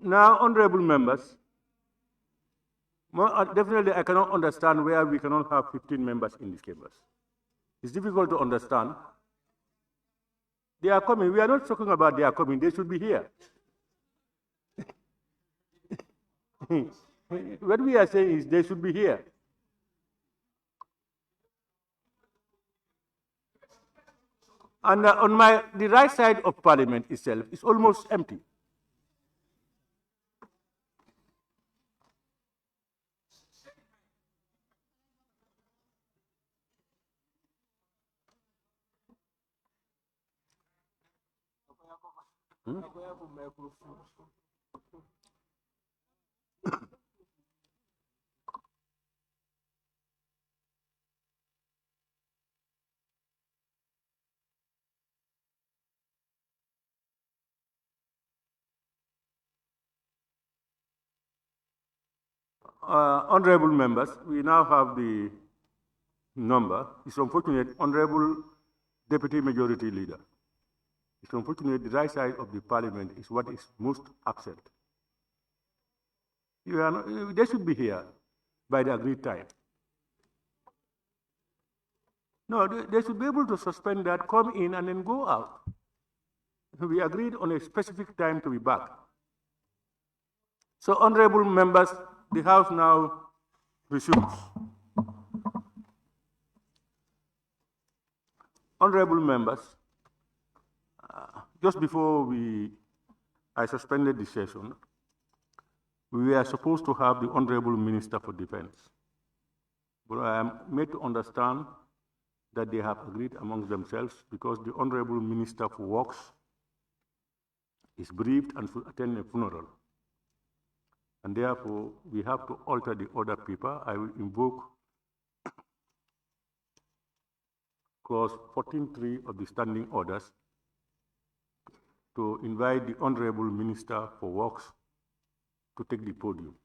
Now, honorable members, definitely I cannot understand where we cannot have 15 members in these chambers. It's difficult to understand. They are coming. We are not talking about they are coming. They should be here. What we are saying is they should be here. And on the right side of Parliament itself is almost empty. Hmm? Honorable members, we now have the number. It's unfortunate, Honorable Deputy Majority Leader. It's unfortunate the right side of the Parliament is what is most absent. They should be here by the agreed time. No, they should be able to suspend that, come in, and then go out. We agreed on a specific time to be back. So, honorable members, the House now resumes. Honorable members, just before I suspended the session, we were supposed to have the Honorable Minister for Defense. But I am made to understand that they have agreed amongst themselves because the Honorable Minister for Works is bereaved and should attend a funeral. And therefore, we have to alter the order paper. I will invoke clause 14.3 of the standing orders to invite the Honorable Minister for Works to take the podium.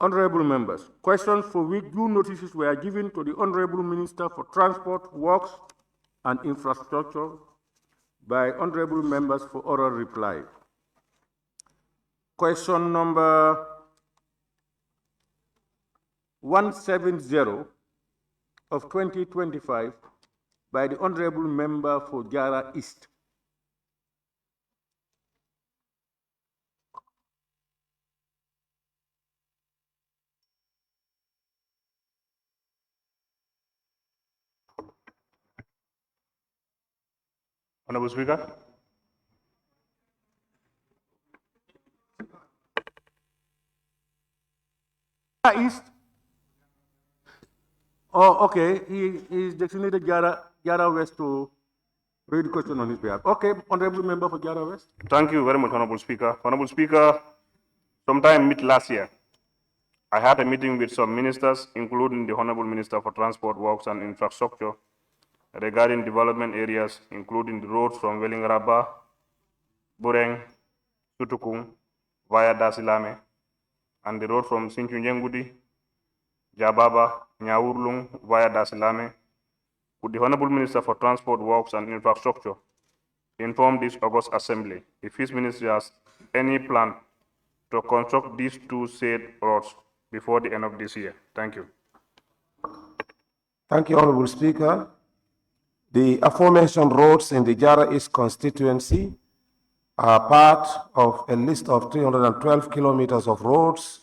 Honorable members, questions for which due notices were given to the Honorable Minister for Transport, Works and Infrastructure by Honorable members for oral reply. Question number 170 of 2025 by the Honorable Member for Jara East. Honorable Speaker. East. Oh, okay. He is designated Jara West to read the question on his behalf. Okay, Honorable Member for Jara West. Thank you very much, Honorable Speaker. Honorable Speaker, sometime mid last year, I had a meeting with some ministers, including the Honorable Minister for Transport, Works and Infrastructure, regarding development areas, including the roads from Wellingraba, Bureng, Sutukung, via Dasilame, and the road from Sinchunjengudi, Jababa, Nyawurlung, via Dasilame, with the Honorable Minister for Transport, Works and Infrastructure inform this August Assembly if his ministry has any plan to construct these two said roads before the end of this year. Thank you. Thank you, Honorable Speaker. The aforementioned roads in the Jara East constituency are part of a list of 312 kilometers of roads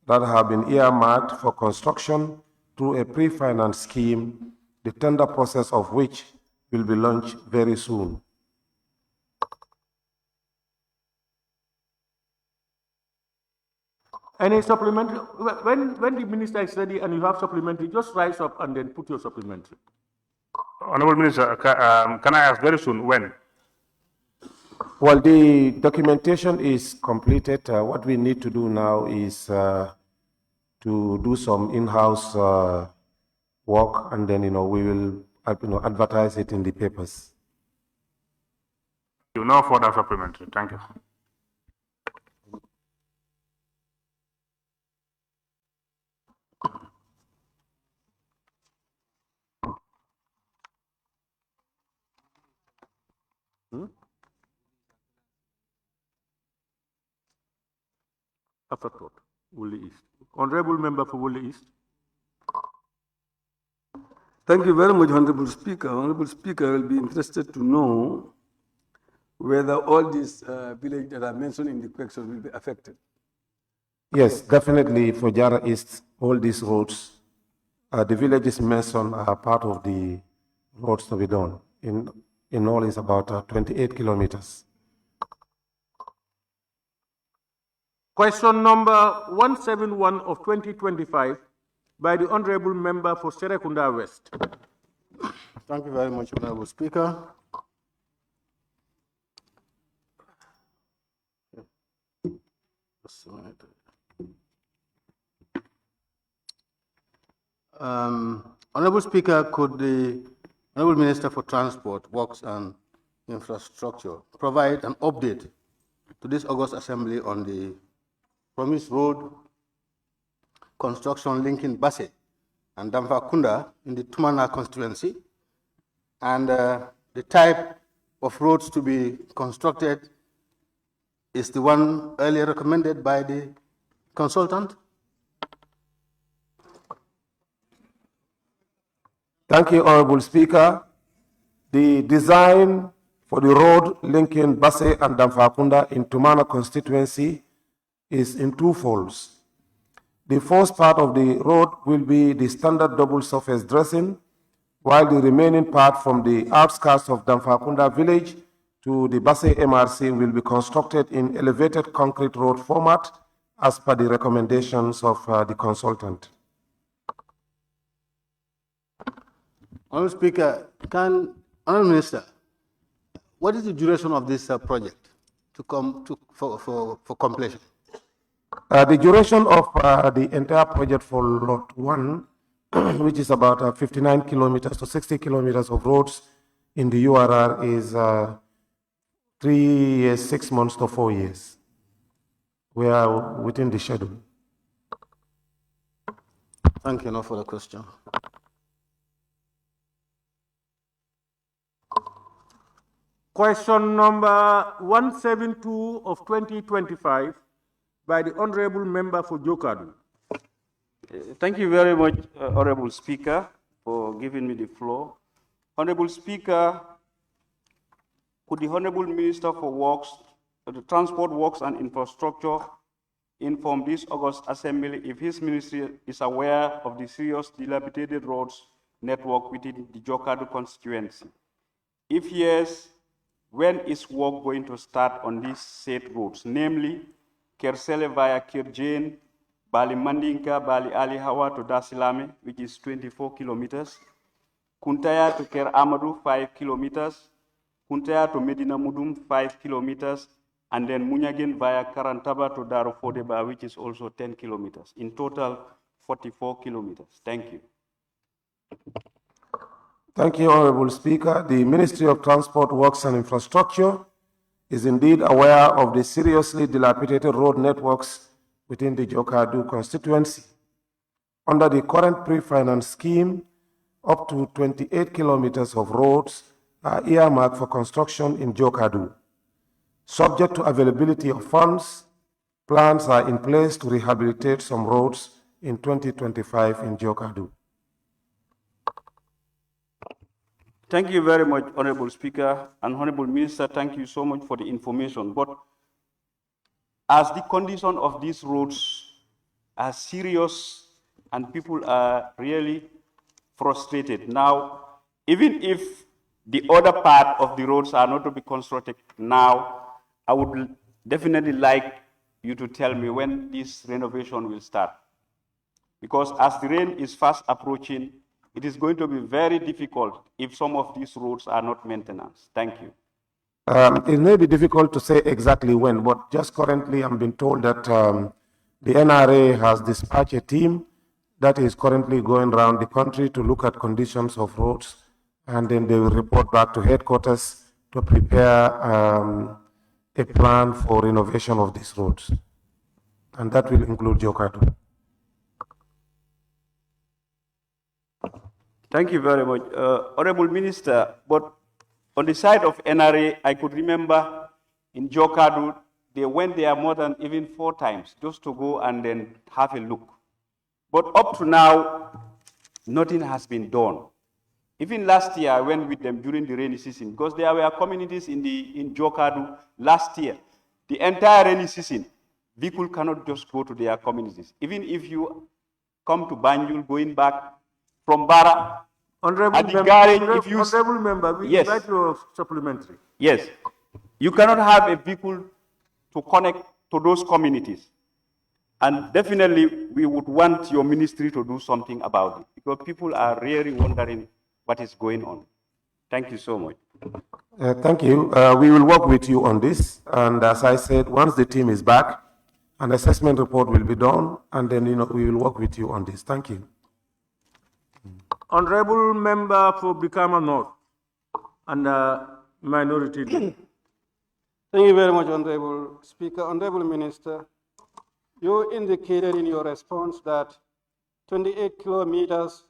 that have been earmarked for construction through a pre-finance scheme, the tender process of which will be launched very soon. Any supplementary? When the minister is ready and you have supplementary, just rise up and then put your supplementary. Honorable Minister, can I ask very soon when? Well, the documentation is completed. What we need to do now is to do some in-house work, and then we will advertise it in the papers. No further supplementary. Thank you. Afterthought, Woolly East. Honorable Member for Woolly East. Thank you very much, Honorable Speaker. Honorable Speaker, I will be interested to know whether all these villages that are mentioned in the question will be affected. Yes, definitely for Jara East, all these roads, the villages mentioned are part of the roads to be done. In all, it's about 28 kilometers. Question number 171 of 2025 by the Honorable Member for Serekunda West. Thank you very much, Honorable Speaker. Honorable Speaker, could the Honorable Minister for Transport, Works and Infrastructure provide an update to this August Assembly on the Promise Road construction linking Basse and Damvakunda in the Tumana constituency, and the type of roads to be constructed is the one earlier recommended by the consultant? Thank you, Honorable Speaker. The design for the road linking Basse and Damfakunda in Tumana constituency is in two folds. The first part of the road will be the standard double surface dressing, while the remaining part from the outskirts of Damfakunda village to the Basse MRC will be constructed in elevated concrete road format as per the recommendations of the consultant. Honorable Speaker, Honorable Minister, what is the duration of this project for completion? The duration of the entire project for Lot 1, which is about 59 kilometers to 60 kilometers of roads in the URR, is 3 years, 6 months to 4 years. We are within the schedule. Thank you. No further question. Question number 172 of 2025 by the Honorable Member for Jokadu. Thank you very much, Honorable Speaker, for giving me the floor. Honorable Speaker, could the Honorable Minister for Works, the Transport, Works and Infrastructure inform this August Assembly if his ministry is aware of the serious dilapidated roads network within the Jokadu constituency? If yes, when is work going to start on these said roads, namely Kersele via Kirjane, Bali Mandinka, Bali Ali Hawa to Dasilame, which is 24 kilometers, Kuntaya to Ker Amadou, 5 kilometers, Kuntaya to Medina Mudum, 5 kilometers, and then Munyagin via Karantaba to Darufodeba, which is also 10 kilometers. In total, 44 kilometers. Thank you. Thank you, Honorable Speaker. The Ministry of Transport, Works and Infrastructure is indeed aware of the seriously dilapidated road networks within the Jokadu constituency. Under the current pre-finance scheme, up to 28 kilometers of roads are earmarked for construction in Jokadu. Subject to availability of funds, plans are in place to rehabilitate some roads in 2025 in Jokadu. Thank you very much, Honorable Speaker. And Honorable Minister, thank you so much for the information. But as the condition of these roads are serious and people are really frustrated, now, even if the other part of the roads are not to be constructed now, I would definitely like you to tell me when this renovation will start. Because as the rain is fast approaching, it is going to be very difficult if some of these roads are not maintained. Thank you. It may be difficult to say exactly when, but just currently I'm being told that the NRA has dispatched a team that is currently going around the country to look at conditions of roads, and then they will report back to headquarters to prepare a plan for renovation of these roads. And that will include Jokado. Thank you very much. Honorable Minister, but on the side of NRA, I could remember in Jokadu, they went there more than even 4 times just to go and then have a look. But up to now, nothing has been done. Even last year, I went with them during the rainy season because there were communities in Jokadu last year. The entire rainy season, people cannot just go to their communities. Even if you come to Banjul, going back from Bara, Honorable at the member, garage, if you... Honorable member, we Yes. invite your supplementary. Yes. You cannot have a vehicle to connect to those communities. And definitely, we would want your ministry to do something about it because people are really wondering what is going on. Thank you so much. Thank you. We will work with you on this. And as I said, once the team is back, an assessment report will be done, and then we will work with you on this. Thank you. Honorable member for Brikama North and minority leader. Thank you very much, Honorable Speaker. Honorable Minister, you indicated in your response that 28 kilometers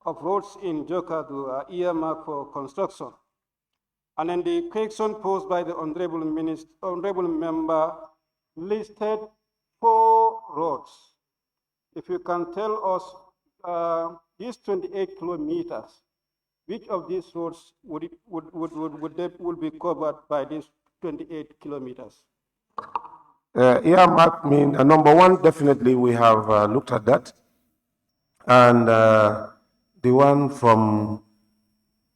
of roads in Jokadu are earmarked for construction. And then the question posed by the Honorable Member listed 4 roads. If you can tell us these 28 kilometers, which of these roads would be covered by these 28 kilometers? Mark, number one, definitely we have looked at that. And the one from,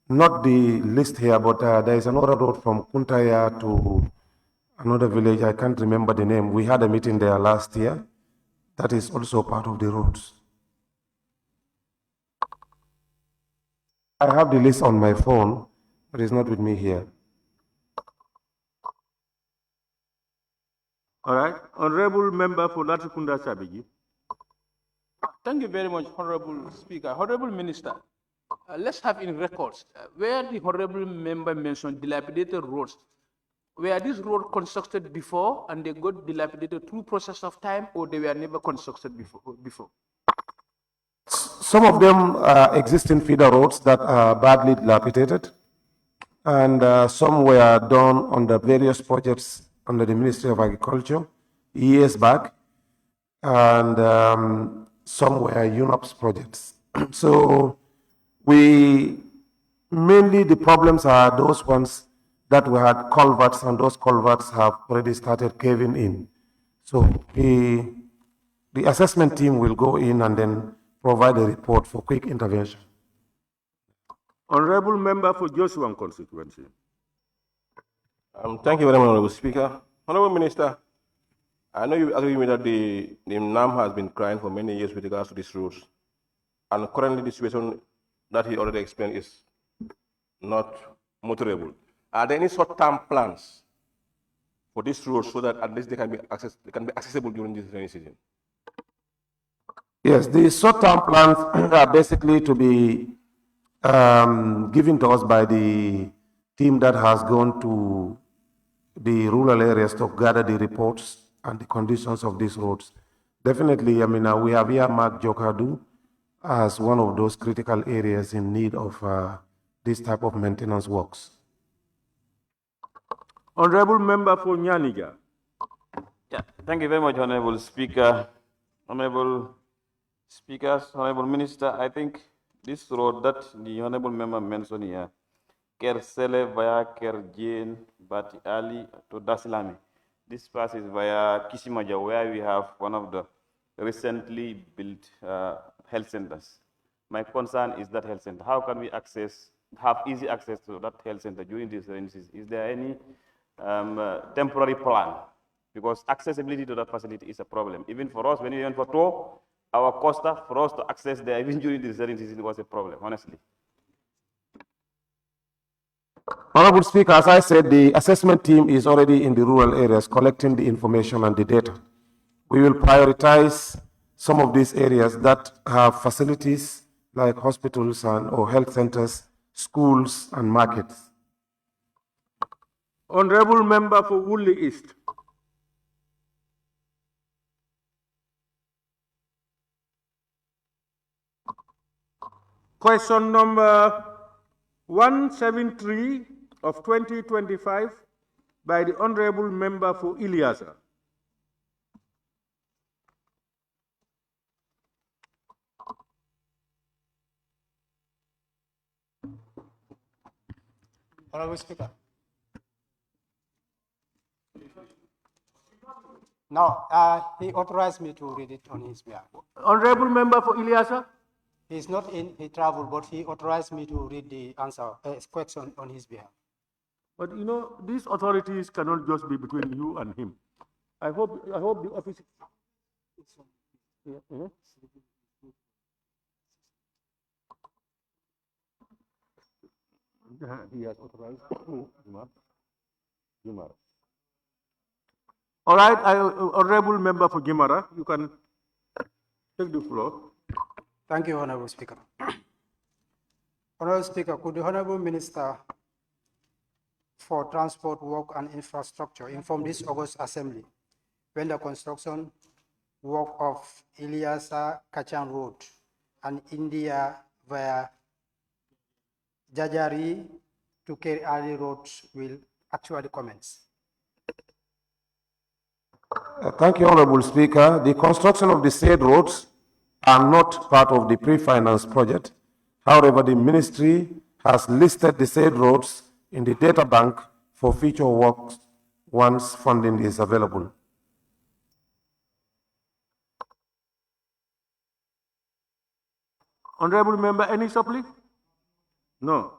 not the list here, but there is another road from Kuntaya to another village, I can't remember the name. We had a meeting there last year. That is also part of the roads. I have the list on my phone, but it's not with me here. All right. Honorable member for Latrikunda Sabigi. Thank you very much, Honorable Speaker. Honorable Minister, let's have in records where the Honorable Member mentioned dilapidated roads. Were these roads constructed before and they got dilapidated through process of time, or they were never constructed before? Some of them are existing feeder roads that are badly dilapidated, and some were done on the various projects under the Ministry of Agriculture years back, and some were UNOPS projects. So mainly the problems are those ones that we had culverts, and those culverts have already started caving in. So the assessment team will go in and then provide a report for quick intervention. Honorable member for Joshua constituency. Thank you very much, Honorable Speaker. Honorable Minister, I know you agree with me that the NAM has been crying for many years with regards to these roads. And currently the situation that he already explained is not motorable. Are there any short-term plans for these roads so that at least they can be accessible during this rainy season? Yes, the short-term plans are basically to be given to us by the team that has gone to the rural areas to gather the reports and the conditions of these roads. Definitely, we have earmarked Jokadu as one of those critical areas in need of this type of maintenance works. Honorable member for Nyaniga. Yeah, thank you very much, Honorable Speaker. Honorable Speakers, Honorable Minister, I think this road that the honorable member mentioned here, Kersele via Kerjane, Bati Ali to Dasilami. This passes via Kisimaja, where we have one of the recently built health centers. My concern is that health center. How can we have easy access to that health center during these rainy seasons? Is there any temporary plan? Because accessibility to that facility is a problem. Even for us, when we went for tour, our costa for us to access there, even during the rainy season, was a problem, honestly. Honorable Speaker, as I said, the assessment team is already in the rural areas collecting the information and the data. We will prioritize some of these areas that have facilities like hospitals or health centers, schools, and markets. Honorable member for Woolly East. Question number 173 of 2025 by the Honorable Member for Ileasa. Honorable Speaker. No, he authorized me to read it on his behalf. Honorable Member for Ileasa? He's not in, he traveled, but he authorized me to read the answer, question on his behalf. But you know, these authorities cannot just be between you and him. I hope the office. Yeah. He has authorized. Gimara. All right, Honorable Member for Gimara, you can take the floor. Thank you, Honorable Speaker. Honorable Speaker, could the Honorable Minister for Transport, Work and Infrastructure inform this August Assembly when the construction work of Ileasa Kachan Road and India via Jajari to Keri roads will actually commence? Thank you, Honorable Speaker. The construction of the said roads are not part of the pre-finance project. However, the ministry has listed the said roads in the data bank for future works once funding is available. Honorable Member, any supply? No.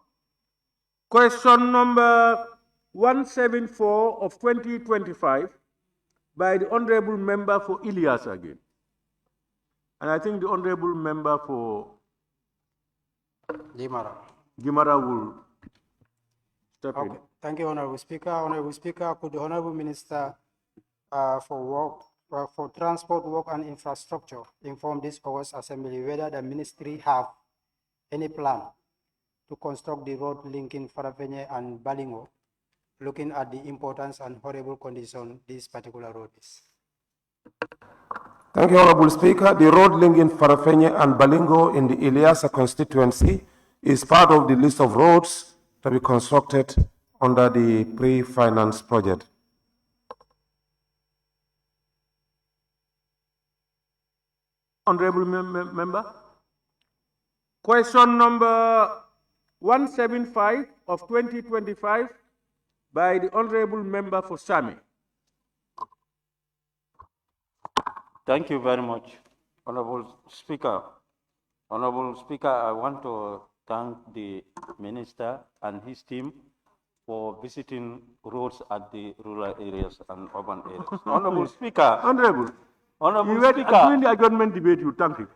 Question number 174 of 2025 by the Honorable Member for Ileasa again. And I think the Honorable Member for Gimara will step in. Thank you, Honorable Speaker. Honorable Speaker, could the Honorable Minister for Transport, Work and Infrastructure inform this August Assembly whether the ministry have any plan to construct the road linking Farafenye and Balingo, looking at the importance and horrible condition this particular road is? Thank you, Honorable Speaker. The road linking Farafenye and Balingo in the Ileasa constituency is part of the list of roads to be constructed under the pre-finance project. Honorable Member. Question number 175 of 2025 by the Honorable Member for Sami. Thank you very much, Honorable Speaker. Honorable Speaker, I want to thank the Minister and his team for visiting roads at the rural areas and urban areas. Honorable Speaker. Honorable Speaker. During the adjournment debate, you thank you.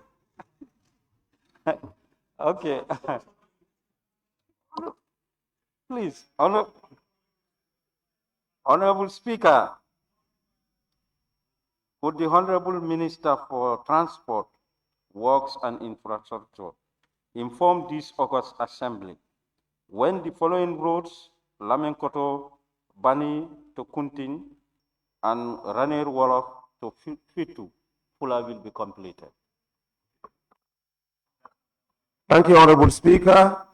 Okay. Please, Honorable Speaker, would the Honorable Minister for Transport, Works and Infrastructure inform this August Assembly when the following roads, Lamenkoto, Bani to Kuntin, and Raner Wolof to Fitu, Pula will be completed? Thank you, Honorable Speaker.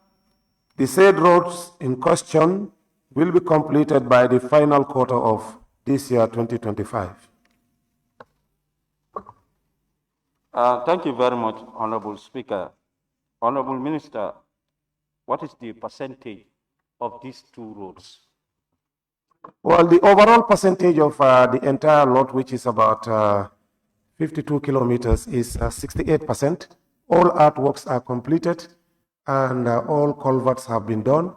The said roads in question will be completed by the final quarter of this year, 2025. Thank you very much, Honorable Speaker. Honorable Minister, what is the percentage of these two roads? Well, the overall percentage of the entire lot, which is about 52 kilometers, is 68%. All earthworks are completed and all culverts have been done.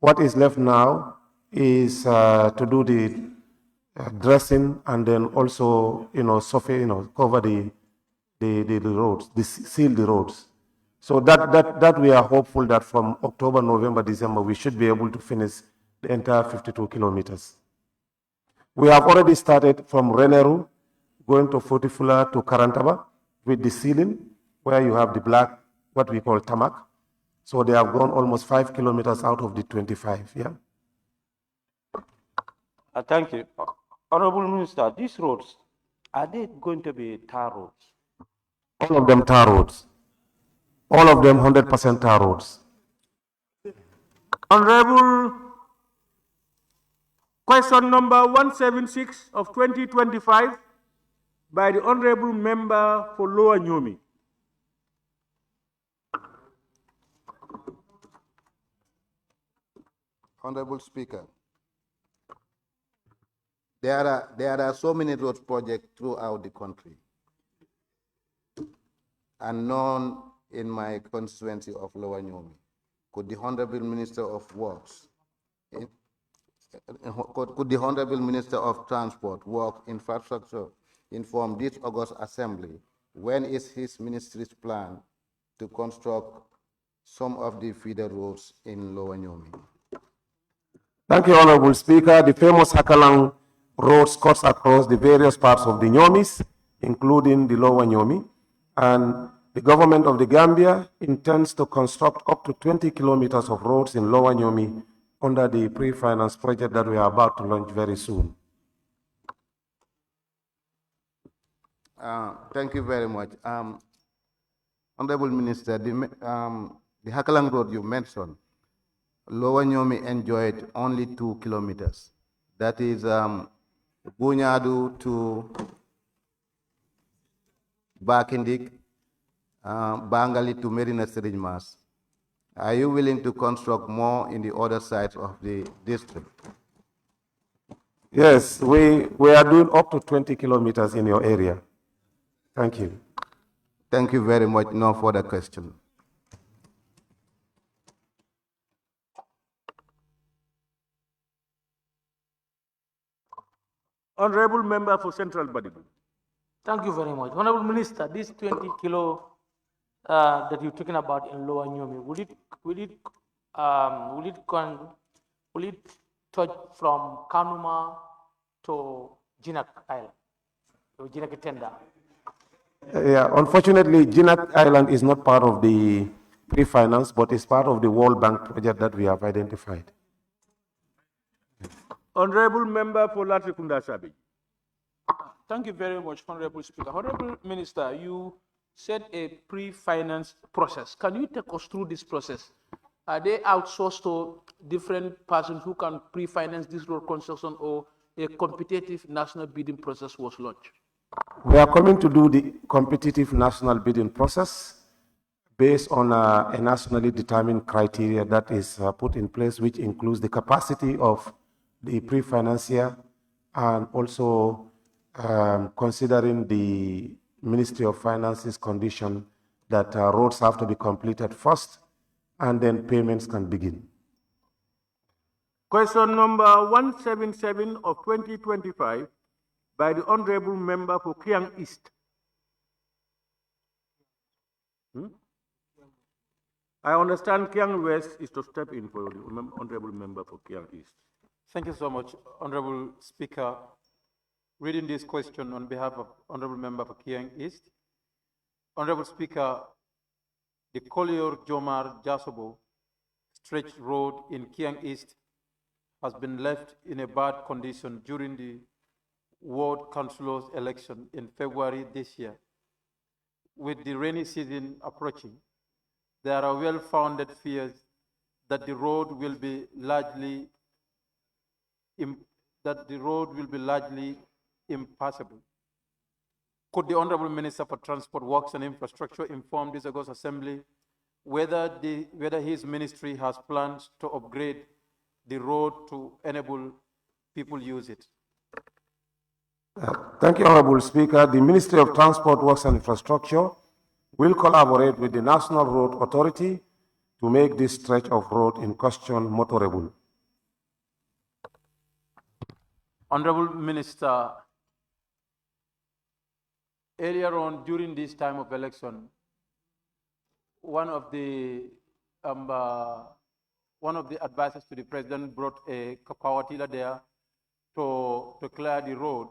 What is left now is to do the dressing and then also, cover the roads, seal the roads. So that we are hopeful that from October, November, December, we should be able to finish the entire 52 kilometers. We have already started from Reneru, going to Fortifula to Karantaba with the sealing, where you have the black, what we call tarmac. So they have gone almost 5 kilometers out of the 25, yeah. Thank you. Honorable Minister, these roads, are they going to be tar roads? All of them tar roads. All of them 100% tar roads. Honorable question number 176 of 2025 by the Honorable Member for Lower Nyomi. Honorable Speaker, there are so many road projects throughout the country, and none in my constituency of Lower Nyomi. Could the Honorable Minister of Works, could the Honorable Minister of Transport, Work, Infrastructure inform this August Assembly when is his ministry's plan to construct some of the feeder roads in Lower Nyomi? Thank you, Honorable Speaker. The famous Hakalang roads cuts across the various parts of the Nyomis, including the Lower Nyomi, and the government of the Gambia intends to construct up to 20 kilometers of roads in Lower Nyomi under the pre-finance project that we are about to launch very soon. Thank you very much. Honorable Minister, the Hakalang Road you mentioned, Lower Nyomi enjoyed only 2 kilometers. That is Bunyadu to Bakindik, Bangali to Merina Serigne. Are you willing to construct more in the other sides of the district? Yes, we are doing up to 20 kilometers in your area. Thank you. Thank you very much. No further question. Honorable Member for Central Badibu. Thank you very much. Honorable Minister, this 20 kilo that you're talking about in Lower Nyomi, will it touch from Kanuma to Jinak Island, or Jinak Tenda? Yeah, unfortunately, Jinak Island is not part of the pre-finance, but it's part of the World Bank project that we have identified. Honorable Member for Latrikunda Sabi. Thank you very much, Honorable Speaker. Honorable Minister, you said a pre-finance process. Can you take us through this process? Are they outsourced to different persons who can pre-finance this road construction, or a competitive national bidding process was launched? We are coming to do the competitive national bidding process based on a nationally determined criteria that is put in place, which includes the capacity of the pre-financier and also considering the Ministry of Finance's condition that roads have to be completed first and then payments can begin. Question number 177 of 2025 by the Honorable Member for Kiang East. I understand Kiang West is to step in for the Honorable Member for Kiang East. Thank you so much, Honorable Speaker. Reading this question on behalf of Honorable Member for Kiang East. Honorable Speaker, the Kolior Jomar Jasobo stretch road in Kiang East has been left in a bad condition during the ward councillors election in February this year. With the rainy season approaching, there are well-founded fears that the road will be largely impassable. Could the Honorable Minister for Transport, Works and Infrastructure inform this August Assembly whether his ministry has plans to upgrade the road to enable people use it. Thank you, Honorable Speaker. The Ministry of Transport, Works and Infrastructure will collaborate with the National Road Authority to make this stretch of road in question motorable. Honorable Minister, earlier on during this time of election, one of the advisors to the president brought a power tiller there to clear the road,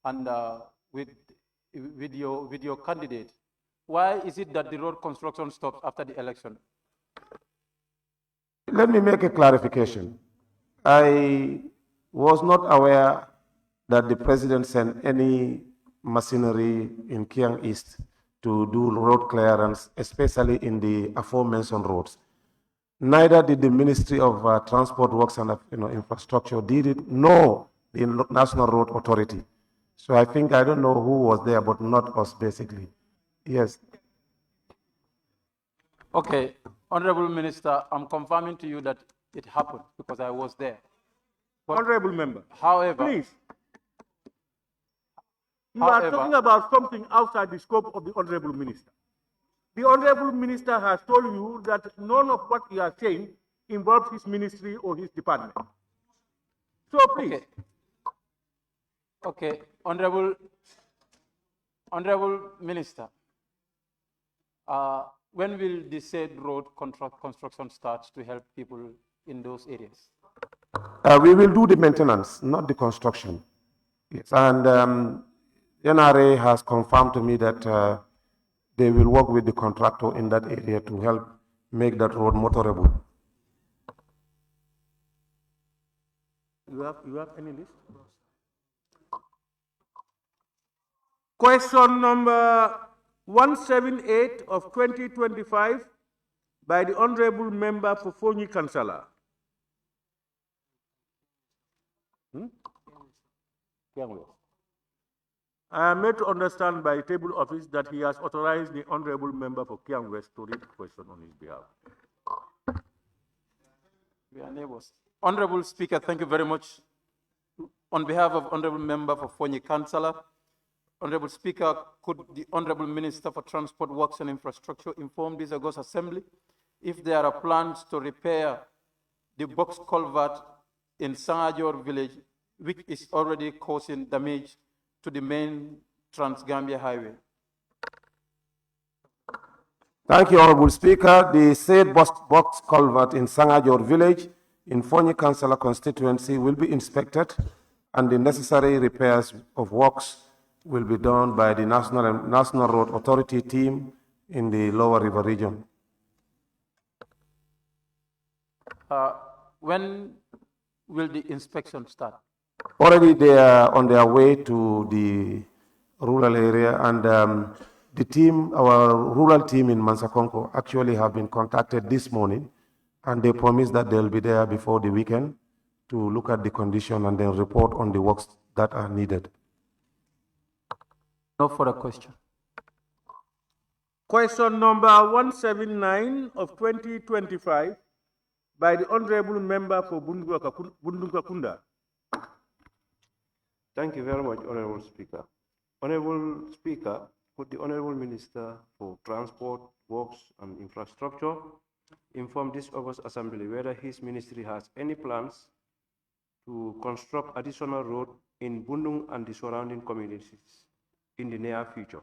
and with your candidate. Why is it that the road construction stops after the election? Let me make a clarification. I was not aware that the president sent any machinery in Kiang East to do road clearance, especially in the aforementioned roads. Neither did the Ministry of Transport, Works and Infrastructure did it, nor the National Road Authority. So I think, I don't know who was there, but not us, basically. Yes. Okay, Honorable Minister, I'm confirming to you that it happened because I was there. But Honorable member, however, please. You are talking about something outside the scope of the Honorable Minister. The Honorable Minister has told you that none of what you are saying involves his ministry or his department. So please. Okay, Honorable Minister, when will the said road construction start to help people in those areas? We will do the maintenance, not the construction. Yes. And NRA has confirmed to me that they will work with the contractor in that area to help make that road motorable. You have any list? Question number 178 of 2025 by the Honorable Member for Fonyi Kansala. I am made to understand by table office that he has authorized the Honorable Member for Kiang West to read the question on his behalf. We are neighbors. Honorable Speaker, thank you very much. On behalf of Honorable Member for Fonyi Kansala, Honorable Speaker, could the Honorable Minister for Transport, Works and Infrastructure inform this August Assembly if there are plans to repair the box culvert in Sangajor village, which is already causing damage to the main Trans-Gambia highway? Thank you, Honorable Speaker. The said box culvert in Sangajor village in Fonyi Kansala constituency will be inspected, and the necessary repairs of works will be done by the National Road Authority team in the Lower River region. When will the inspection start? Already they are on their way to the rural area, and the team, our rural team in Mansakonko, actually have been contacted this morning, and they promise that they'll be there before the weekend to look at the condition and then report on the works that are needed. No further question. Question number 179 of 2025 by the Honorable Member for Bundungakunda. Thank you very much, Honorable Speaker. Honorable Speaker, could the Honorable Minister for Transport, Works and Infrastructure inform this August Assembly whether his ministry has any plans to construct additional road in Bundung and the surrounding communities in the near future?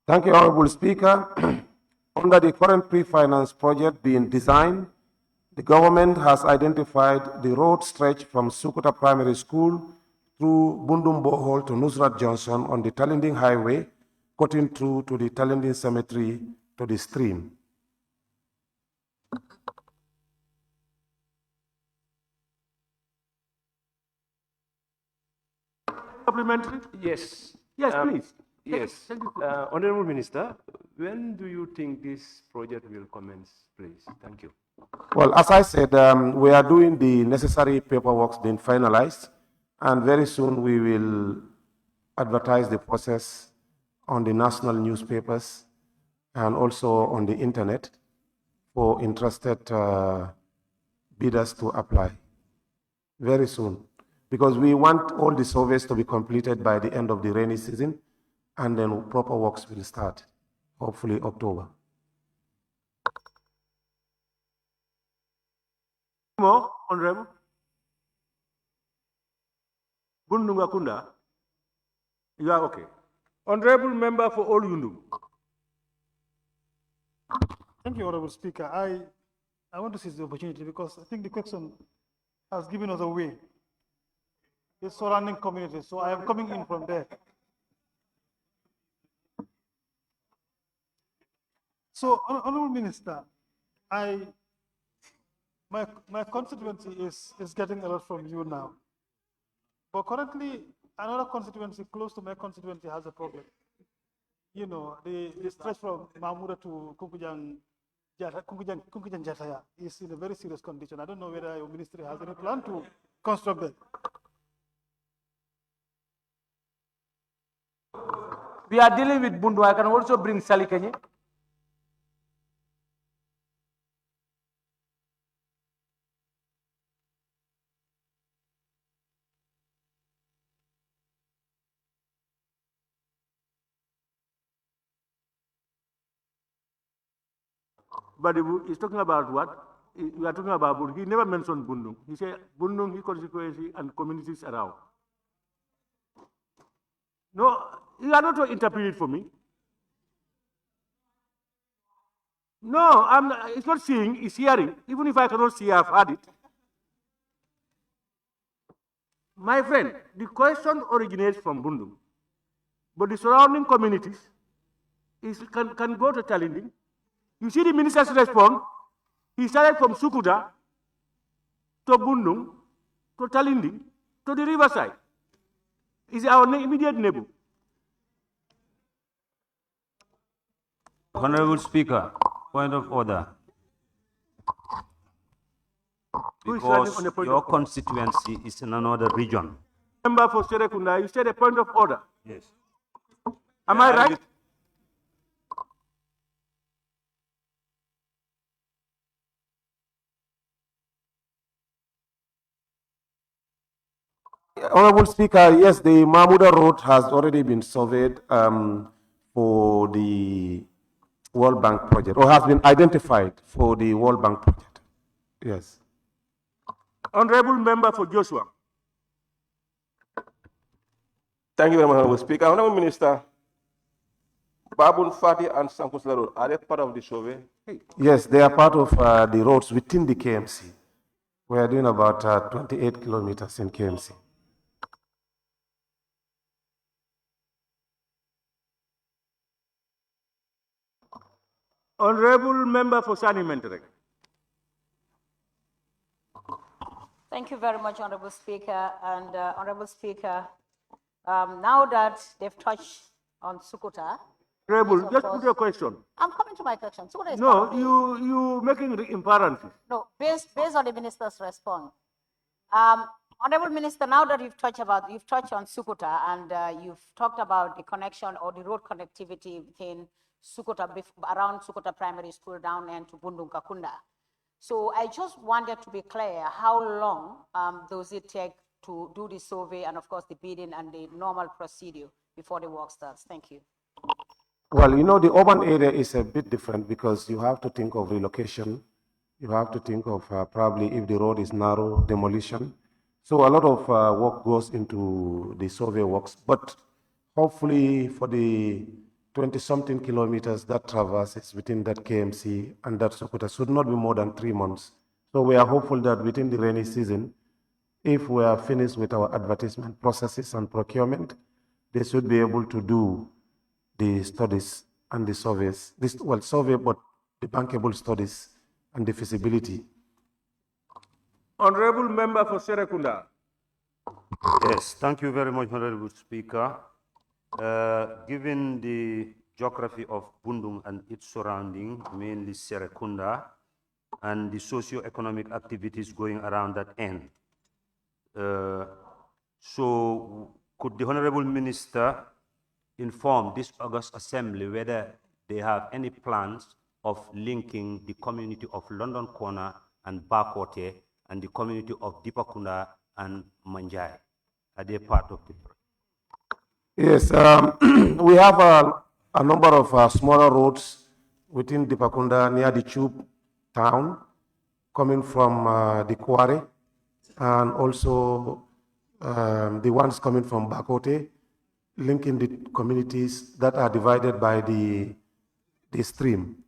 Thank you, Honorable Speaker. Under the current pre-finance project being designed, the government has identified the road stretch from Sukuta Primary School through Bundum Bohol to Nusrat Johnson on the Talinding Highway, cutting through to the Talinding Cemetery to the stream. Supplementary? Yes. Yes, please. Yes. Honorable Minister, when do you think this project will commence, please? Thank you. Well, as I said, we are doing the necessary paperwork being finalized, and very soon we will advertise the process on the national newspapers and also on the internet for interested bidders to apply very soon, because we want all the surveys to be completed by the end of the rainy season, and then proper works will start, hopefully October. More, Honorable. Bundunga Kunda, you are okay. Honorable Member for All Yundum. Thank you, Honorable Speaker. I want to seize the opportunity because I think the question has given us a way. The surrounding community, so I am coming in from there. So, Honorable Minister, my constituency is getting a lot from you now. But currently, another constituency close to my constituency has a problem. You know, the stretch from Mahmuda to Kunkujang Jataya is in a very serious condition. I don't know whether your ministry has any plan to construct that. We are dealing with Bundu. I can also bring Salikenye. But he's talking about what? We are talking about Bundu. He never mentioned Bundung. He said Bundung, his constituency, and communities around. No, you are not to interpret it for me. No, it's not seeing, it's hearing. Even if I cannot see, I've heard it. My friend, the question originates from Bundung. But the surrounding communities can go to Talinding. You see the minister's response. He started from Sukuta to Bundung to Talinding to the riverside. Is our immediate neighbor. Honorable Speaker, point of order. Because your constituency is in another region. Member for Serekunda, you said a point of order. Yes. Am I right? Honorable Speaker, yes, the Mahmuda Road has already been surveyed for the World Bank project, or has been identified for the World Bank project. Yes. Honorable Member for Joshua. Thank you very much, Honorable Speaker. Honorable Minister, Babun Fati and Sankusla Road, are they part of the survey? Yes, they are part of the roads within the KMC. We are doing about 28 kilometers in KMC. Honorable Member for Sani Menterek. Thank you very much, Honorable Speaker. And Honorable Speaker, now that they've touched on Sukuta. Honorable, just put your question. I'm coming to my question. Sukuta is no, you making inferences. No, based on the minister's response. Honorable Minister, now that you've touched on Sukuta and you've talked about the connection or the road connectivity within Sukuta, around Sukuta Primary School down and to Bundung Kakunda. So I just wanted to be clear, how long does it take to do the survey and of course the bidding and the normal procedure before the work starts? Thank you. Well, you know, the urban area is a bit different because you have to think of relocation. You have to think of probably if the road is narrow, demolition. So a lot of work goes into the survey works, but hopefully for the 20-something kilometers that traverses within that KMC and that Sokoto should not be more than 3 months. So we are hopeful that within the rainy season, if we are finished with our advertisement processes and procurement, they should be able to do the studies and the surveys. Survey, but the bankable studies and the feasibility. Honorable Member for Serekunda. Yes, thank you very much, Honorable Speaker. Given the geography of Bundung and its surrounding, mainly Serekunda, and the socio-economic activities going around that end, so could the Honorable Minister inform this August Assembly whether they have any plans of linking the community of London Corner and Bakote and the community of Dipakunda and Manjai. Are they part of the project? Yes, we have a number of smaller roads within Dipakunda near the Tube town, coming from the quarry, and also the ones coming from Bakote, linking the communities that are divided by the stream.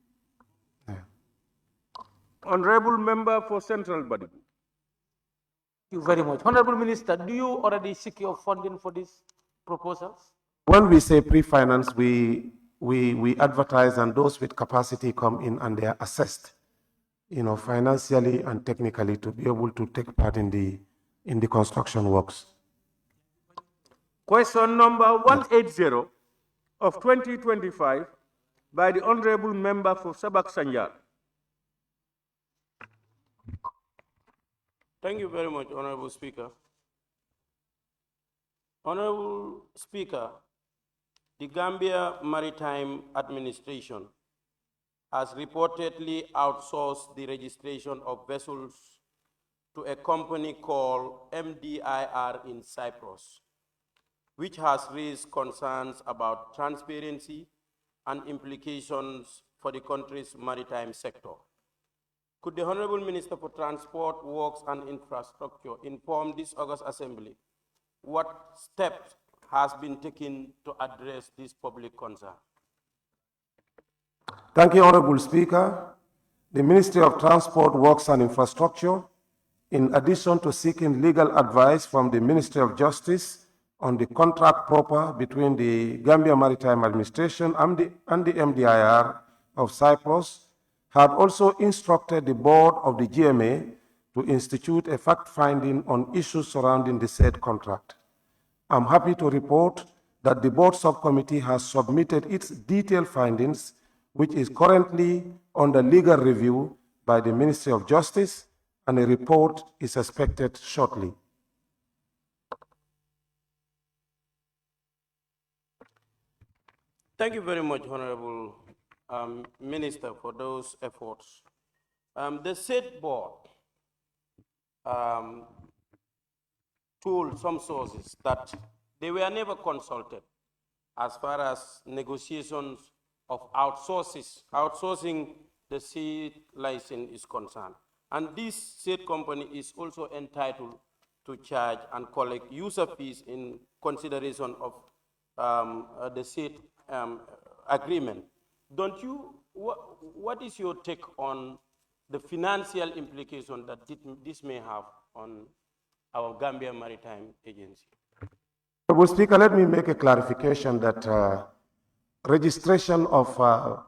Honorable Member for Central Badibu. Thank you very much. Honorable Minister, do you already secure funding for these proposals? When we say pre-finance, we advertise, and those with capacity come in and they are assessed, financially and technically, to be able to take part in the construction works. Question number 180 of 2025 by the Honorable Member for Sabak Sanjar. Thank you very much, Honorable Speaker. Honorable Speaker, the Gambia Maritime Administration has reportedly outsourced the registration of vessels to a company called MDIR in Cyprus, which has raised concerns about transparency and implications for the country's maritime sector. Could the Honorable Minister for Transport, Works and Infrastructure inform this August Assembly what steps has been taken to address this public concern? Thank you, Honorable Speaker. The Ministry of Transport, Works and Infrastructure, in addition to seeking legal advice from the Ministry of Justice on the contract proper between the Gambia Maritime Administration and the MDIR of Cyprus, had also instructed the board of the GMA to institute a fact-finding on issues surrounding the said contract. I'm happy to report that the board subcommittee has submitted its detailed findings, which is currently under legal review by the Ministry of Justice, and a report is expected shortly. Thank you very much, Honorable Minister, for those efforts. The said board told some sources that they were never consulted as far as negotiations of outsourcing the said license is concerned. And this said company is also entitled to charge and collect user fees in consideration of the said agreement. Don't you, what is your take on the financial implication that this may have on our Gambia Maritime Agency? Mr. Speaker, let me make a clarification that registration of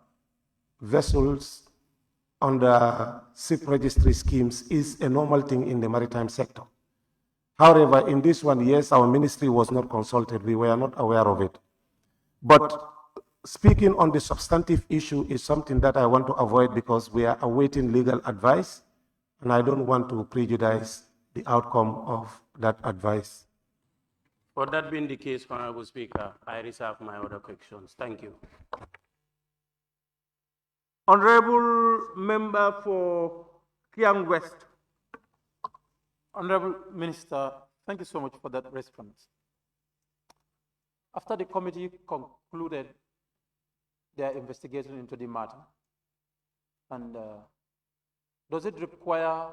vessels under ship registry schemes is a normal thing in the maritime sector. However, in this one, yes, our ministry was not consulted. We were not aware of it. But speaking on the substantive issue is something that I want to avoid because we are awaiting legal advice, and I don't want to prejudice the outcome of that advice. For that being the case, Honorable Speaker, I reserve my other questions. Thank you. Honorable Member for Kiang West. Honorable Minister, thank you so much for that response. After the committee concluded their investigation into the matter, and does it require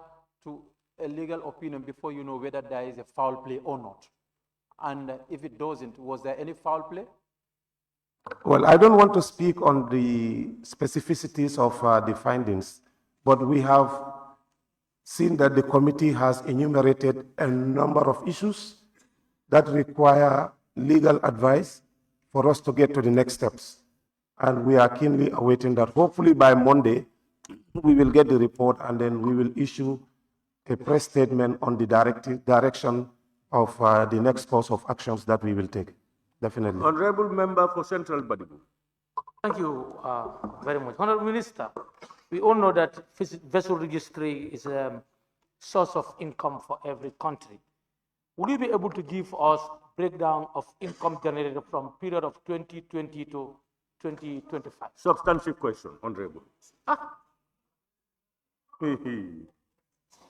a legal opinion before you know whether there is a foul play or not? And if it doesn't, was there any foul play? Well, I don't want to speak on the specificities of the findings, but we have seen that the committee has enumerated a number of issues that require legal advice for us to get to the next steps. And we are keenly awaiting that. Hopefully by Monday, we will get the report, and then we will issue a press statement on the direction of the next course of actions that we will take. Definitely. Honorable Member for Central Badibu. Thank you very much. Honorable Minister, we all know that vessel registry is a source of income for every country. Would you be able to give us breakdown of income generated from period of 2020 to 2025. Substantive question, Honorable.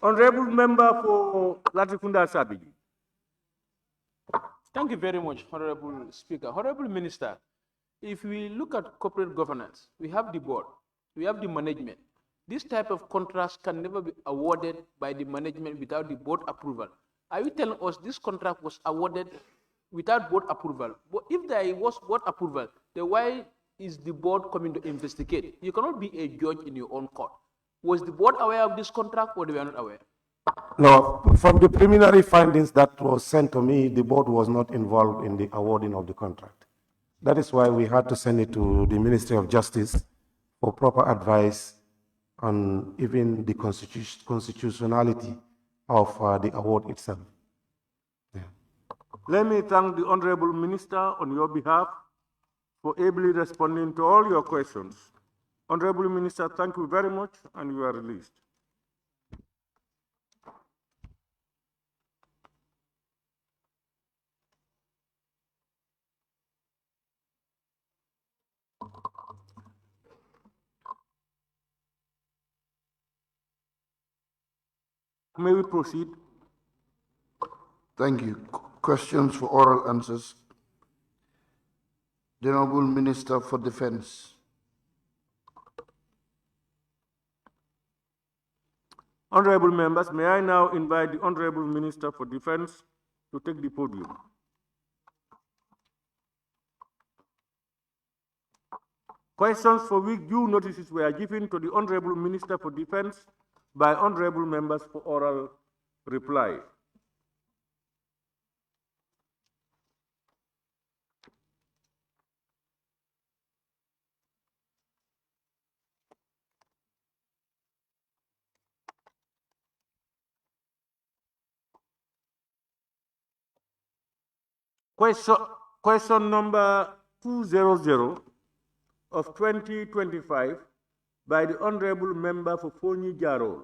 Honorable Member for Latrikunda Sabiji. Thank you very much, Honorable Speaker. Honorable Minister, if we look at corporate governance, we have the board, we have the management. This type of contracts can never be awarded by the management without the board approval. Are you telling us this contract was awarded without board approval? But if there was board approval, then why is the board coming to investigate? You cannot be a judge in your own court. Was the board aware of this contract or they were not aware? No, from the preliminary findings that was sent to me, the board was not involved in the awarding of the contract. That is why we had to send it to the Ministry of Justice for proper advice on even the constitutionality of the award itself. Yeah. Let me thank the Honorable Minister on your behalf for ably responding to all your questions. Honorable Minister, thank you very much, and you are released. May we proceed? Thank you. Questions for oral answers. The Honorable Minister for Defense. Honorable members, may I now invite the Honorable Minister for Defense to take the podium. Questions for which due notices were given to the Honorable Minister for Defense by honorable members for oral reply. Question number 200 of 2025 by the Honorable Member for Fonyi Jarol.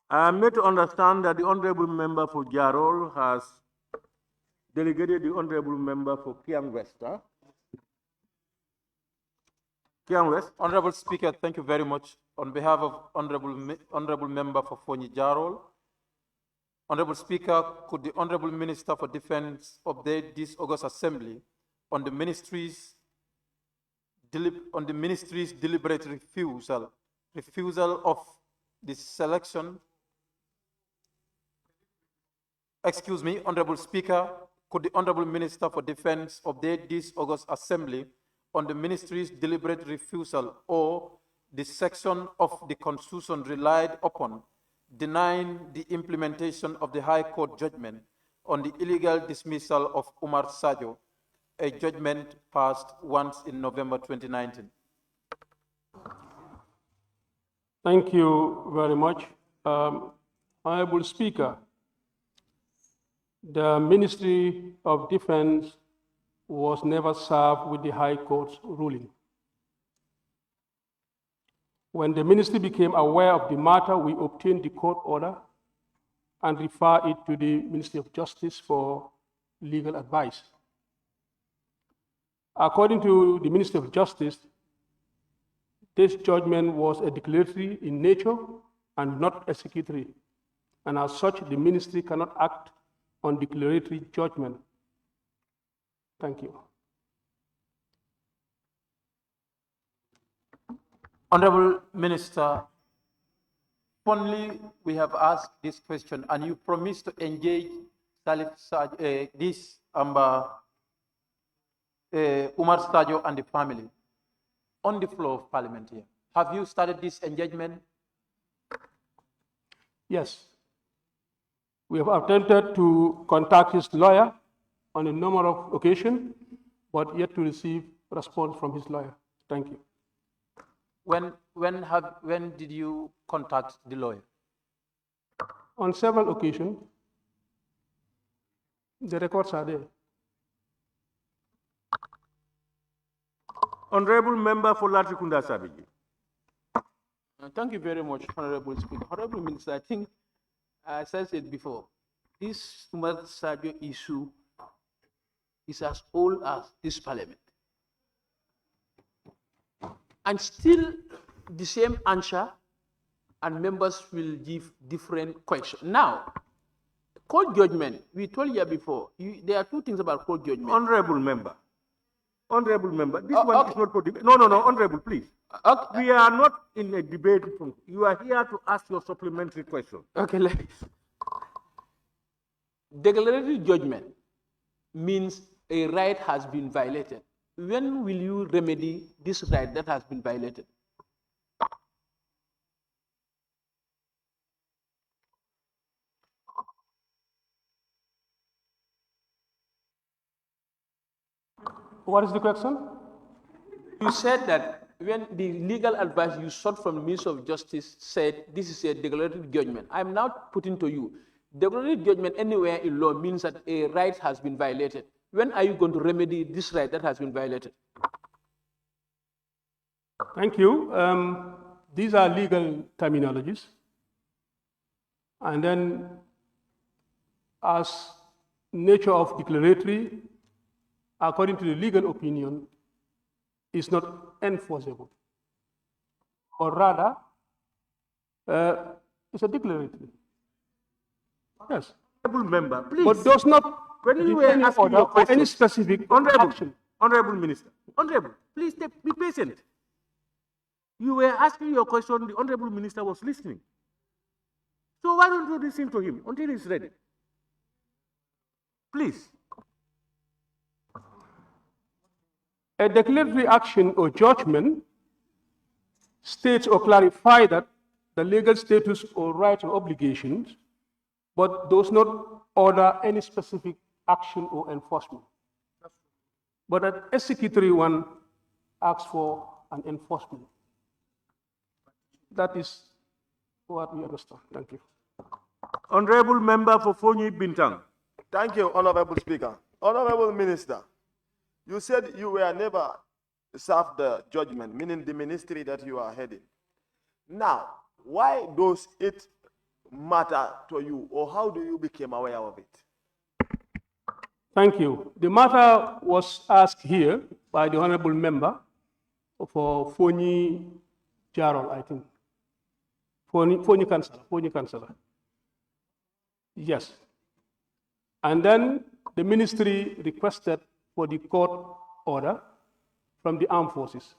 I am made to understand that the Honorable Member for Jarol has delegated the Honorable Member for Kiang West. Kiang West. Honorable Speaker, thank you very much. On behalf of Honorable Member for Fonyi Jarol, Honorable Speaker, could the Honorable Minister for Defense update this August Assembly on the Ministry's deliberate refusal of the selection? Excuse me, Honorable Speaker, could the Honorable Minister for Defense update this August Assembly on the Ministry's deliberate refusal or the section of the Constitution relied upon denying the implementation of the High Court judgment on the illegal dismissal of Umar Sajo, a judgment passed once in November 2019. Thank you very much. Honorable Speaker, the Ministry of Defense was never served with the High Court's ruling. When the ministry became aware of the matter, we obtained the court order and referred it to the Ministry of Justice for legal advice. According to the Ministry of Justice, this judgment was a declaratory in nature and not executory, and as such, the ministry cannot act on declaratory judgment. Thank you. Honorable Minister, only we have asked this question and you promised to engage this Umar Sajo and the family on the floor of Parliament here. Have you started this engagement? Yes. We have attempted to contact his lawyer on a number of occasions, but yet to receive response from his lawyer. Thank you. When did you contact the lawyer? On several occasions. The records are there. Honorable Member for Latrikunda Sabiji. Thank you very much, Honorable Speaker. Honorable Minister, I think, as I said before, this Sumat Sadio issue is as old as this parliament. And still the same answer, and members will give different questions. Now, court judgment, we told you before, there are two things about court judgment. Honorable Member, this one is not for debate. No, Honorable, please. Okay. We are not in a debate. You are here to ask your supplementary question. Okay, declaratory judgment means a right has been violated. When will you remedy this right that has been violated? What is the question? You said that when the legal advice you sought from the Minister of Justice said this is a declaratory judgment. I'm now putting to you, declaratory judgment anywhere in law means that a right has been violated. When are you going to remedy this right that has been violated? Thank you. These are legal terminologies. And then, as nature of declaratory, according to the legal opinion, is not enforceable. Or rather, it's a declaratory. Yes. Honorable Member, please. But does not when you were asking your question, any specific action. Honorable Minister, Honorable, please be patient. You were asking your question, the Honorable Minister was listening. So why don't you listen to him until he's ready? Please. A declaratory action or judgment states or clarifies that the legal status or rights or obligations, but does not order any specific action or enforcement. But an executory one asks for an enforcement. That is what we understand. Thank you. Honorable Member for Fonyi Bintang. Thank you, Honorable Speaker. Honorable Minister, you said you were never served the judgment, meaning the ministry that you are heading. Now, why does it matter to you, or how do you become aware of it? Thank you. The matter was asked here by the Honorable Member for Fonyi Jarol, I think. Fonyi Councillor. Yes. And then the ministry requested for the court order from the armed forces.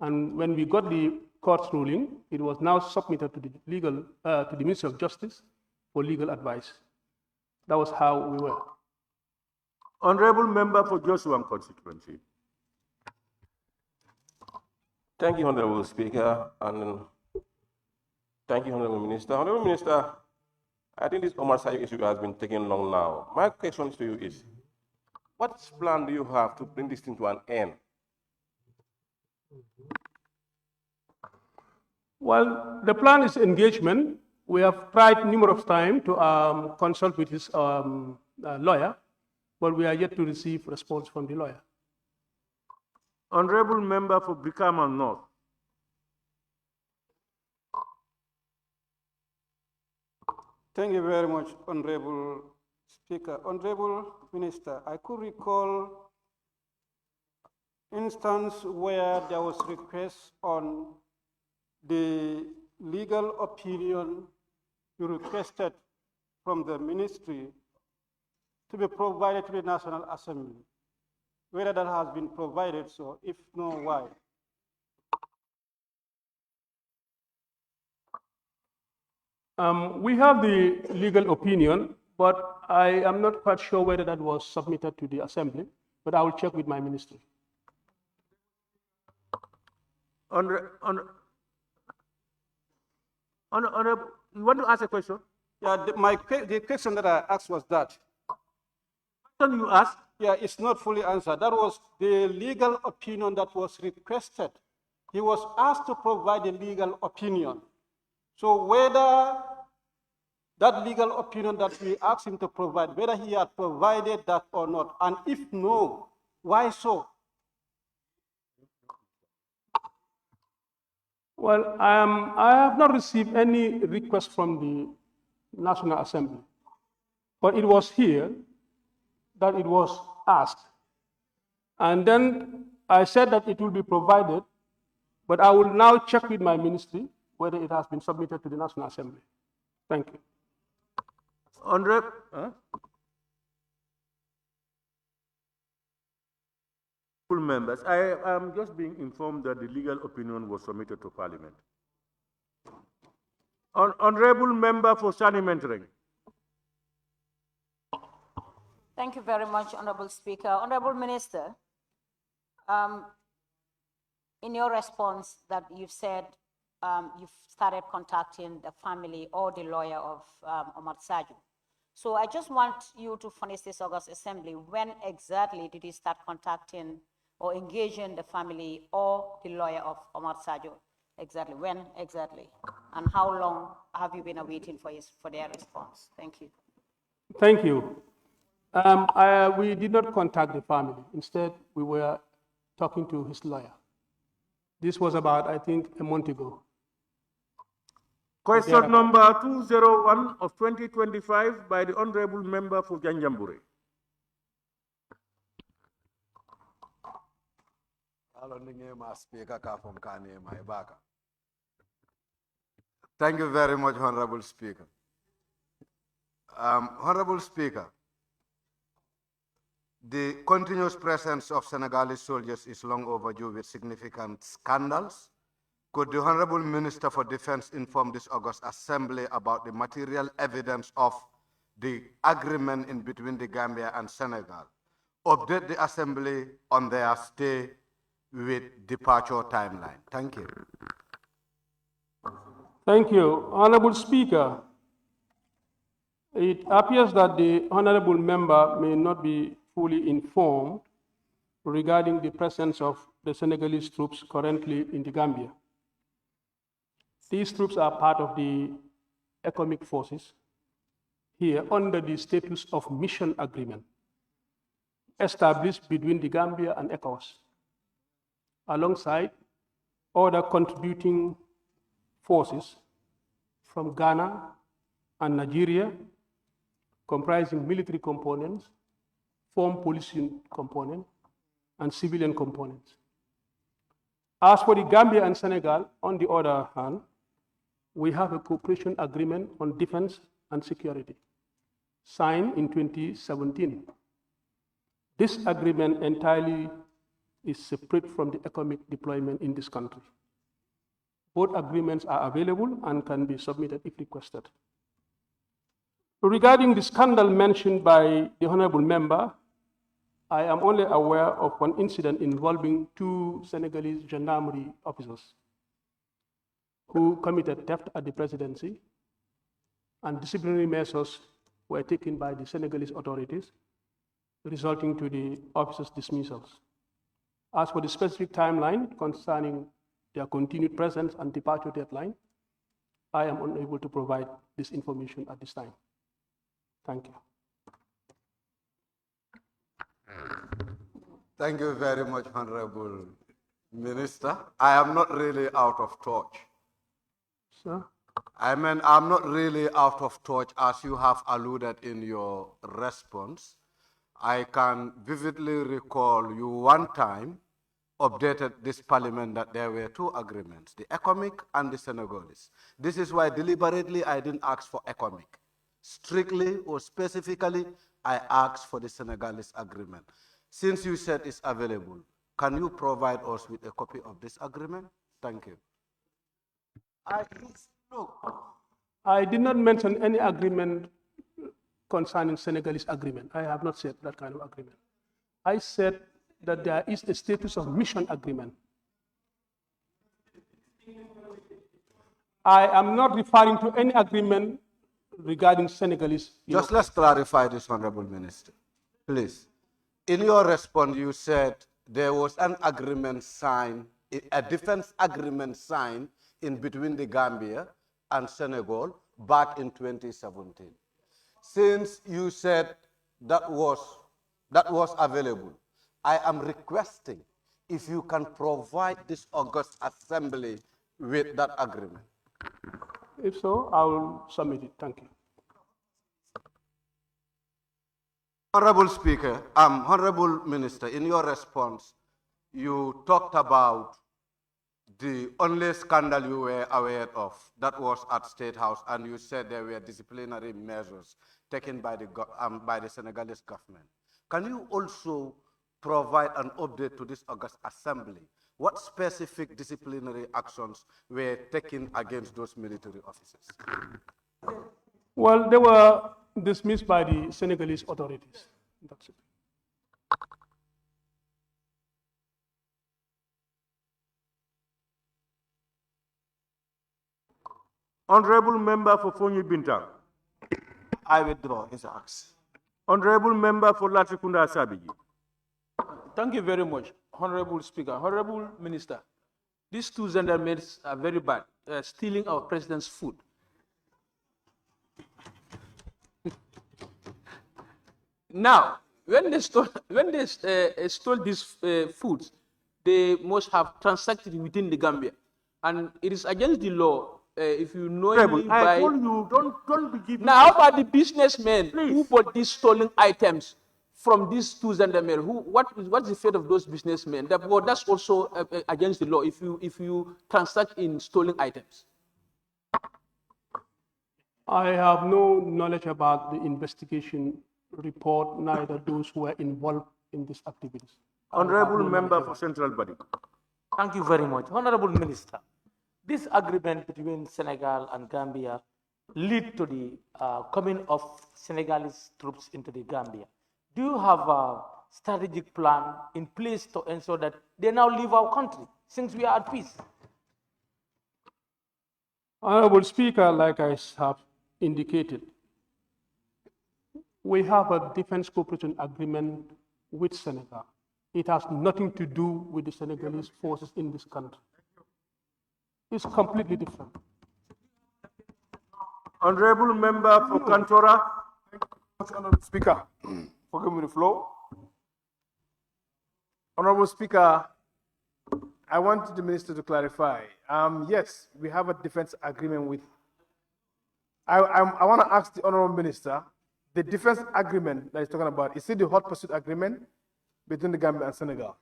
And when we got the court's ruling, it was now submitted to the to the Ministry of Justice for legal advice. That was how we were. Honorable Member for Joshua constituency. Thank you, Honorable Speaker, and thank you, Honorable Minister. Honorable Minister, I think this Omar Sayo issue has been taking long now. My question to you is, what plan do you have to bring this thing to an end? Well, the plan is engagement. We have tried numerous times to consult with his lawyer, but we are yet to receive response from the lawyer. Honorable Member for Brikama North. Thank you very much, Honorable Speaker. Honorable Minister, I could recall instance where there was request on the legal opinion you requested from the ministry to be provided to the National Assembly. Whether that has been provided, so if no, why? We have the legal opinion, but I am not quite sure whether that was submitted to the Assembly, but I will check with my ministry. Honorable, you want to ask a question? Yeah, the question that I asked was that. Question you asked? Yeah, it's not fully answered. That was the legal opinion that was requested. He was asked to provide a legal opinion. So whether that legal opinion that we asked him to provide, whether he had provided that or not, and if no, why so? Well, I have not received any request from the National Assembly, but it was here that it was asked. And then I said that it will be provided, but I will now check with my ministry whether it has been submitted to the National Assembly. Thank you. Honorable members, I am just being informed that the legal opinion was submitted to Parliament. Honorable member for Sanimentering. Thank you very much, Honorable Speaker. Honorable Minister, in your response that you've said you've started contacting the family or the lawyer of Omar Sajo. So I just want you to furnish this August Assembly. When exactly did you start contacting or engaging the family or the lawyer of Omar Sajo? Exactly, when exactly? And how long have you been awaiting for their response? Thank you. Thank you. We did not contact the family. Instead, we were talking to his lawyer. This was about, I think, a month ago. Question number 201 of 2025 by the Honorable Member for Janjambure. Thank you very much, Honorable Speaker. Honorable Speaker, the continuous presence of Senegalese soldiers is long overdue with significant scandals. Could the Honorable Minister for Defense inform this August Assembly about the material evidence of the agreement in between the Gambia and Senegal? Update the Assembly on their stay with departure timeline. Thank you. Thank you. Honorable Speaker, it appears that the honorable member may not be fully informed regarding the presence of the Senegalese troops currently in the Gambia. These troops are part of the economic forces here under the status of mission agreement established between the Gambia and ECOWAS, alongside other contributing forces from Ghana and Nigeria, comprising military components, foreign police component, and civilian components. As for the Gambia and Senegal, on the other hand, we have a cooperation agreement on defense and security, signed in 2017. This agreement entirely is separate from the economic deployment in this country. Both agreements are available and can be submitted if requested. Regarding the scandal mentioned by the honorable member, I am only aware of one incident involving 2 Senegalese gendarmerie officers who committed theft at the presidency, and disciplinary measures were taken by the Senegalese authorities, resulting to the officers' dismissals. As for the specific timeline concerning their continued presence and departure deadline, I am unable to provide this information at this time. Thank you. Thank you very much, Honorable Minister. I am not really out of touch. Sir? I'm not really out of touch, as you have alluded in your response. I can vividly recall you one time updated this parliament that there were 2 agreements, the economic and the Senegalese. This is why deliberately I didn't ask for economic. Strictly or specifically, I asked for the Senegalese agreement. Since you said it's available, can you provide us with a copy of this agreement? Thank you. I did not mention any agreement concerning Senegalese agreement. I have not said that kind of agreement. I said that there is a status of mission agreement. I am not referring to any agreement regarding Senegalese. Just let's clarify this, Honorable Minister, please. In your response, you said there was an agreement signed, a defense agreement signed in between the Gambia and Senegal back in 2017. Since you said that was available, I am requesting if you can provide this August Assembly with that agreement? If so, I will submit it. Thank you. Honorable Speaker, Honorable Minister, in your response, you talked about the only scandal you were aware of, that was at State House, and you said there were disciplinary measures taken by the Senegalese government. Can you also provide an update to this August Assembly? What specific disciplinary actions were taken against those military officers? Well, they were dismissed by the Senegalese authorities. That's it. Honorable Member for Fonyi Bintang. I withdraw his acts. Honorable Member for Latrikunda Sabiji. Thank you very much, Honorable Speaker. Honorable Minister, these two gendarmes are very bad, stealing our president's food. Now, when they stole these foods, they must have transacted within the Gambia, and it is against the law if you knowingly buy. I told you, don't be giving. Now, how about the businessmen who bought these stolen items from these two gendarmes? What's the fate of those businessmen? That's also against the law if you transact in stolen items. I have no knowledge about the investigation report, neither those who are involved in these activities. Honorable Member for Central Body. Thank you very much. Honorable Minister, this agreement between Senegal and Gambia lead to the coming of Senegalese troops into the Gambia. Do you have a strategic plan in place to ensure that they now leave our country since we are at peace? Honorable Speaker, like I have indicated, we have a defense cooperation agreement with Senegal. It has nothing to do with the Senegalese forces in this country. It's completely different. Honorable Member for Kantora. Honorable Speaker, for giving me the floor. Honorable Speaker, I want the Minister to clarify. Yes, we have a defense agreement with. I want to ask the Honorable Minister, the defense agreement that he's talking about, is it the hot pursuit agreement between the Gambia and Senegal?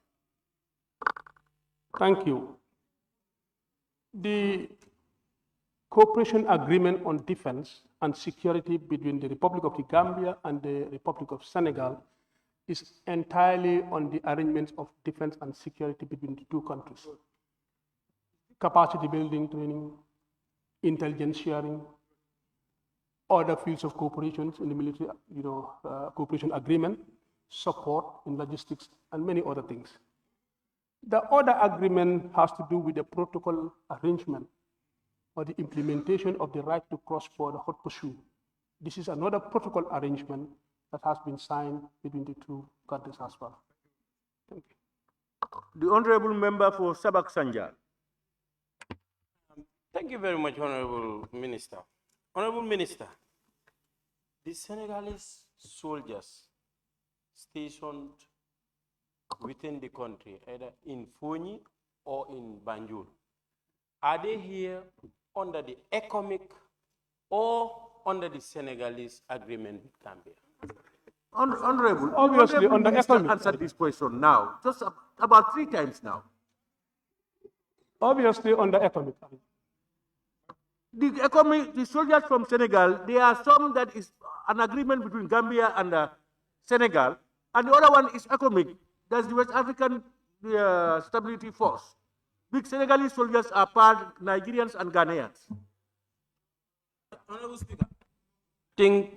Thank you. The cooperation agreement on defense and security between the Republic of the Gambia and the Republic of Senegal is entirely on the arrangements of defense and security between the two countries. Capacity building, training, intelligence sharing, other fields of cooperation in the military, cooperation agreement, support in logistics, and many other things. The other agreement has to do with the protocol arrangement or the implementation of the right to cross-border hot pursuit. This is another protocol arrangement that has been signed between the two countries as well. Thank you. The Honorable Member for Sabak Sanjal. Thank you very much, Honorable Minister. Honorable Minister, the Senegalese soldiers stationed within the country, either in Fonyi or in Banjul, are they here under the ECOMIC or under the Senegalese agreement with Gambia? Honorable, obviously Honorable under Minister ECOMIC. answered this question now, just about 3 times now. Obviously under ECOMIC. The soldiers from Senegal, there are some that is an agreement between Gambia and Senegal, and the other one is ECOMIC. That's the West African Stability Force. Big Senegalese soldiers are part Nigerians and Ghanaians. Honorable Speaker, I think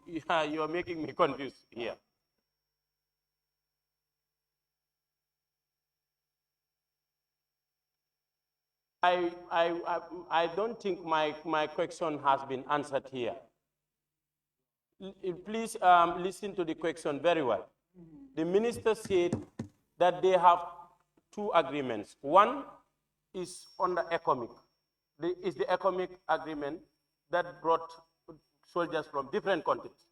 you are making me confused here. I don't think my question has been answered here. Please listen to the question very well. The minister said that they have 2 agreements. One is under ECOMIC. Is the ECOMIC agreement that brought soldiers from different countries.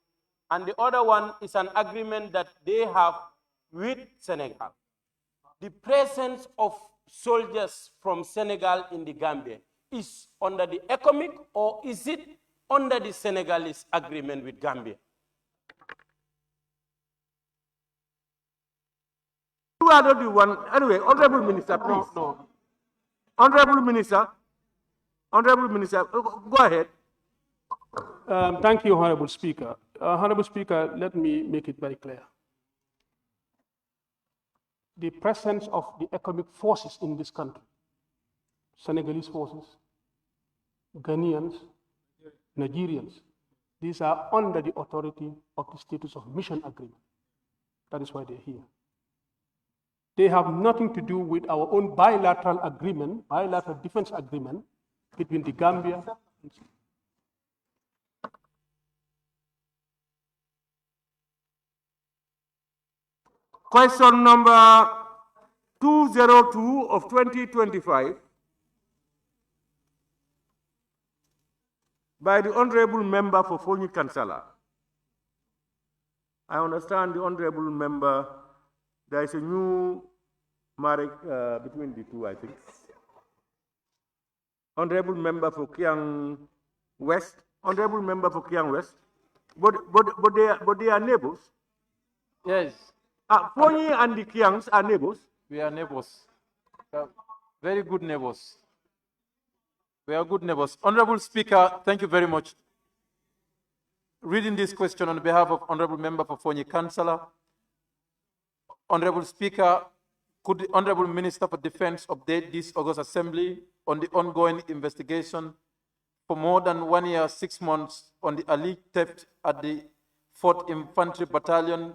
And the other one is an agreement that they have with Senegal. The presence of soldiers from Senegal in the Gambia is under the economic or is it under the Senegalese agreement with Gambia? You are not the one. Anyway, Honorable Minister, please. No. Honorable Minister, go ahead. Thank you, Honorable Speaker. Honorable Speaker, let me make it very clear. The presence of the economic forces in this country, Senegalese forces, Ghanaians, Nigerians, these are under the authority of the status of mission agreement. That is why they're here. They have nothing to do with our own bilateral agreement, bilateral defense agreement between the Gambia and Question number 202 of 2025 by the Honorable Member for Fonyi Kansala. I understand the Honorable Member, there is a new marriage between the two, I think. Honorable Member for Kiang West, Honorable Member for Kiang West, but they are neighbors. Yes. Fonyi and the Kiangs are neighbors. We are neighbors. Very good neighbors. We are good neighbors. Honorable Speaker, thank you very much. Reading this question on behalf of Honorable Member for Fonyi Kansala. Honorable Speaker, could the Honorable Minister for Defense update this August Assembly on the ongoing investigation for more than 1 year, 6 months on the alleged theft at the 4th Infantry Battalion,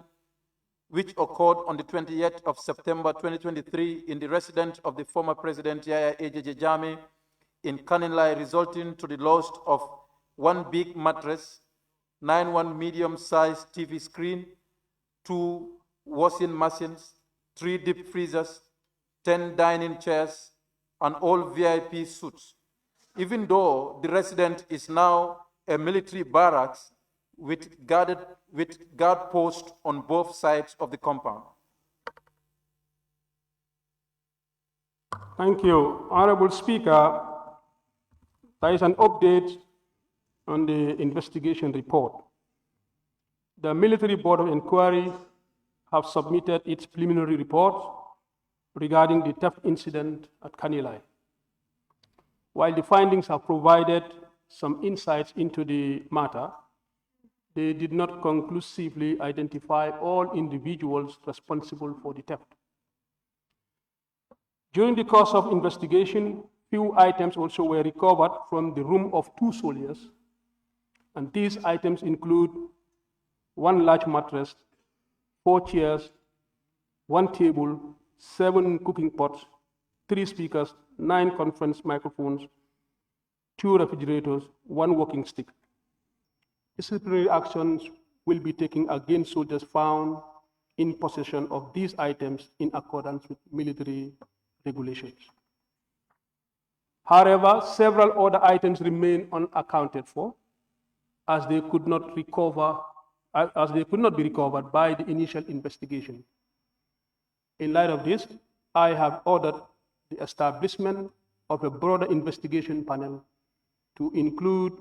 which occurred on the 28th of September 2023 in the residence of the former President Yahya AJJ Jammeh in Kaninlai, resulting to the loss of 1 big mattress, 9 medium-sized TV screen, 2 washing machines, 3 deep freezers, 10 dining chairs, and all VIP suites. Even though the residence is now a military barracks with guard posts on both sides of the compound. Thank you. Honorable Speaker, there is an update on the investigation report. The Military Board of Inquiry have submitted its preliminary report regarding the theft incident at Kanilai. While the findings have provided some insights into the matter, they did not conclusively identify all individuals responsible for the theft. During the course of investigation, few items also were recovered from the room of 2 soldiers, and these items include 1 large mattress, 4 chairs, 1 table, 7 cooking pots, 3 speakers, 9 conference microphones, 2 refrigerators, 1 walking stick. Disciplinary actions will be taken against soldiers found in possession of these items in accordance with military regulations. However, several other items remain unaccounted for, as they could not be recovered by the initial investigation. In light of this, I have ordered the establishment of a broader investigation panel to include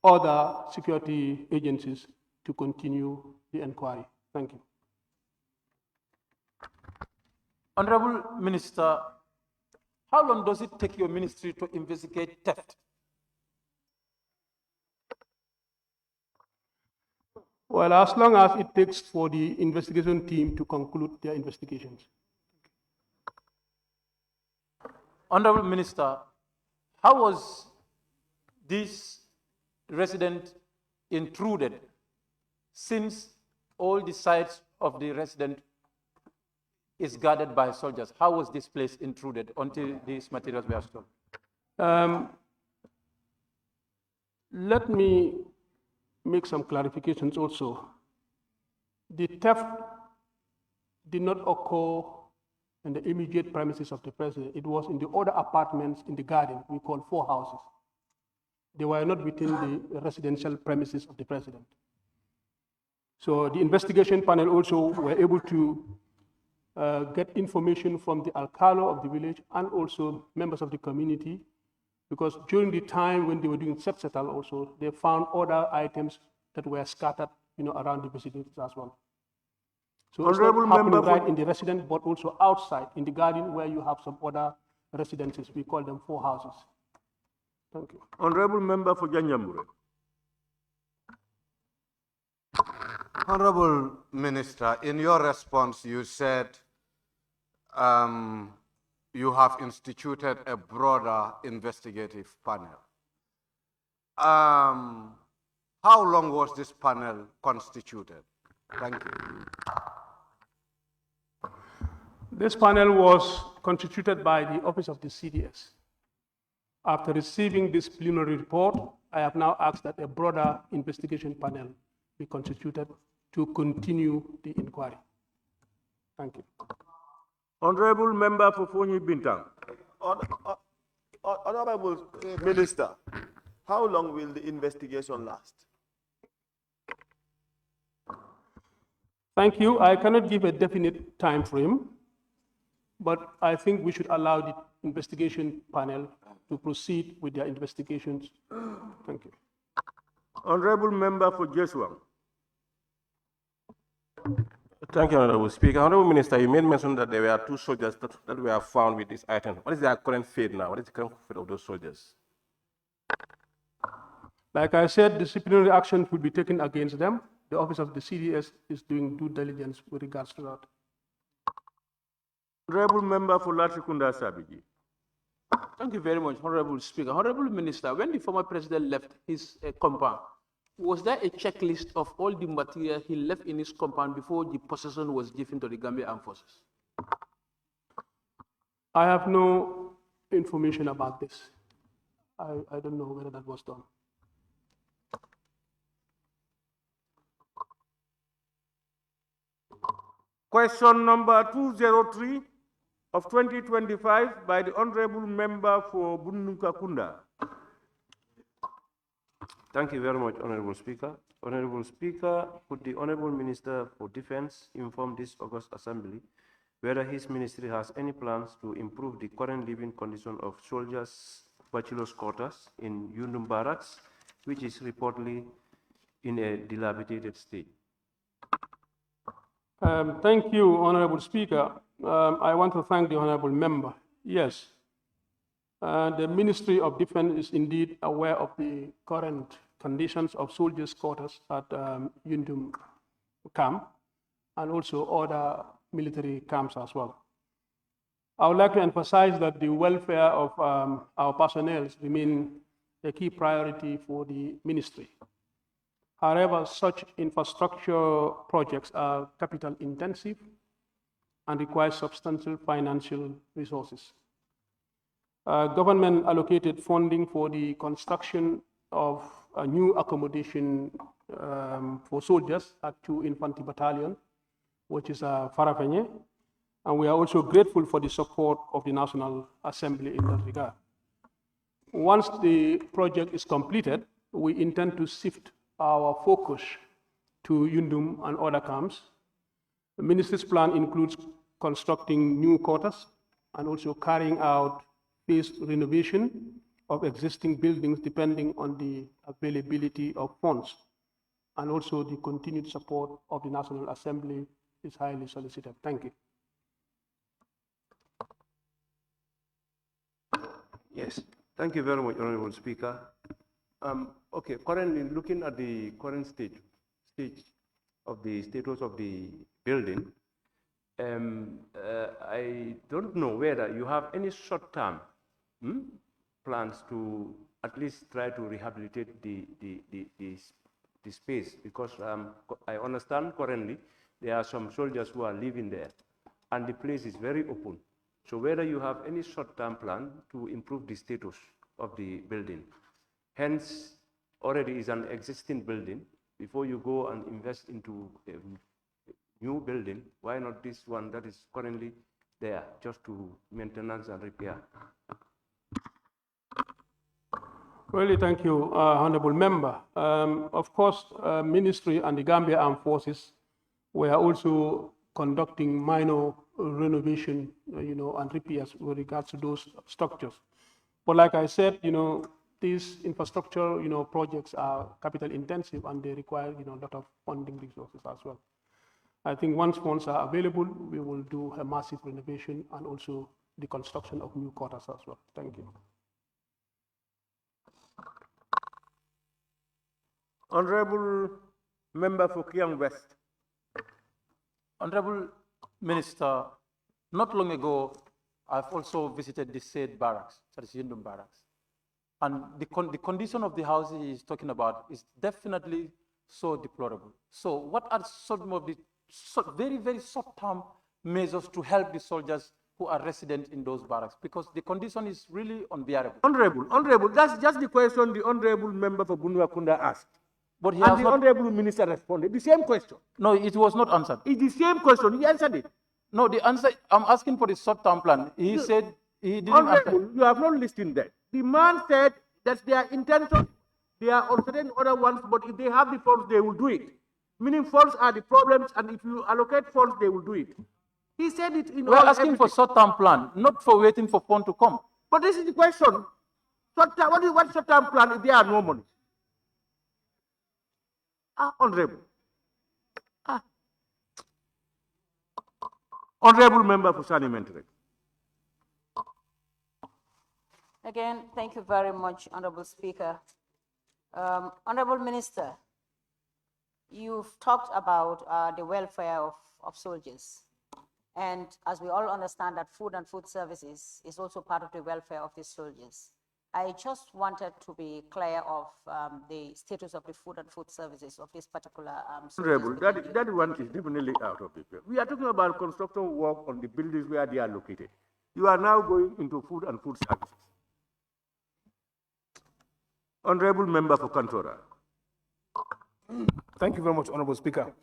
other security agencies to continue the inquiry. Thank you. Honorable Minister, how long does it take your ministry to investigate theft? Well, as long as it takes for the investigation team to conclude their investigations. Honorable Minister, how was this resident intruded, since all the sides of the resident is guarded by soldiers? How was this place intruded until these materials were stolen? Let me make some clarifications also. The theft did not occur in the immediate premises of the president. It was in the other apartments in the garden, we call 4 houses. They were not within the residential premises of the president. So the investigation panel also were able to get information from the alcalde of the village and also members of the community, because during the time when they were doing setsetal also, they found other items that were scattered, around the vicinity as well. So it's not happening right in the residence, but also outside in the garden where you have some other residences. We call them 4 houses. Thank you. Honorable Member for Janjambure. Honorable Minister, in your response, you said you have instituted a broader investigative panel. How long was this panel constituted? Thank you. This panel was constituted by the Office of the CDS. After receiving this preliminary report, I have now asked that a broader investigation panel be constituted to continue the inquiry. Thank you. Honorable Member for Fonyi Bintang. Honorable Minister, how long will the investigation last? Thank you. I cannot give a definite time frame, but I think we should allow the investigation panel to proceed with their investigations. Thank you. Honorable Member for Jesuam. Thank you, Honorable Speaker. Honorable Minister, you made mention that there were 2 soldiers that were found with this item. What is their current fate now? What is the current fate of those soldiers? Like I said, disciplinary action will be taken against them. The Office of the CDS is doing due diligence with regards to that. Honorable Member for Latrikunda Sabiji. Thank you very much, Honorable Speaker. Honorable Minister, when the former president left his compound, was there a checklist of all the material he left in his compound before the possession was given to the Gambia Armed Forces? I have no information about this. I don't know whether that was done. Question number 203 of 2025 by the Honorable Member for Bunuka Kunda. Thank you very much, Honorable Speaker. Honorable Speaker, could the Honorable Minister for Defense inform this August Assembly whether his ministry has any plans to improve the current living condition of soldiers' bachelor's quarters in Yundum Barracks, which is reportedly in a dilapidated state? Thank you, Honorable Speaker. I want to thank the Honorable Member. Yes, the Ministry of Defense is indeed aware of the current conditions of soldiers' quarters at Yundum camp and also other military camps as well. I would like to emphasize that the welfare of our personnel remains a key priority for the ministry. However, such infrastructure projects are capital intensive and require substantial financial resources. Government allocated funding for the construction of a new accommodation for soldiers at 2 Infantry Battalion, which is Farafenye, and we are also grateful for the support of the National Assembly in that regard. Once the project is completed, we intend to shift our focus to Yundum and other camps. The Ministry's plan includes constructing new quarters and also carrying out phased renovation of existing buildings depending on the availability of funds. And also the continued support of the National Assembly is highly solicited. Thank you. Yes, thank you very much, Honorable Speaker. Okay, currently looking at the current stage of the status of the building, I don't know whether you have any short-term plans to at least try to rehabilitate the space, because I understand currently there are some soldiers who are living there and the place is very open. So whether you have any short-term plan to improve the status of the building. Hence, already is an existing building. Before you go and invest into a new building, why not this one that is currently there, just to maintenance and repair? Really, thank you, Honorable Member. Of course, Ministry and the Gambia Armed Forces were also conducting minor renovation, and repairs with regards to those structures. But like I said, these infrastructure, projects are capital intensive and they require, a lot of funding resources as well. I think once funds are available, we will do a massive renovation and also the construction of new quarters as well. Thank you. Honorable Member for Kiang West. Honorable Minister, not long ago, I've also visited the said barracks, that is Yundum Barracks. And the condition of the house he's talking about is definitely so deplorable. So what are some of the very, very short-term measures to help the soldiers who are resident in those barracks? Because the condition is really unbearable. Honorable, that's just the question the Honorable Member for Bunuakunda asked. But he and the Honorable Minister responded. The same question. No, it was not answered. It's the same question. He answered it. No, the answer, I'm asking for the short-term plan. He said he didn't Honorable, answer. you have not listened that. The man said that's their intention. They are also certain other ones, but if they have the funds, they will do it. Meaning funds are the problems, and if you allocate funds, they will do it. He said it in We're asking for short-term plan, not for waiting for fund to come. But this is the question. What short-term plan if there are no money? Honorable. Honorable Member for Sanimentary. Again, thank you very much, Honorable Speaker. Honorable Minister, you've talked about the welfare of soldiers. And as we all understand that food and food services is also part of the welfare of these soldiers. I just wanted to be clear of the status of the food and food services of this particular Honorable, that one is definitely out of the picture. We are talking about construction work on the buildings where they are located. You are now going into food and food services. Honorable Member for Kantora. Thank you very much, Honorable Speaker.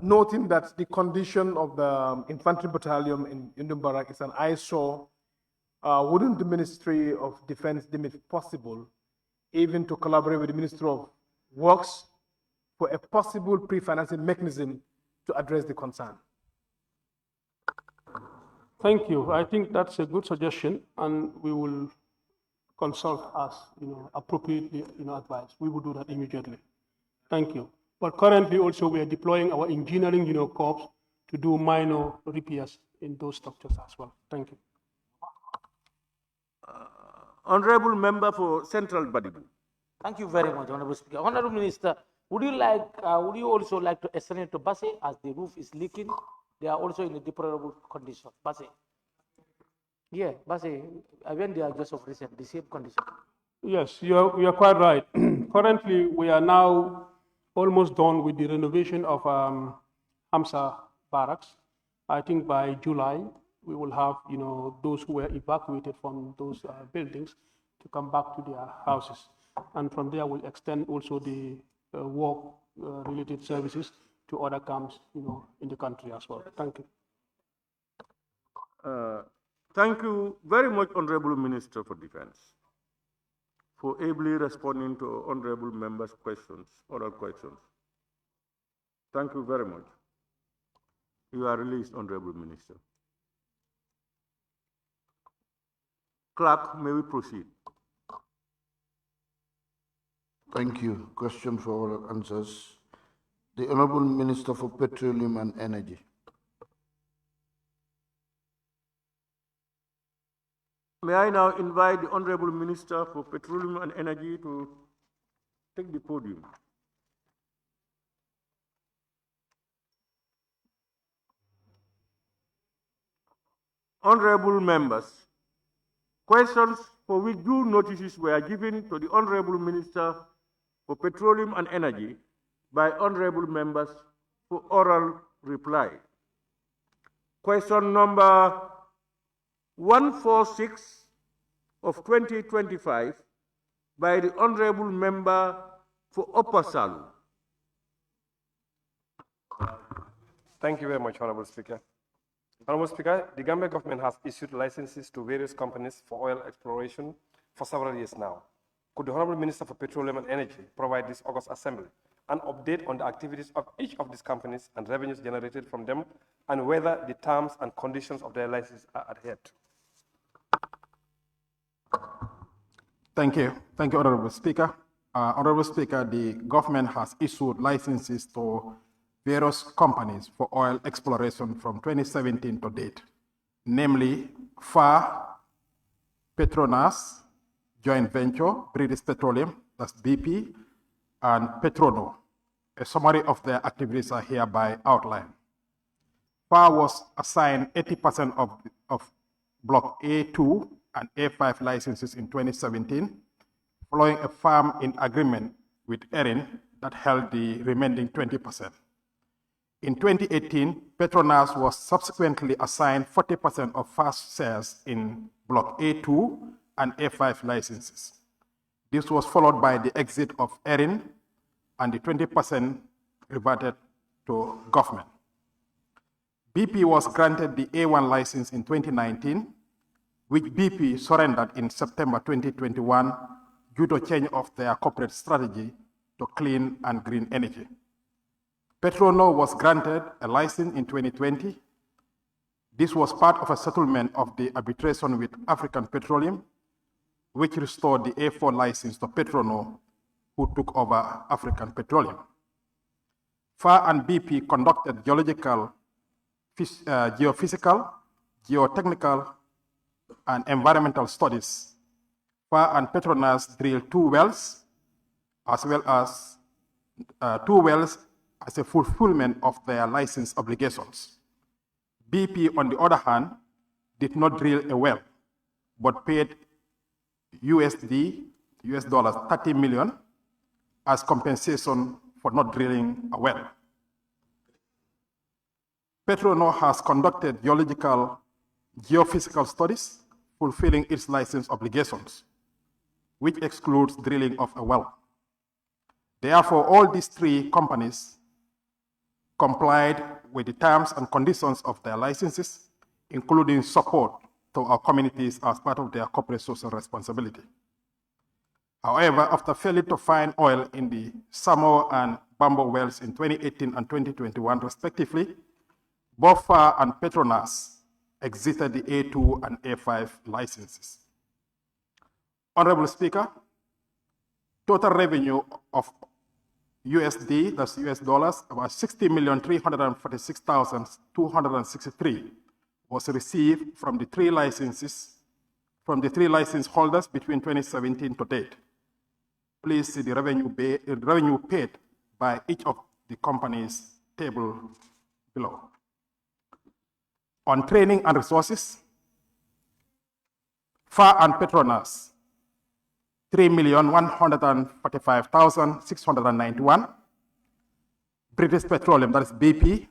Noting that the condition of the infantry battalion in Yundum Barrack is an eyesore, wouldn't the Ministry of Defense deem it possible even to collaborate with the Ministry of Works for a possible pre-financing mechanism to address the concern? Thank you. I think that's a good suggestion, and we will consult as appropriately advised. We will do that immediately. Thank you. But currently also we are deploying our engineering corps to do minor repairs in those structures as well. Thank you. Honorable Member for Central Badibu. Thank you very much, Honorable Speaker. Honorable Minister, would you also like to extend it to Basse as the roof is leaking? They are also in a deplorable condition. Basse. Yeah, Basse, I went there just of recent, the same condition. Yes, you are quite right. Currently, we are now almost done with the renovation of Hamsa Barracks. I think by July, we will have, those who were evacuated from those buildings to come back to their houses. And from there, we'll extend also the work-related services to other camps, in the country as well. Thank you. Thank you very much, Honorable Minister for Defense, for ably responding to honorable members' questions, oral questions. Thank you very much. You are released, Honorable Minister. Clerk, may we proceed? Thank you. Question for oral answers. The Honorable Minister for Petroleum and Energy. May I now invite the Honorable Minister for Petroleum and Energy to take the podium. Honorable members, questions for which due notices were given to the Honorable Minister for Petroleum and Energy by honorable members for oral reply. Question number 146 of 2025 by the Honorable Member for Upper Salu. Thank you very much, Honorable Speaker. Honorable Speaker, the Gambia government has issued licenses to various companies for oil exploration for several years now. Could the Honorable Minister for Petroleum and Energy provide this August Assembly an update on the activities of each of these companies and revenues generated from them, and whether the terms and conditions of their license are adhered to. Thank you. Thank you, Honorable Speaker. Honorable Speaker, the government has issued licenses to various companies for oil exploration from 2017 to date, namely FAR, Petronas, Joint Venture, British Petroleum, that's BP, and Petrono. A summary of their activities are hereby outlined. FAR was assigned 80% of Block A2 and A5 licenses in 2017, following a farm-in agreement with Erin that held the remaining 20%. In 2018, Petronas was subsequently assigned 40% of FAR's shares in Block A2 and A5 licenses. This was followed by the exit of Erin, and the 20% reverted to government. BP was granted the A1 license in 2019, which BP surrendered in September 2021 due to change of their corporate strategy to clean and green energy. Petrono was granted a license in 2020. This was part of a settlement of the arbitration with African Petroleum, which restored the A4 license to Petrono, who took over African Petroleum. FAR and BP conducted geological, geophysical, geotechnical, and environmental studies. FAR and Petronas drilled 2 wells, as well as 2 wells as a fulfillment of their license obligations. BP, on the other hand, did not drill a well, but paid US dollars 30 million as compensation for not drilling a well. Petrono has conducted geological, geophysical studies fulfilling its license obligations, which excludes drilling of a well. Therefore, all these 3 companies complied with the terms and conditions of their licenses, including support to our communities as part of their corporate social responsibility. However, after failing to find oil in the Samo and Bambo wells in 2018 and 2021 respectively, both FAR and Petronas exited the A2 and A5 licenses. Honorable Speaker, total revenue of USD, that's US dollars, about 60,346,263 was received from the 3 licenses, from the 3 license holders between 2017 to date. Please see the revenue paid by each of the companies table below. On training and resources, FAR and Petronas, 3,145,691. British Petroleum, that is BP,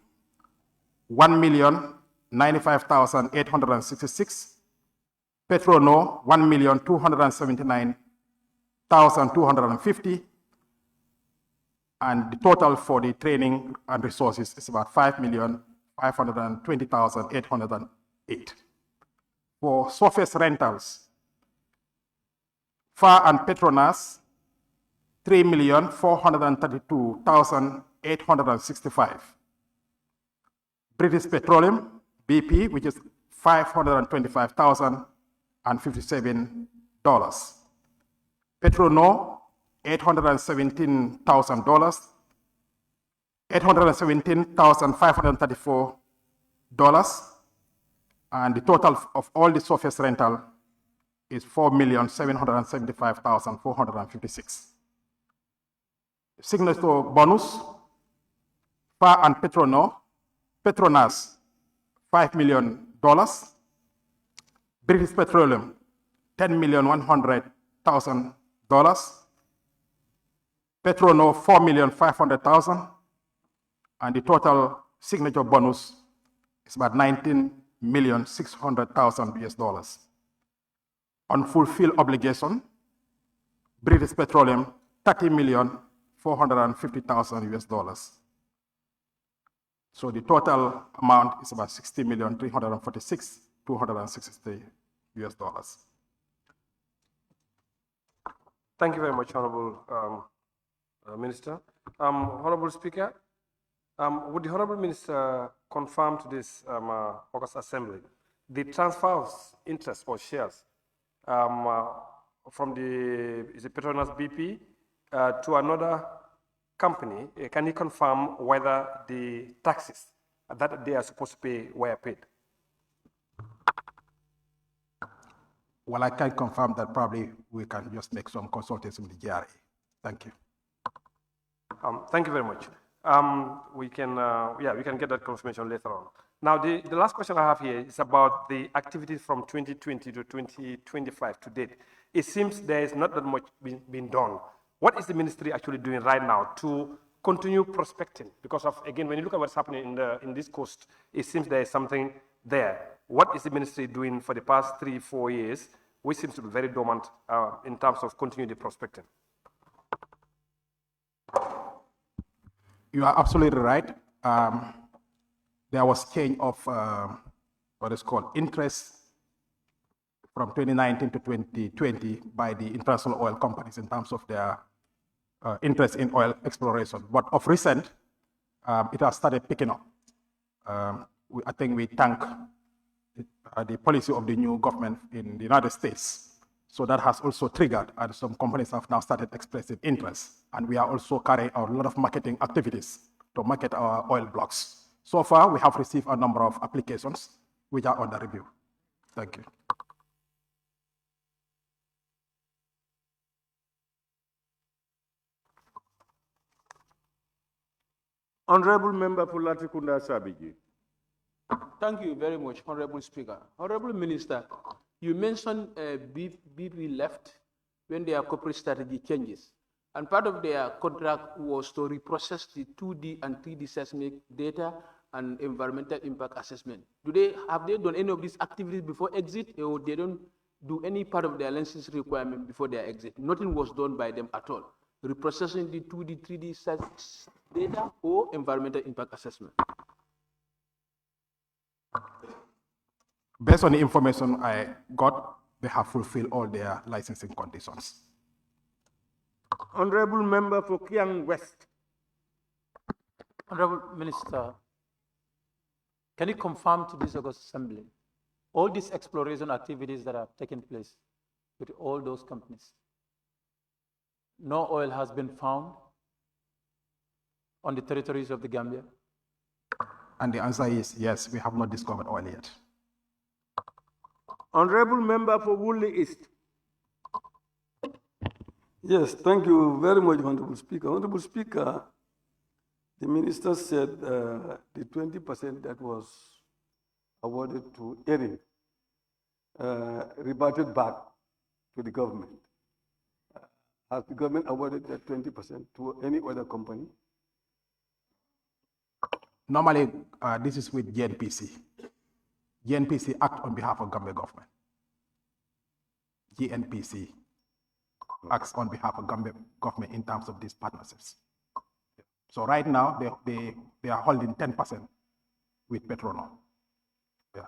1,095,866. Petrono, 1,279,250. And the total for the training and resources is about 5,520,808. For surface rentals, FAR and Petronas, 3,432,865. British Petroleum, BP, which is $525,057. Petrono, $817,000. $817,534. And the total of all the surface rental is $4,775,456. Signature bonus, FAR and Petronas, $5 million. British Petroleum, $10,100,000. Petrono, $4,500,000. And the total signature bonus is about $19,600,000 US dollars. Unfulfilled obligation, British Petroleum, $30,450,000 US dollars. So the total amount is about $60,346,260 US dollars. Thank you very much, Honorable Minister. Honorable Speaker, would the Honorable Minister confirm to this August Assembly the transfer of interest or shares from the Petronas BP to another company? Can you confirm whether the taxes that they are supposed to pay were paid? Well, I can confirm that probably we can just make some consultation with the GRA. Thank you. Thank you very much. We can get that confirmation later on. Now, the last question I have here is about the activities from 2020 to 2025 to date. It seems there is not that much being done. What is the ministry actually doing right now to continue prospecting? Because of, again, when you look at what's happening in this coast, it seems there is something there. What is the ministry doing for the past 3-4 years, which seems to be very dormant in terms of continuing the prospecting? You are absolutely right. There was change of what is called interest from 2019 to 2020 by the international oil companies in terms of their interest in oil exploration. But of recent, it has started picking up. I think we thank the policy of the new government in the United States. So that has also triggered, and some companies have now started expressing interest. And we are also carrying out a lot of marketing activities to market our oil blocks. So far, we have received a number of applications which are under review. Thank you. Honorable Member for Latrikunda Sabiji. Thank you very much, Honorable Speaker. Honorable Minister, you mentioned BP left when their corporate strategy changes. And part of their contract was to reprocess the 2D and 3D seismic data and environmental impact assessment. Have they done any of these activities before exit, or they don't do any part of their license requirement before their exit? Nothing was done by them at all. Reprocessing the 2D, 3D seismic data or environmental impact assessment. Based on the information I got, they have fulfilled all their licensing conditions. Honorable Member for Kiang West. Honorable Minister, can you confirm to this August Assembly all these exploration activities that have taken place with all those companies? No oil has been found on the territories of the Gambia? And the answer is yes, we have not discovered oil yet. Honorable Member for Woolly East. Yes, thank you very much, Honorable Speaker. Honorable Speaker, the minister said the 20% that was awarded to Erin reverted back to the government. Has the government awarded that 20% to any other company? Normally, this is with GNPC. GNPC act on behalf of Gambia government. GNPC acts on behalf of Gambia government in terms of these partnerships. So right now, they are holding 10% with Petroleum. Yeah.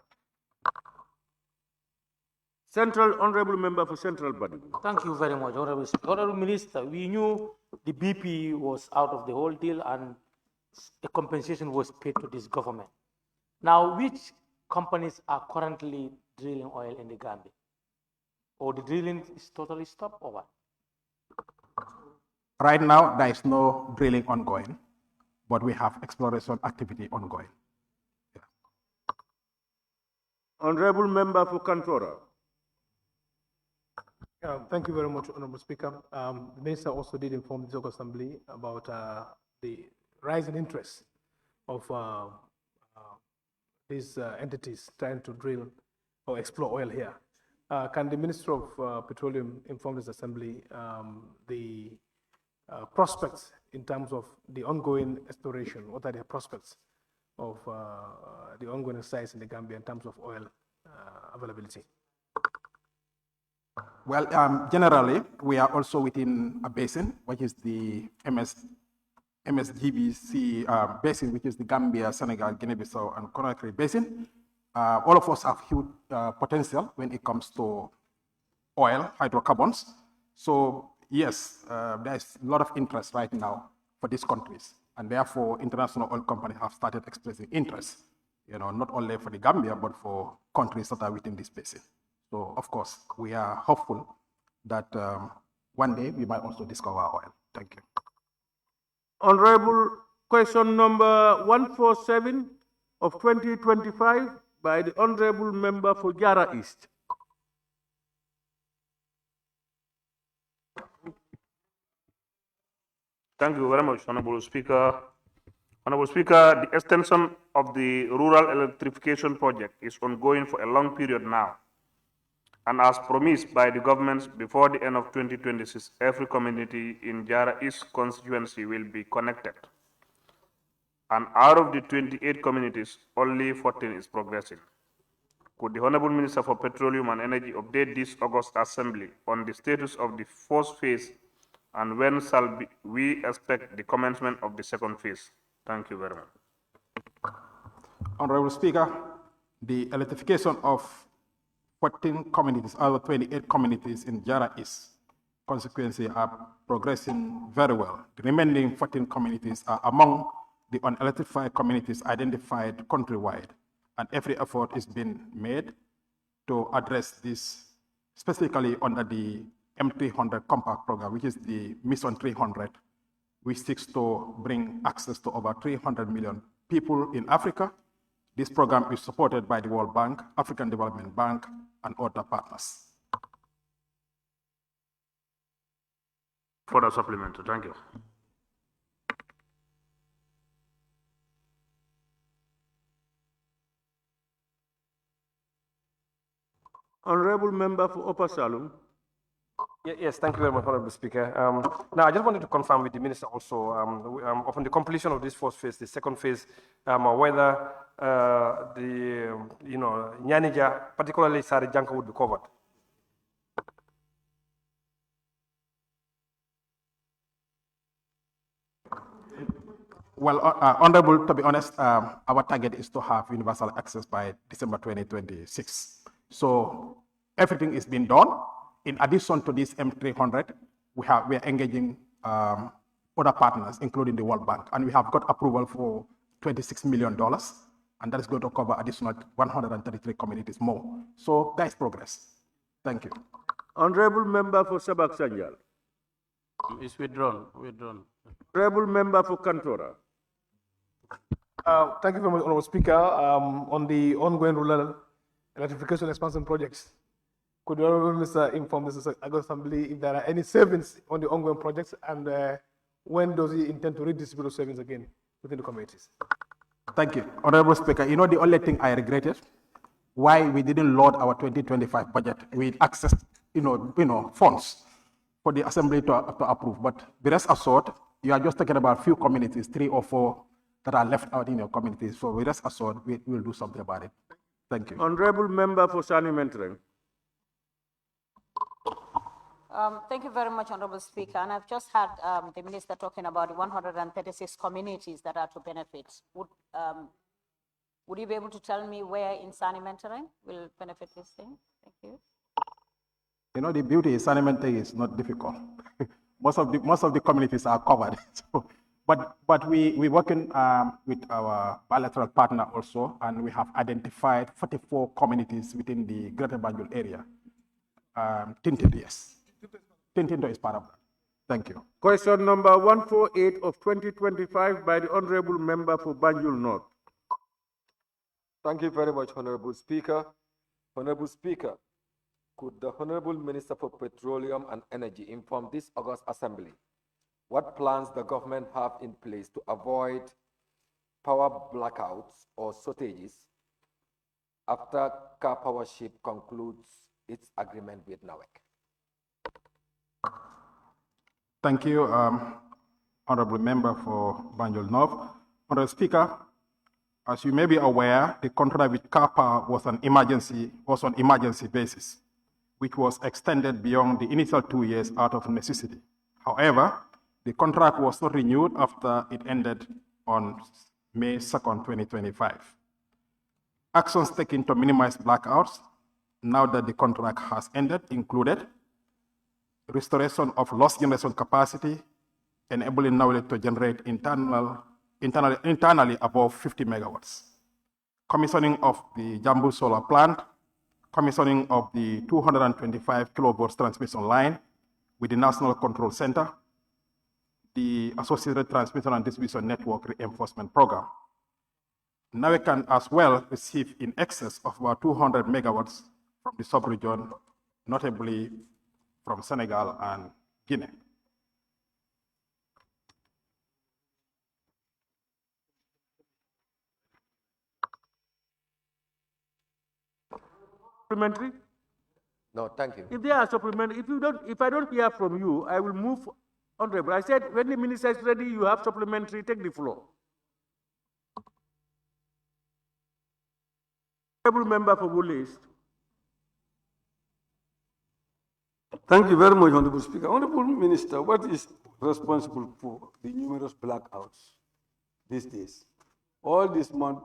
Central Honorable Member for Central Body. Thank you very much, Honorable Speaker. Honorable Minister, we knew the BP was out of the whole deal and a compensation was paid to this government. Now, which companies are currently drilling oil in the Gambia? Or the drilling is totally stopped or what? Right now, there is no drilling ongoing, but we have exploration activity ongoing. Yeah. Honorable Member for Kantora. Thank you very much, Honorable Speaker. The Minister also did inform the Zogo Assembly about the rise in interest of these entities trying to drill or explore oil here. Can the Minister of Petroleum inform this Assembly the prospects in terms of the ongoing exploration? What are the prospects of the ongoing exercise in the Gambia in terms of oil availability? Well, generally, we are also within a basin, which is the MSGBC basin, which is the Gambia, Senegal, Guinea-Bissau, and Conakry basin. All of us have huge potential when it comes to oil, hydrocarbons. So yes, there's a lot of interest right now for these countries, and therefore international oil companies have started expressing interest, not only for the Gambia, but for countries that are within this basin. So, of course, we are hopeful that one day we might also discover oil. Thank you. Honorable question number 147 of 2025 by the Honorable Member for Jara East. Thank you very much, Honorable Speaker. Honorable Speaker, the extension of the rural electrification project is ongoing for a long period now. And as promised by the government, before the end of 2026, every community in Jara East constituency will be connected. And out of the 28 communities, only 14 is progressing. Could the Honorable Minister for Petroleum and Energy update this August Assembly on the status of the first phase, and when shall we expect the commencement of the second phase? Thank you very much. Honorable Speaker, the electrification of 14 communities out of 28 communities in Jara East constituency are progressing very well. The remaining 14 communities are among the unelectrified communities identified countrywide, and every effort is being made to address this, specifically under the M300 Compact Program, which is the Mission 300, which seeks to bring access to over 300 million people in Africa. This program is supported by the World Bank, African Development Bank, and other partners. For the supplementary, thank you. Honorable Member for Upper Salum. Yes, thank you very much, Honorable Speaker. Now, I just wanted to confirm with the Minister also, upon the completion of this first phase, the second phase, whether the, Nyanija, particularly Sarijanka, would be covered. Well, Honorable, to be honest, our target is to have universal access by December 2026. So everything is being done. In addition to this M300, we are engaging other partners, including the World Bank, and we have got approval for $26 million, and that is going to cover additional 133 communities more. So that is progress. Thank you. Honorable Member for Sabak Sanjal. It's withdrawn. Honorable Member for Kantora. Thank you very much, Honorable Speaker. On the ongoing rural electrification expansion projects, could the Honorable Minister inform this August Assembly if there are any savings on the ongoing projects, and when does he intend to redistribute those savings again within the communities? Thank you. Honorable Speaker, the only thing I regretted, why we didn't load our 2025 budget with access, funds for the Assembly to approve. But the rest assured, you are just talking about a few communities, 3 or 4 that are left out in your communities. So with rest assured, we will do something about it. Thank you. Honorable Member for Sani Mentreng. Thank you very much, Honorable Speaker. And I've just had the Minister talking about the 136 communities that are to benefit. Would you be able to tell me where in Sani Mentoring will benefit this thing? Thank you. The beauty is Sani Mentoring is not difficult. most of the communities are covered. But we're working with our bilateral partner also, and we have identified 44 communities within the Greater Banjul area. Tintindo, yes. Tintindo is part of that. Thank you. Question number 148 of 2025 by the Honorable Member for Banjul North. Thank you very much, Honorable Speaker. Honorable Speaker, could the Honorable Minister for Petroleum and Energy inform this August Assembly what plans the government have in place to avoid power blackouts or shortages after Car Power Ship concludes its agreement with NAWEC? Thank you, Honorable Member for Banjul North. Honorable Speaker, as you may be aware, the contract with Car Power was on emergency basis, which was extended beyond the initial 2 years out of necessity. However, the contract was not renewed after it ended on May 2nd, 2025. Actions taken to minimize blackouts now that the contract has ended included restoration of lost generation capacity, enabling Nawek to generate internally above 50 megawatts. Commissioning of the Jambu solar plant, commissioning of the 225 kilovolts transmission line with the National Control Center, the Associated Transmission and Distribution Network Reinforcement Program. Nawek can as well receive in excess of about 200 megawatts from the sub-region, notably from Senegal and Guinea. Supplementary? No, thank you. If they are supplementary, if I don't hear from you, I will move honorable. I said when the minister is ready, you have supplementary, take the floor. Honorable member for Woolist. Thank you very much, Honorable Speaker. Honorable Minister, what is responsible for the numerous blackouts these days? All this month,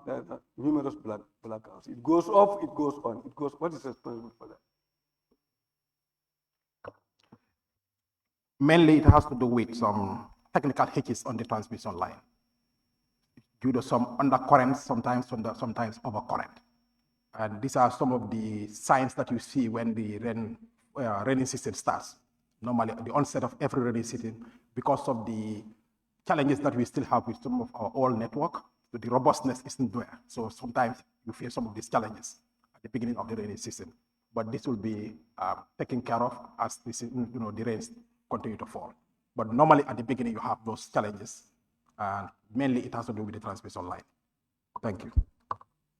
numerous blackouts. It goes off, it goes on. What is responsible for that? Mainly, it has to do with some technical hitches on the transmission line due to some undercurrents, sometimes overcurrent. And these are some of the signs that you see when the rainy season starts. Normally, at the onset of every rainy season, because of the challenges that we still have with some of our old network, the robustness isn't there. So sometimes you feel some of these challenges at the beginning of the rainy season. But this will be taken care of as the rains continue to fall. But normally at the beginning you have those challenges, and mainly it has to do with the transmission line. Thank you.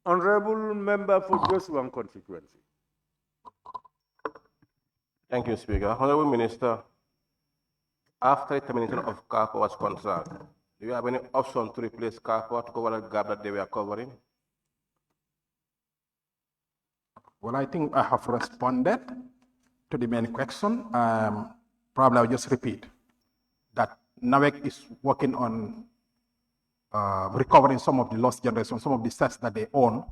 Honorable member for Joshua constituency. Thank you, Speaker. Honorable Minister, after the termination of car power's contract, do you have any option to replace car power to cover the gap that they were covering? Well, I think I have responded to the main question. Probably I'll just repeat that Nawek is working on recovering some of the lost generation, some of the sets that they own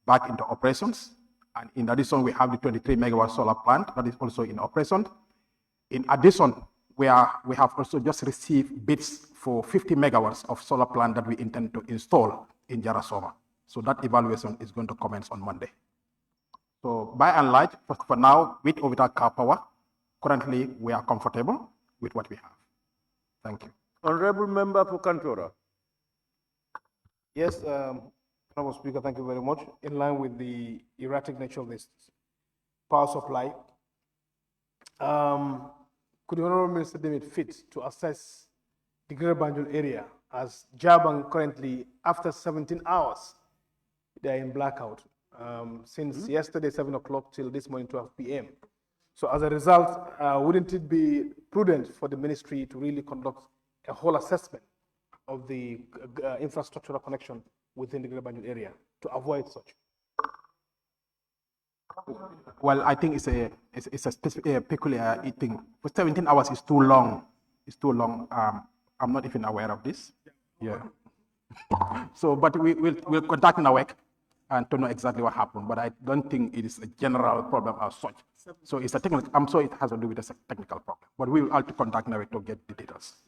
back into operations. And in addition, we have the 23 megawatt solar plant that is also in operation. In addition, we have also just received bids for 50 megawatts of solar plant that we intend to install in Jarasoma. So that evaluation is going to commence on Monday. So by and large, for now, with or without car power, currently we are comfortable with what we have. Thank you. Honorable member for Kantora. Yes, Honorable Speaker, thank you very much. In line with the erratic nature of this power supply, could the Honorable Minister deem it fit to assess the Greater Banjul area as Jabang currently, after 17 hours, they are in blackout since yesterday 7 o'clock till this morning 12 p.m. So as a result, wouldn't it be prudent for the ministry to really conduct a whole assessment of the infrastructural connection within the Greater Banjul area to avoid such? Well, I think it's a peculiar thing. For 17 hours is too long. It's too long. I'm not even aware of this. Yeah. So, but we'll contact Nawek and to know exactly what happened. But I don't think it is a general problem as such. So it's a technical. I'm sure it has to do with a technical problem. But we will have to contact Nawek to get the details.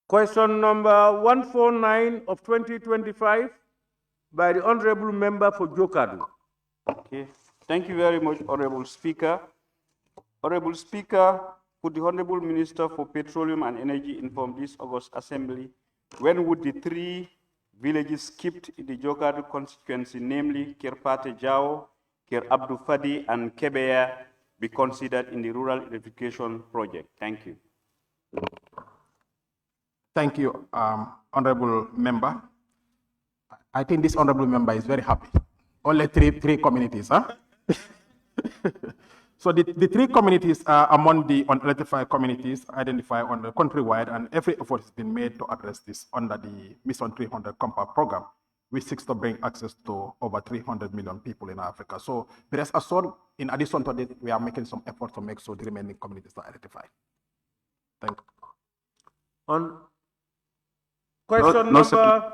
Question number 149 of 2025 by the Honorable Member for Jokadu. Okay. Thank you very much, Honorable Speaker. Honorable Speaker, could the Honorable Minister for Petroleum and Energy inform this August Assembly when would the 3 villages skipped in the Jokadu constituency, namely Kerpate Jao, Ker Abdou Fadi, and Kebeya, be considered in the rural electrification project? Thank you. Thank you, Honorable Member. I think this Honorable Member is very happy. Only three communities, huh? So the 3 communities are among the unelectrified communities identified on the countrywide, and every effort has been made to address this under the Mission 300 Compact program, which seeks to bring access to over 300 million people in Africa. So rest assured, in addition to this, we are making some effort to make sure the remaining communities are electrified. Thank you. On question number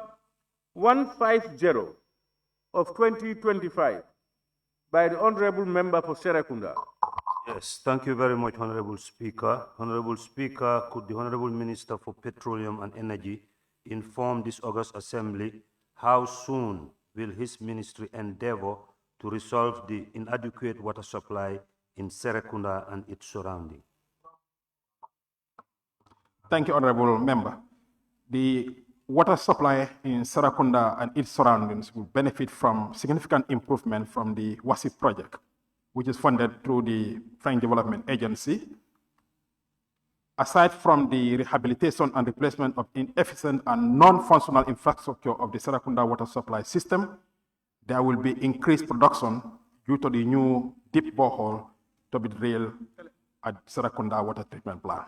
150 of 2025 by the Honorable Member for Serekunda. Yes, thank you very much, Honorable Speaker. Honorable Speaker, could the Honorable Minister for Petroleum and Energy inform this August Assembly how soon will his ministry endeavor to resolve the inadequate water supply in Serekunda and its surrounding? Thank you, Honorable Member. The water supply in Serekunda and its surroundings will benefit from significant improvement from the WASIP project, which is funded through the French Development Agency. Aside from the rehabilitation and replacement of inefficient and non-functional infrastructure of the Serekunda water supply system, there will be increased production due to the new deep borehole to be drilled at Serekunda water treatment plant.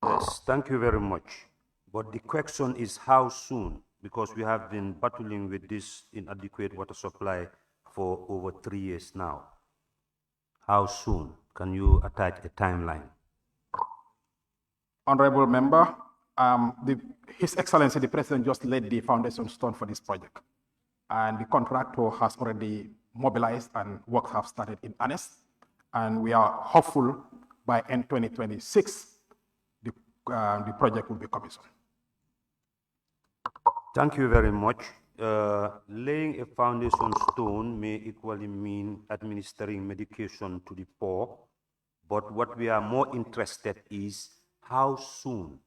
Yes, thank you very much. But the question is how soon, because we have been battling with this inadequate water supply for over 3 years now. How soon? Can you attach a timeline? Honorable Member, His Excellency the President just laid the foundation stone for this project. And the contractor has already mobilized and work have started in earnest. And we are hopeful by end 2026, the project will be commissioned. Thank you very much. Laying a foundation stone may equally mean administering medication to the poor, but what we are more interested is how soon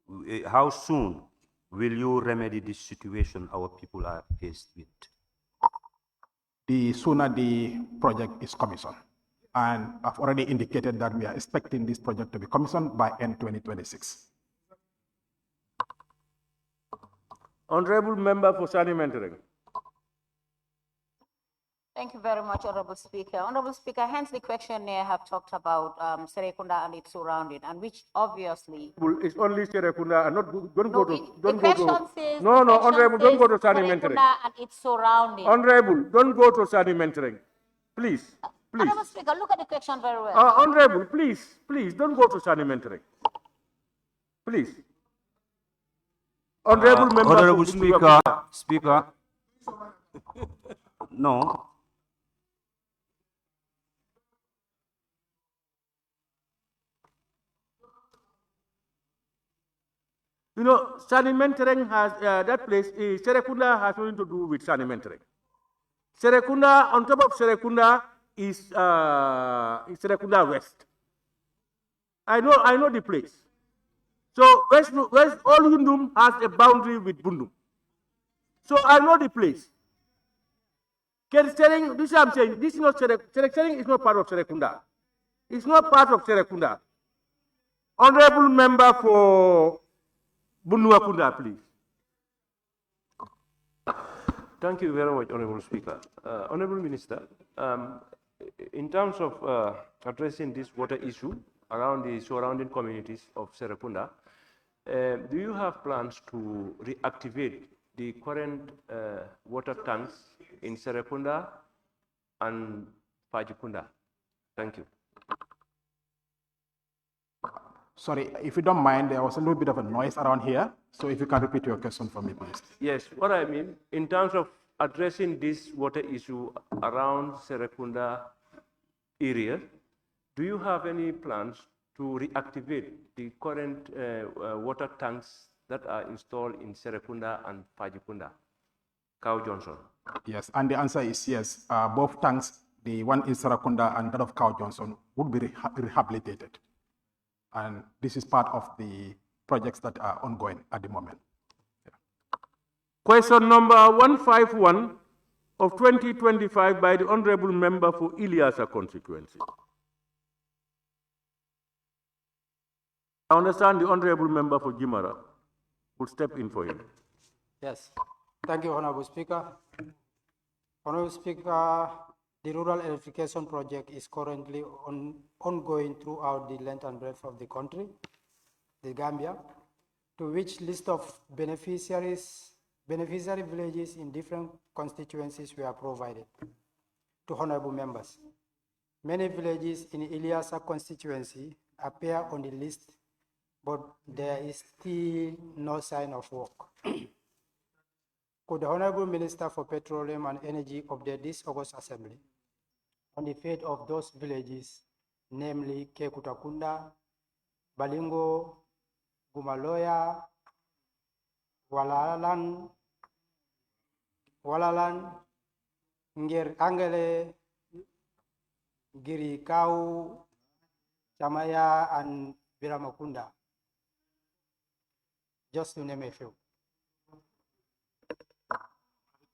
will you remedy this situation our people are faced with? The sooner the project is commissioned. And I've already indicated that we are expecting this project to be commissioned by end 2026. Honorable Member for Sani Mentoring. Thank you very much, Honorable Speaker. Honorable Speaker, hence the questionnaire have talked about Serekunda and its surrounding, and which obviously... It's only Serekunda, and not, don't no, go to... the question says... No, Honorable, don't go to Sani Mentoring. Serekunda and its surrounding. Honorable, don't go to Sani Mentoring. Please, please. Honorable Speaker, look at the question very well. Honorable, please, don't go to Sani Mentoring. Please. Honorable Member... Honorable Speaker, no. You know, Sani Mentoring has, that place, Serekunda has nothing to do with Sani Mentoring. Serekunda, on top of Serekunda is Serekunda West. I know the place. So West all Yundum has a boundary with Bundum. So I know the place. Kerstering, this is what I'm saying, this is not Serekering is not part of Serekunda. It's not part of Serekunda. Honorable Member for Bunuakunda, please. Thank you very much, Honorable Speaker. Honorable Minister, in terms of addressing this water issue around the surrounding communities of Serekunda, do you have plans to reactivate the current water tanks in Serekunda and Fajikunda? Thank you. Sorry, if you don't mind, there was a little bit of a noise around here. So if you can repeat your question for me, please. Yes, what I mean, in terms of addressing this water issue around Serekunda area, do you have any plans to reactivate the current water tanks that are installed in Serekunda and Fajikunda? Cow Johnson. Yes, and the answer is yes. Both tanks, the one in Serekunda and that of Cow Johnson, would be rehabilitated. And this is part of the projects that are ongoing at the moment. Yeah. Question number 151 of 2025 by the Honorable Member for Ilyasa constituency. I understand the Honorable Member for Jimara will step in for him. Yes. Thank you, Honorable Speaker. Honorable Speaker, the rural electrification project is currently ongoing throughout the length and breadth of the country, the Gambia, to which list of beneficiary villages in different constituencies were provided to honorable members. Many villages in Ilyasa constituency appear on the list, but there is still no sign of work. Could the Honorable Minister for Petroleum and Energy update this August Assembly on the fate of those villages, namely Kekutakunda, Balingo, Gumaloya, Walalan, Angele, Girikau, Chamaya, and Biramakunda, just to name a few.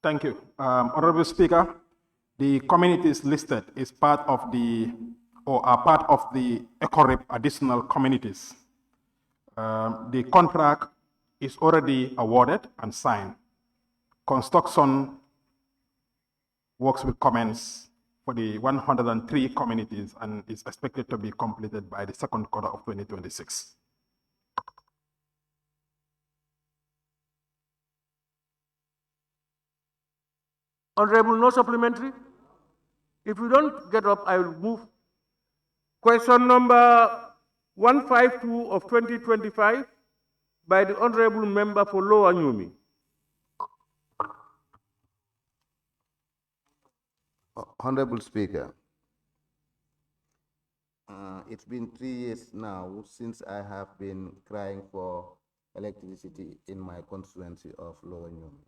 Thank you. Honorable Speaker, the communities listed is part of the, or are part of the ECORIP additional communities. The contract is already awarded and signed. Construction works will commence for the 103 communities and is expected to be completed by the second quarter of 2026. Honorable, no supplementary? If you don't get up, I will move. Question number 152 of 2025 by the Honorable Member for Lower Nyumi. Honorable Speaker, it's been 3 years now since I have been crying for electricity in my constituency of Lower Nyumi.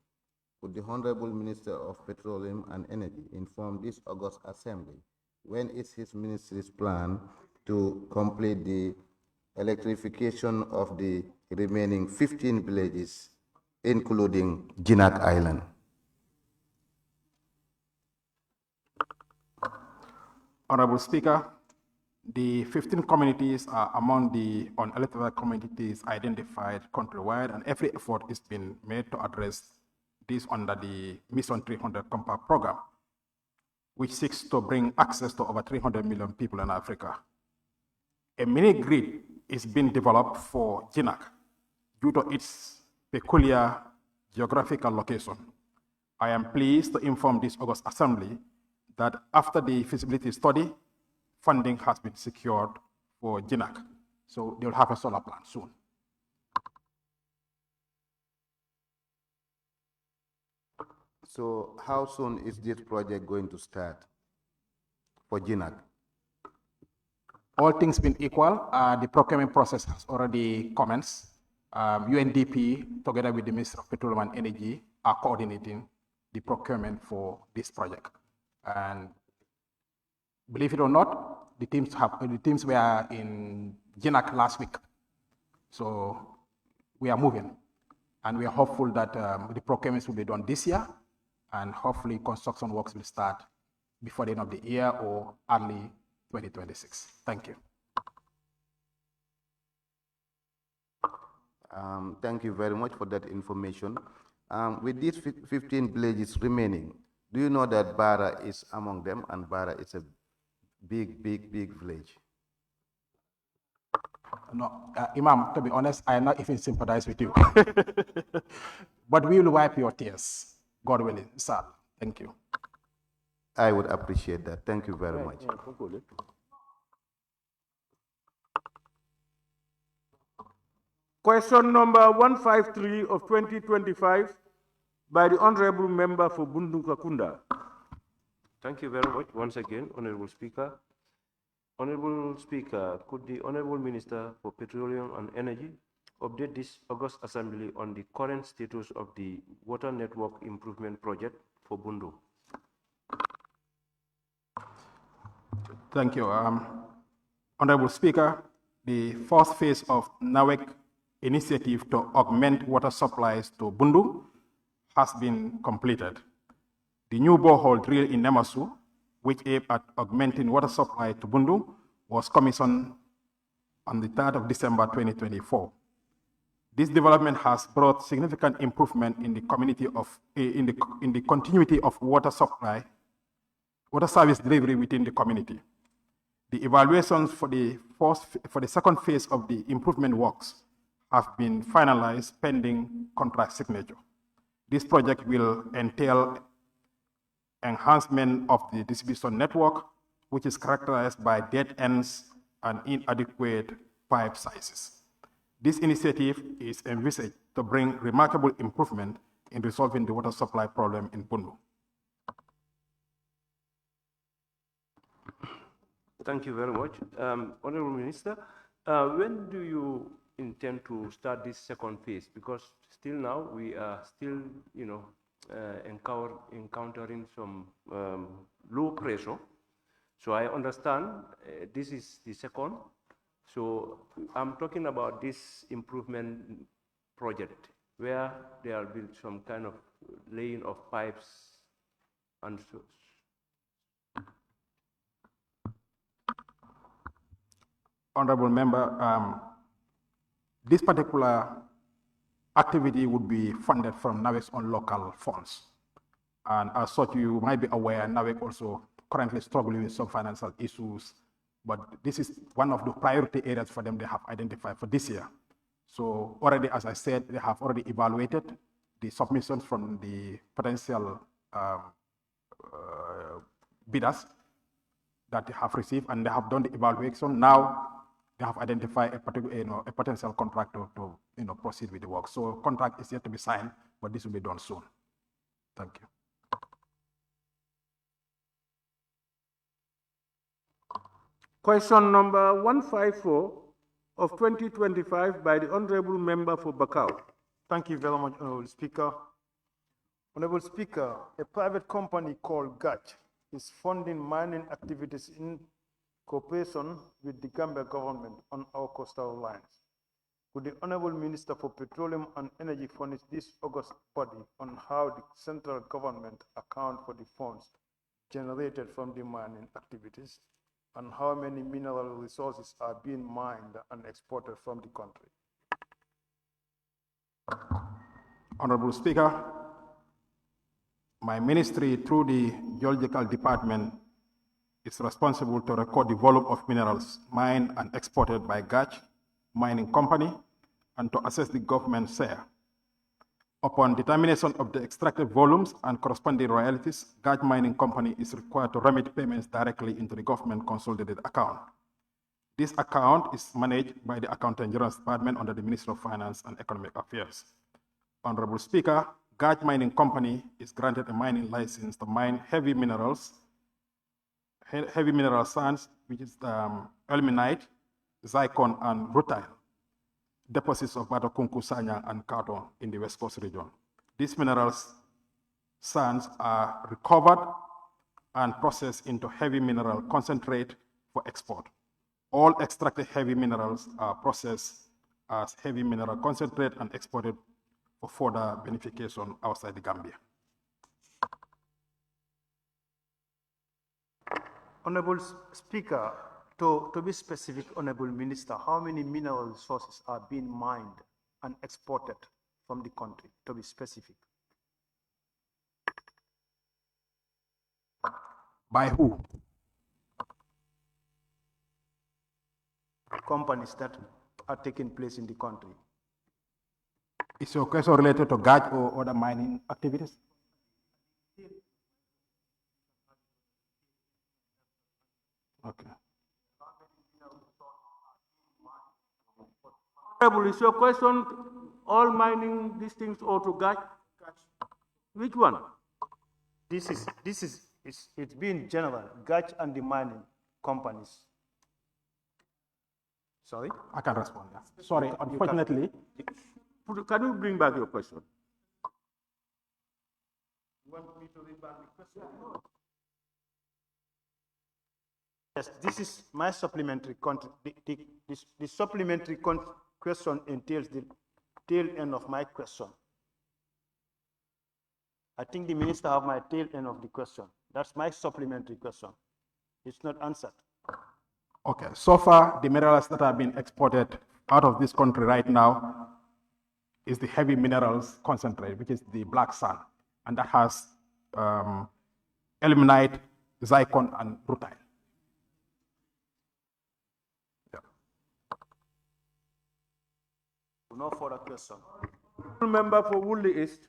Would the Honorable Minister of Petroleum and Energy inform this August Assembly when is his ministry's plan to complete the electrification of the remaining 15 villages, including Jinak Island? Honorable Speaker, the 15 communities are among the unelectrified communities identified countrywide, and every effort is being made to address this under the Mission 300 Compact program, which seeks to bring access to over 300 million people in Africa. A mini grid is being developed for Jinak due to its peculiar geographical location. I am pleased to inform this August Assembly that after the feasibility study, funding has been secured for Jinak. So they will have a solar plant soon. So how soon is this project going to start for Jinak? All things being equal, the procurement process has already commenced. UNDP, together with the Minister of Petroleum and Energy, are coordinating the procurement for this project. And believe it or not, the teams were in Jinak last week. So we are moving, and we are hopeful that the procurements will be done this year, and hopefully construction works will start before the end of the year or early 2026. Thank you. Thank you very much for that information. With these 15 villages remaining, do you know that Bara is among them, and Bara is a big village? No, Imam, to be honest, I am not even sympathize with you. But we will wipe your tears, God willing, sir. Thank you. I would appreciate that. Thank you very much. Question number 153 of 2025 by the Honorable Member for Bunduka-Kunda. Thank you very much once again, Honorable Speaker. Honorable Speaker, could the Honorable Minister for Petroleum and Energy update this August Assembly on the current status of the Water Network Improvement Project for Bundu? Thank you. Honorable Speaker, the first phase of NAWEC initiative to augment water supplies to Bundu has been completed. The new borehole drill in Nemasu, which aimed at augmenting water supply to Bundu, was commissioned on the 3rd of December 2024. This development has brought significant improvement in the community in the continuity of water supply, water service delivery within the community. The evaluations for the second phase of the improvement works have been finalized pending contract signature. This project will entail enhancement of the distribution network, which is characterized by dead ends and inadequate pipe sizes. This initiative is envisaged to bring remarkable improvement in resolving the water supply problem in Pundu. Thank you very much. Honorable Minister, when do you intend to start this second phase? Because still now we are still, encountering some low pressure. So I understand this is the second. So I'm talking about this improvement project where there will be some kind of laying of pipes and so. Honorable Member, this particular activity would be funded from NAWEC's own local funds. And as such, you might be aware, NAWEC also currently struggling with some financial issues, but this is one of the priority areas for them they have identified for this year. So already, as I said, they have already evaluated the submissions from the potential bidders that they have received, and they have done the evaluation. Now they have identified a particular, a potential contractor to proceed with the work. So contract is yet to be signed, but this will be done soon. Thank you. Question number 154 of 2025 by the Honorable Member for Bakau. Thank you very much, Honorable Speaker. Honorable Speaker, a private company called GACH is funding mining activities in cooperation with the Gambia government on our coastal lines. Could the Honorable Minister for Petroleum and Energy furnish this August body on how the central government account for the funds generated from the mining activities, and how many mineral resources are being mined and exported from the country? Honorable Speaker, my ministry, through the Geological Department, is responsible to record the volume of minerals mined and exported by GACH Mining Company and to assess the government's share. Upon determination of the extracted volumes and corresponding royalties, GACH Mining Company is required to remit payments directly into the government consolidated account. This account is managed by the Accountant General's Department under the Ministry of Finance and Economic Affairs. Honorable Speaker, GACH Mining Company is granted a mining license to mine heavy mineral sands, which is ilmenite, zircon, and rutile, deposits of Batokunku, Sanya, and Kato in the West Coast region. These minerals sands are recovered and processed into heavy mineral concentrate for export. All extracted heavy minerals are processed as heavy mineral concentrate and exported for further beneficiation outside the Gambia. Honorable Speaker, to be specific, Honorable Minister, how many mineral resources are being mined and exported from the country, to be specific? By who? Companies that are taking place in the country. Is your question related to GACH or other mining activities? Okay. Honorable, is your question all mining these things or to GACH? Which one? It's been general, GACH and the mining companies. Sorry? I can respond. Yeah. Sorry, unfortunately. Can you bring back your question? You want me to read back the question? Yes, this is my supplementary. The supplementary question entails the tail end of my question. I think the minister have my tail end of the question. That's my supplementary question. It's not answered. Okay, so far the minerals that have been exported out of this country right now is the heavy minerals concentrate, which is the black sand, and that has ilmenite, zircon, and rutile. No further question. Member for Woodley East.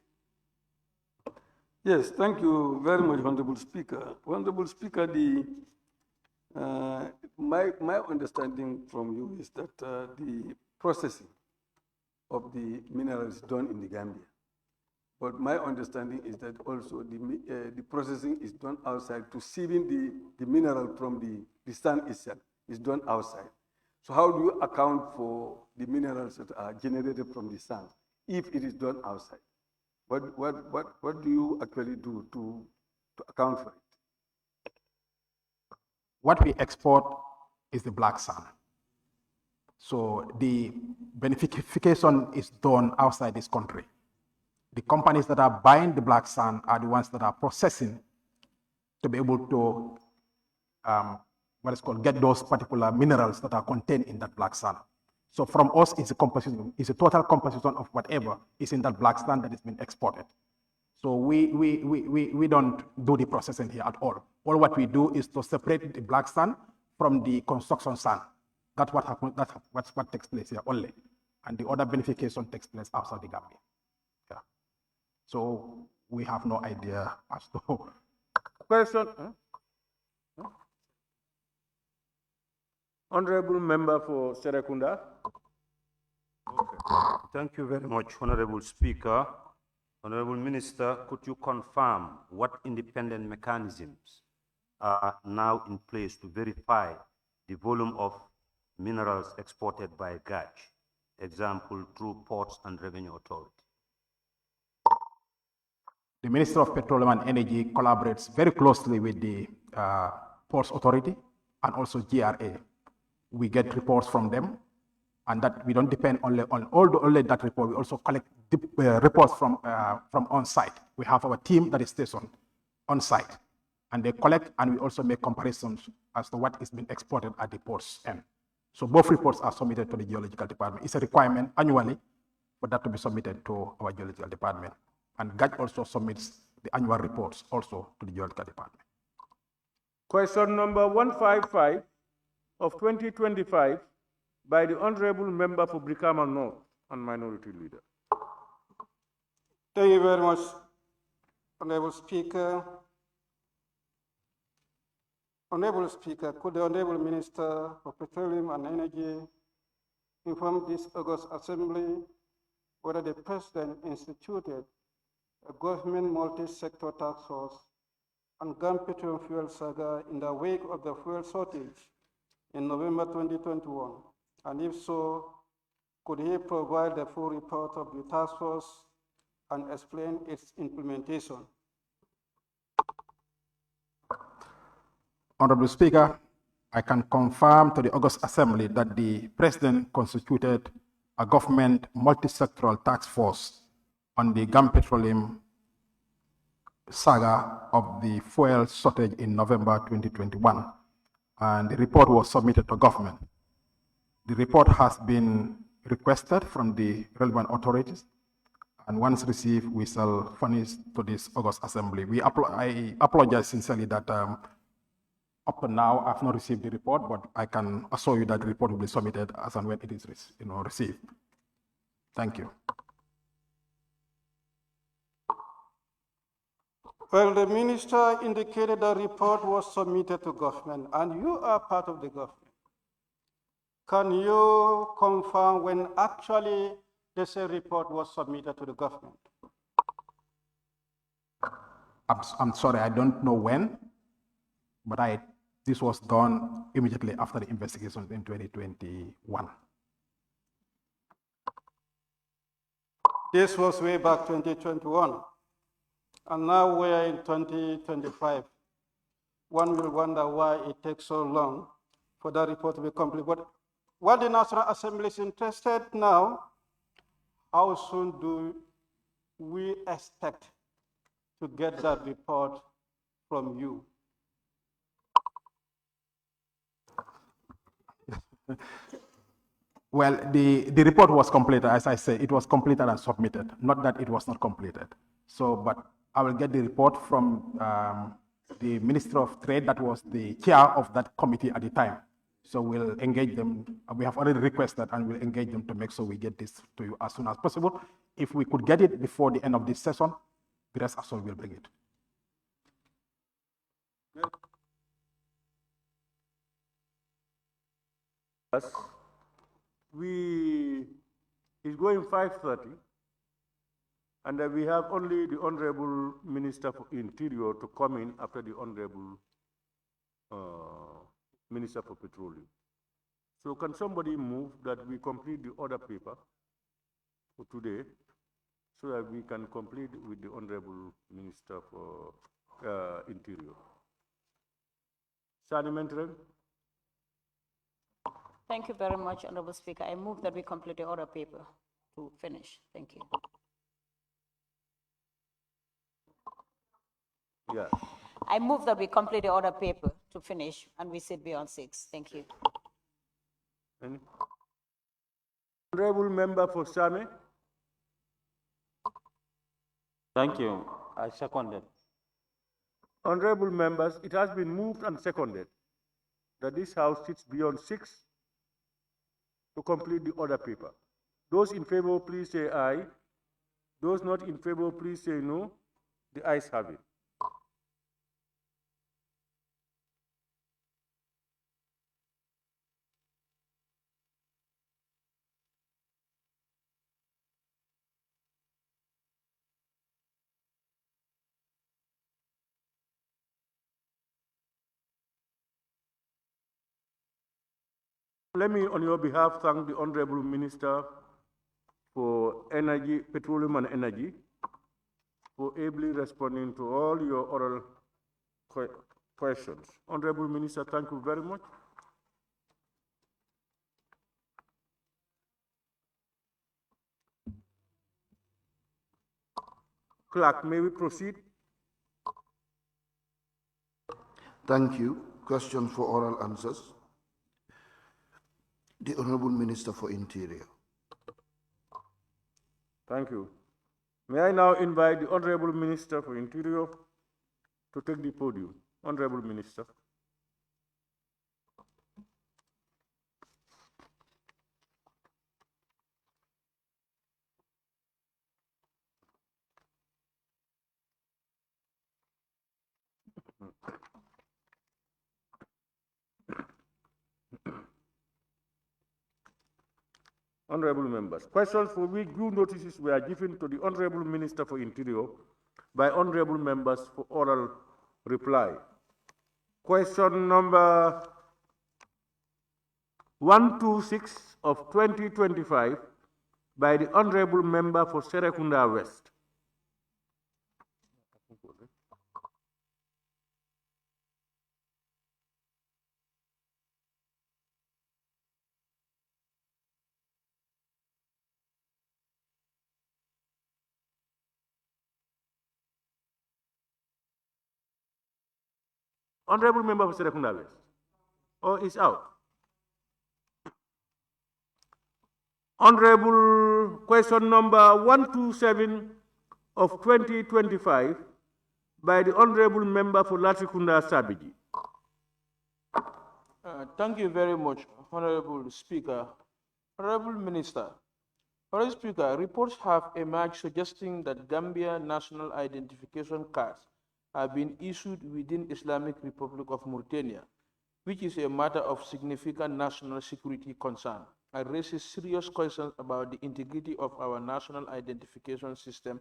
Yes, thank you very much, Honorable Speaker. Honorable Speaker, my understanding from you is that the processing of the minerals is done in the Gambia. But my understanding is that also the processing is done outside to sieving the mineral from the sand itself is done outside. So how do you account for the minerals that are generated from the sand if it is done outside? What do you actually do to account for it? What we export is the black sand. So the beneficiation is done outside this country. The companies that are buying the black sand are the ones that are processing to be able to what is called get those particular minerals that are contained in that black sand. So from us, it's a composition, it's a total composition of whatever is in that black sand that is being exported. So we don't do the processing here at all. All what we do is to separate the black sand from the construction sand. That's what happens. That's what takes place here only, and the other beneficiation takes place outside the Gambia. Yeah. So we have no idea as to. Question. Honorable member for Serekunda. Okay. Thank you very much, Honorable Speaker. Honorable Minister, could you confirm what independent mechanisms are now in place to verify the volume of minerals exported by GACH, example, through Ports and Revenue Authority? The Minister of Petroleum and Energy collaborates very closely with the Ports Authority and also GRA. We get reports from them, and that we don't depend only on only that report. We also collect reports from on-site. We have our team that is stationed on-site, and they collect, and we also make comparisons as to what is being exported at the ports end. So both reports are submitted to the Geological Department. It's a requirement annually for that to be submitted to our Geological Department. And GACH also submits the annual reports also to the Geological Department. Question number 155 of 2025 by the Honorable Member for Brikama North and Minority Leader. Thank you very much, Honorable Speaker. Honorable Speaker, could the Honorable Minister for Petroleum and Energy inform this August Assembly whether the President instituted a government multi-sector task force on gun petroleum fuel saga in the wake of the fuel shortage in November 2021? And if so, could he provide the full report of the task force and explain its implementation? Honorable Speaker, I can confirm to the August Assembly that the President constituted a government multi-sectoral task force on the gun petroleum saga of the fuel shortage in November 2021, and the report was submitted to government. The report has been requested from the relevant authorities, and once received, we shall furnish to this August Assembly. I apologize sincerely that up to now I've not received the report, but I can assure you that the report will be submitted as and when it is received. Thank you. Well, the minister indicated the report was submitted to government, and you are part of the government. Can you confirm when actually the said report was submitted to the government? I'm sorry, I don't know when, but this was done immediately after the investigation in 2021. This was way back 2021. And now we are in 2025. One will wonder why it takes so long for that report to be complete. But what the National Assembly is interested now, how soon do we expect to get that report from you? Well, the report was completed, as I said, it was completed and submitted, not that it was not completed. So, but I will get the report from the Minister of Trade, that was the chair of that committee at the time. So we'll engage them. We have already requested, and we'll engage them to make sure we get this to you as soon as possible. If we could get it before the end of this session, the rest as well will bring it. Yes. It's going 5:30. And we have only the Honorable Minister for Interior to come in after the Honorable Minister for Petroleum. So can somebody move that we complete the other paper for today so that we can complete with the Honorable Minister for Interior? Sani Mentre. Thank you very much, Honorable Speaker. I move that we complete the other paper to finish. Thank you. Yeah. I move that we complete the other paper to finish and we sit beyond 6. Thank you. Honorable Member for Same. Thank you. I second it. Honorable members, it has been moved and seconded that this House sits beyond 6 to complete the other paper. Those in favor, please say aye. Those not in favor, please say no. The ayes have it. Let me, on your behalf, thank the Honorable Minister for Energy, Petroleum and Energy for ably responding to all your oral questions. Honorable Minister, thank you very much. Clerk, may we proceed? Thank you. Question for oral answers. The Honorable Minister for Interior. Thank you. May I now invite the Honorable Minister for Interior to take the podium. Honorable Minister. Honorable members, questions for which due notices were given to the Honorable Minister for Interior by honorable members for oral reply. Question number 126 of 2025 by the Honorable Member for Serekunda West. Honorable Member for Serekunda West. Or is out. Honorable question number 127 of 2025 by the Honorable Member for Latrikunda Sabiji. Thank you very much, Honorable Speaker. Honorable Minister, Honorable Speaker, reports have emerged suggesting that Gambia national identification cards have been issued within Islamic Republic of Mauritania, which is a matter of significant national security concern and raises serious questions about the integrity of our national identification system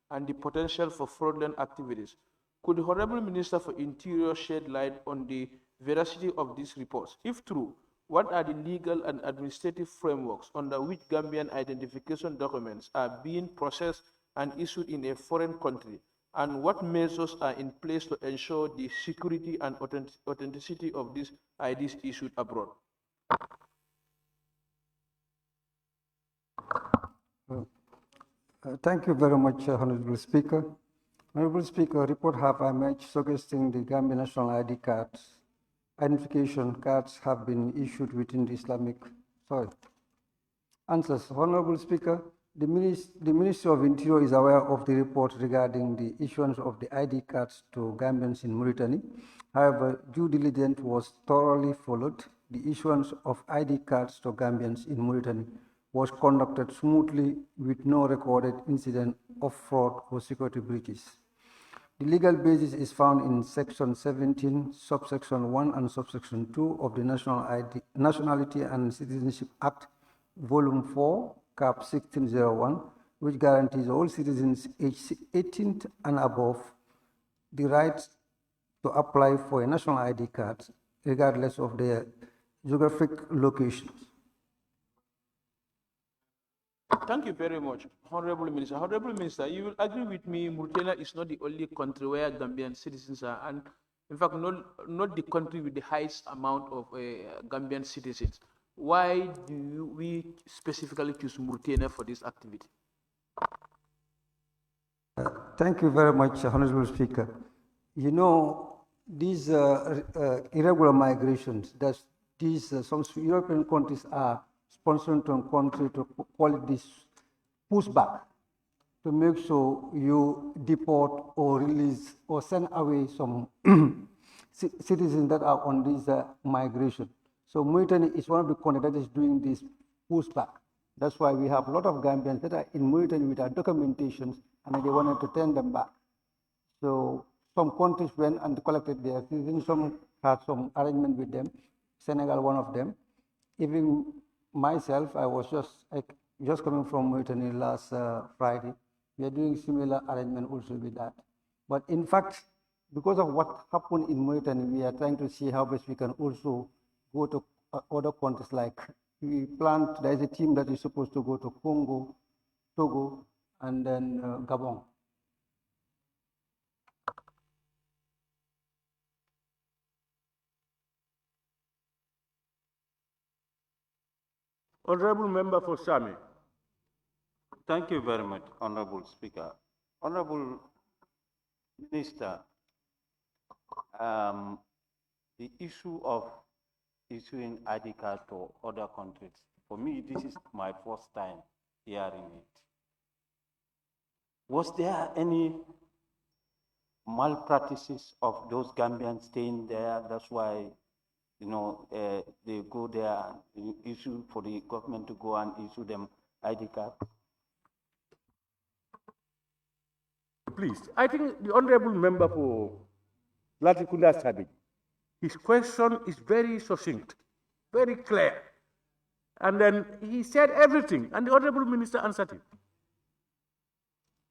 and the potential for fraudulent activities. Could the Honorable Minister for Interior shed light on the veracity of these reports? If true, what are the legal and administrative frameworks under which Gambian identification documents are being processed and issued in a foreign country? And what measures are in place to ensure the security and authenticity of these IDs issued abroad? Thank you very much, Honorable Speaker. Honorable Speaker, report have emerged suggesting the Gambian national ID cards, identification cards have been issued within the Islamic. Answers. Honorable Speaker, the Ministry of Interior is aware of the report regarding the issuance of the ID cards to Gambians in Mauritania. However, due diligence was thoroughly followed. The issuance of ID cards to Gambians in Mauritania was conducted smoothly with no recorded incident of fraud or security breaches. The legal basis is found in Section 17, Subsection 1 and Subsection 2 of the Nationality and Citizenship Act, Volume 4, Cap 1601, which guarantees all citizens aged 18 and above the right to apply for a national ID card, regardless of their geographic locations. Thank you very much, Honorable Minister. Honorable Minister, you will agree with me, Mauritania is not the only country where Gambian citizens are, and in fact, not the country with the highest amount of Gambian citizens. Why do we specifically choose Mauritania for this activity? Thank you very much, Honorable Speaker. You know, these irregular migrations, that some European countries are sponsoring to a country to call it this pushback, to make sure you deport or release or send away some citizens that are on this migration. So Mauritania is one of the countries that is doing this pushback. That's why we have a lot of Gambians that are in Mauritania with our documentations and they wanted to turn them back. So some countries went and collected their citizens, some had some arrangement with them, Senegal one of them. Even myself, I was just coming from Mauritania last Friday. We are doing similar arrangement also with that. But in fact, because of what happened in Mauritania, we are trying to see how best we can also go to other countries. Like we planned, there is a team that is supposed to go to Congo, Togo, and then Gabon. Honorable Member for Sami. Thank you very much, Honorable Speaker. Honorable Minister, the issue of issuing ID card to other countries, for me, this is my first time hearing it. Was there any malpractices of those Gambians staying there? That's why, you know, they go there and issue for the government to go and issue them ID card. Please, I think the Honorable Member for Latikunda Sabi, his question is very succinct, very clear. And then he said everything, and the Honorable Minister answered him.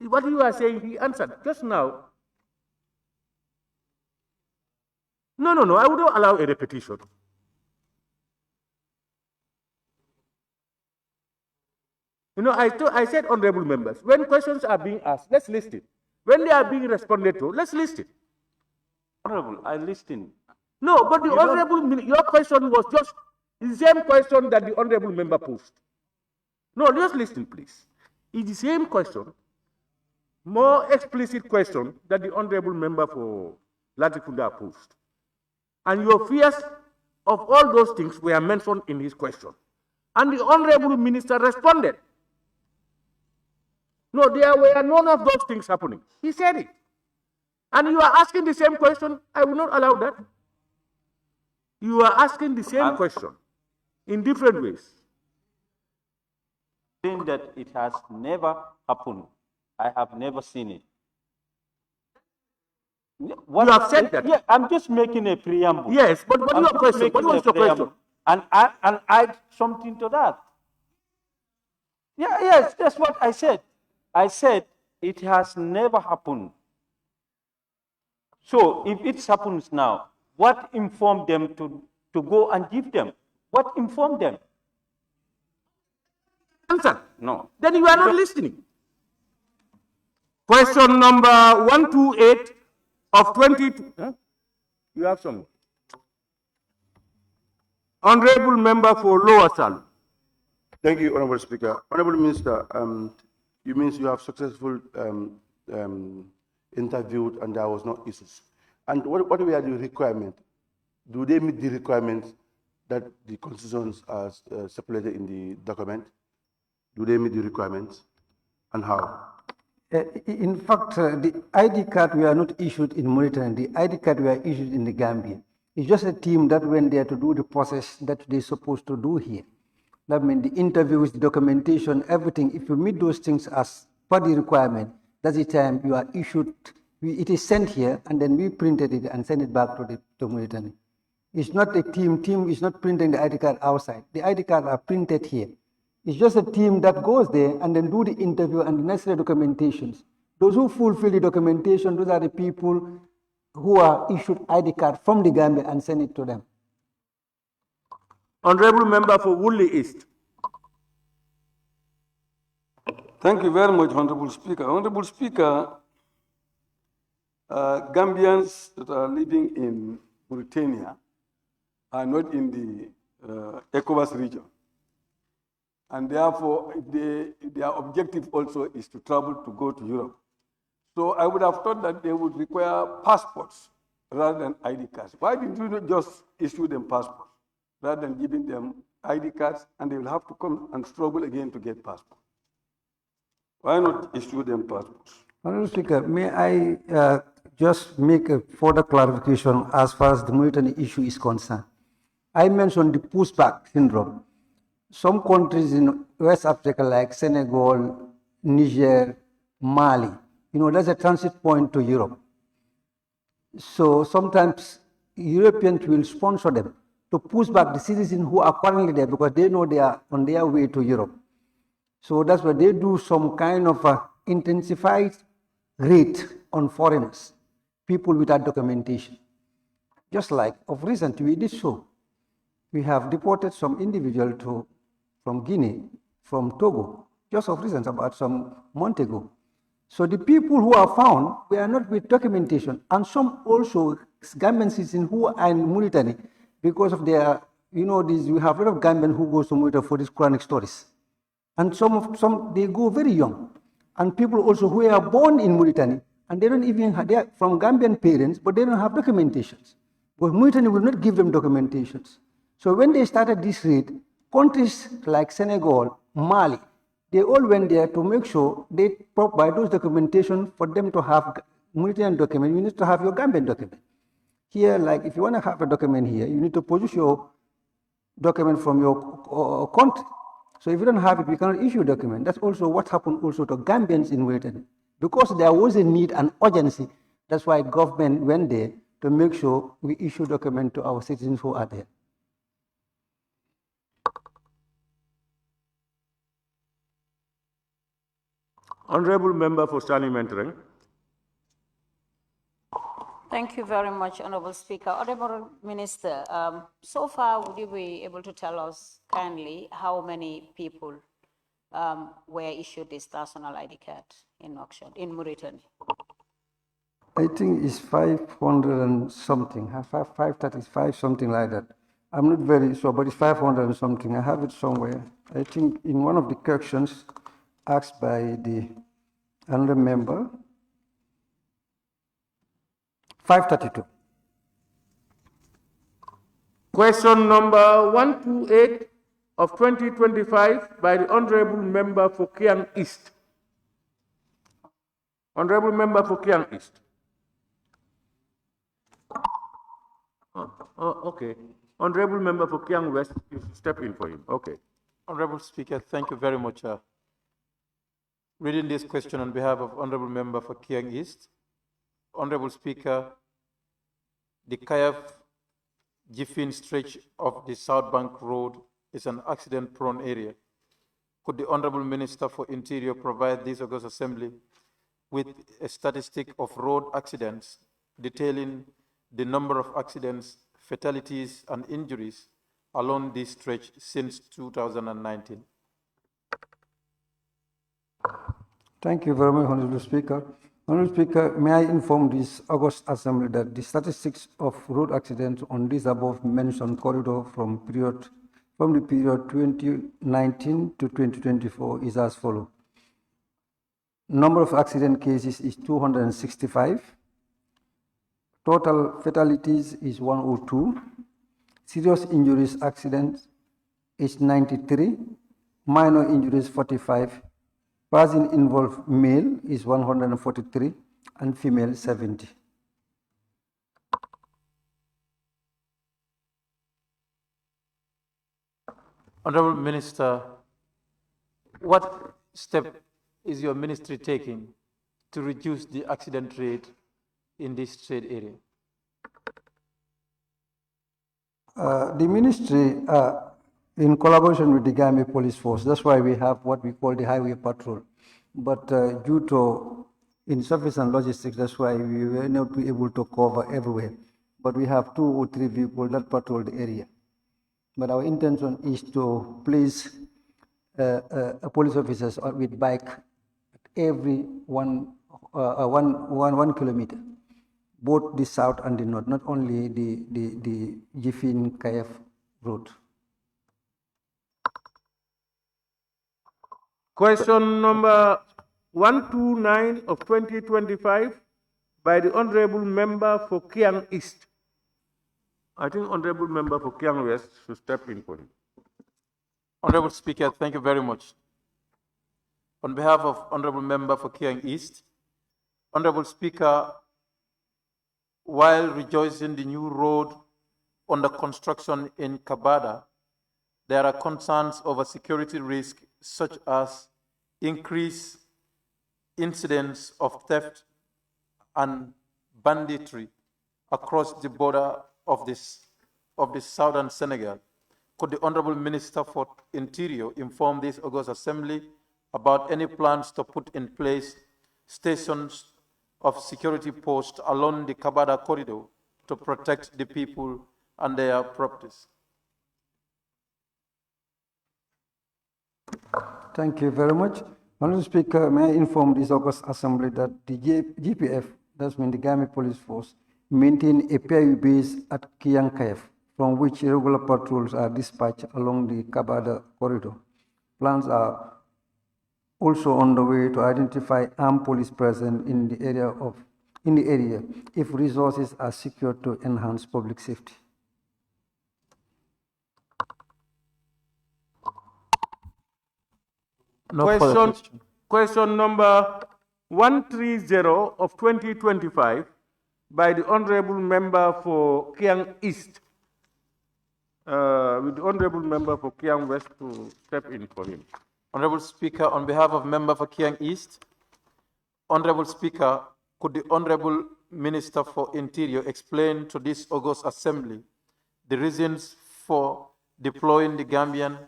What you are saying, he answered just now. No, I would not allow a repetition. You know, I said, honorable members, when questions are being asked, let's list it. When they are being responded to, let's list it. Honorable, I listened. No, but the honorable, your question was just the same question that the honorable member posed. No, just listen, please. It's the same question, more explicit question that the honorable member for Latikunda posed. And your fears of all those things were mentioned in his question. And the honorable minister responded. No, there were none of those things happening. He said it. And you are asking the same question. I will not allow that. You are asking the same question in different ways. Saying that it has never happened. I have never seen it. What you have said that. Yeah, I'm just making a preamble. Yes, but what is your question? What was your question? And add something to that. Yeah, yes, that's what I said. I said it has never happened. So if it happens now, what informed them to go and give them? What informed them? Answer. No. Then you are not listening. Question number 128 of 22. Huh? You have some. Honorable Member for Lower Salu. Thank you, Honorable Speaker. Honorable Minister, you mean you have successful interviewed and there was no issues. And what were the requirements? Do they meet the requirements that the constitutions are stipulated in the document? Do they meet the requirements? And how? In fact, the ID card were not issued in Mauritania. The ID card were issued in the Gambia. It's just a team that went there to do the process that they're supposed to do here. That means the interviews, the documentation, everything. If you meet those things as per the requirement, that's the time you are issued. It is sent here, and then we printed it and send it back to Mauritania. It's not a team. Team is not printing the ID card outside. The ID cards are printed here. It's just a team that goes there and then do the interview and the necessary documentations. Those who fulfill the documentation, those are the people who are issued ID card from the Gambia and send it to them. Honorable Member for Woodley East. Thank you very much, Honorable Speaker. Honorable Speaker, Gambians that are living in Mauritania are not in the ECOWAS region. And therefore, their objective also is to travel to go to Europe. So I would have thought that they would require passports rather than ID cards. Why did you not just issue them passports rather than giving them ID cards, and they will have to come and struggle again to get passports? Why not issue them passports? Honorable Speaker, may I just make a further clarification as far as the Mauritania issue is concerned? I mentioned the pushback syndrome. Some countries in West Africa like Senegal, Niger, Mali, that's a transit point to Europe. So sometimes Europeans will sponsor them to push back the citizens who are currently there because they know they are on their way to Europe. So that's why they do some kind of intensified raid on foreigners, people without documentation. Just like of recent, we did so. We have deported some individual from Guinea, from Togo, just of recent, about some month ago. So the people who are found, they are not with documentation, and some also Gambian citizens who are in Mauritania because of their, we have a lot of Gambians who go to Mauritania for these Quranic stories. And some they go very young. And people also who are born in Mauritania, and they don't even have, they are from Gambian parents, but they don't have documentations. But Mauritania will not give them documentations. So when they started this raid, countries like Senegal, Mali, they all went there to make sure they provide those documentation for them to have Mauritanian document. You need to have your Gambian document. Here, like if you want to have a document here, you need to produce your document from your country. So if you don't have it, we cannot issue a document. That's also what happened also to Gambians in Mauritania. Because there was a need and urgency, that's why government went there to make sure we issue document to our citizens who are there. Honorable Member for Stanley Mentoring. Thank you very much, Honorable Speaker. Honorable Minister, so far, would you be able to tell us kindly how many people were issued this national ID card in auction in Mauritania? I think it's 500 and something, 535, something like that. I'm not very sure, but it's 500 and something. I have it somewhere. I think in one of the questions asked by the another member, 532. Question number 128 of 2025 by the Honorable Member for Kiang East. Honorable Member for Kiang East. Okay. Honorable Member for Kiang West, you step in for him. Okay. Honorable Speaker, thank you very much. Reading this question on behalf of Honorable Member for Kiang East. Honorable Speaker, the Kayaf-Jifin stretch of the South Bank Road is an accident-prone area. Could the Honorable Minister for Interior provide this August Assembly with a statistic of road accidents detailing the number of accidents, fatalities, and injuries along this stretch since 2019? Thank you very much, Honorable Speaker. Honorable Speaker, may I inform this August Assembly that the statistics of road accidents on this above mentioned corridor from the period 2019 to 2024 is as follows. Number of accident cases is 265. Total fatalities is 102. Serious injuries accidents is 93. Minor injuries 45. Person involved male is 143 and female 70. Honorable Minister, what step is your ministry taking to reduce the accident rate in this trade area? The ministry in collaboration with the Gambia Police Force. That's why we have what we call the highway patrol. But due to insufficient logistics, that's why we were not able to cover everywhere. But we have 2 or 3 vehicles that patrol the area. But our intention is to place police officers with bike every 1 kilometer, both the south and the north, not only the Jifin Kayaf road. Question number 129 of 2025 by the Honorable Member for Kiang East. I think Honorable Member for Kiang West should step in for him. Honorable Speaker, thank you very much. On behalf of Honorable Member for Kiang East, Honorable Speaker, while rejoicing the new road under construction in Kabada, there are concerns over security risk such as increased incidents of theft and banditry across the border of this southern Senegal. Could the Honorable Minister for Interior inform this August Assembly about any plans to put in place stations of security posts along the Kabada corridor to protect the people and their properties? Thank you very much. Honorable Speaker, may I inform this August Assembly that the GPF, that's mean the Gambia Police Force, maintain a PIU base at Kiankayef, from which regular patrols are dispatched along the Kabada corridor. Plans are also on the way to identify armed police presence in the area if resources are secured to enhance public safety. Question number 130 of 2025 by the Honorable Member for Kiang East. With the Honorable Member for Kiang West to step in for him. Honorable Speaker, on behalf of Member for Kiang East, Honorable Speaker, could the Honorable Minister for Interior explain to this August Assembly the reasons for deploying the Gambian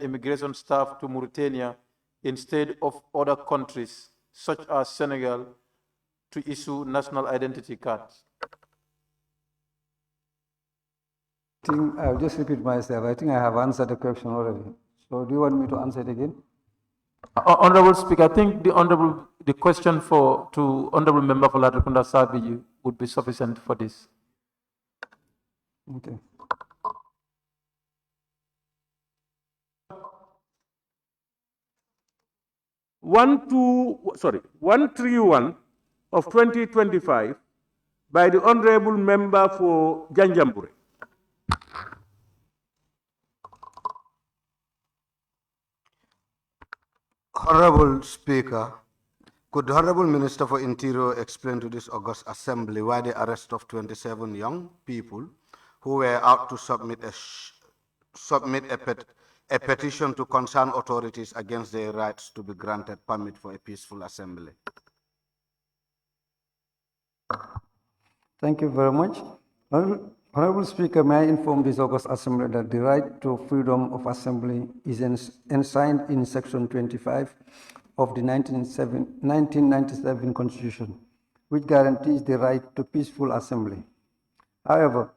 immigration staff to Mauritania instead of other countries, such as Senegal, to issue national identity cards? I'll just repeat myself. I think I have answered the question already. So do you want me to answer it again? Honorable Speaker, I think the question to Honorable Member for Latrikunda Savage would be sufficient for this. Okay. One 131 of 2025 by the Honorable Member for Janjambure. Honorable Speaker, could the Honorable Minister for Interior explain to this August Assembly why the arrest of 27 young people who were out to submit a petition to concerned authorities against their rights to be granted permit for a peaceful assembly? Thank you very much. Honorable Speaker, may I inform this August Assembly that the right to freedom of assembly is enshrined in Section 25 of the 1997 Constitution, which guarantees the right to peaceful assembly. However,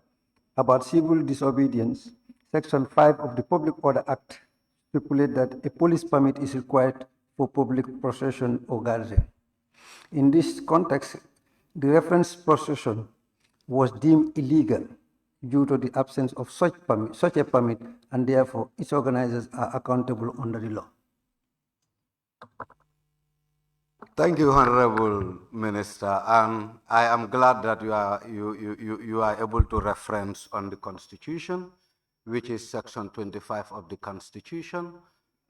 about civil disobedience, Section 5 of the Public Order Act stipulates that a police permit is required for public procession or gathering. In this context, the reference procession was deemed illegal due to the absence of such a permit, and therefore its organizers are accountable under the law. Thank you, Honorable Minister. I am glad that you are able to reference on the Constitution, which is Section 25 of the Constitution,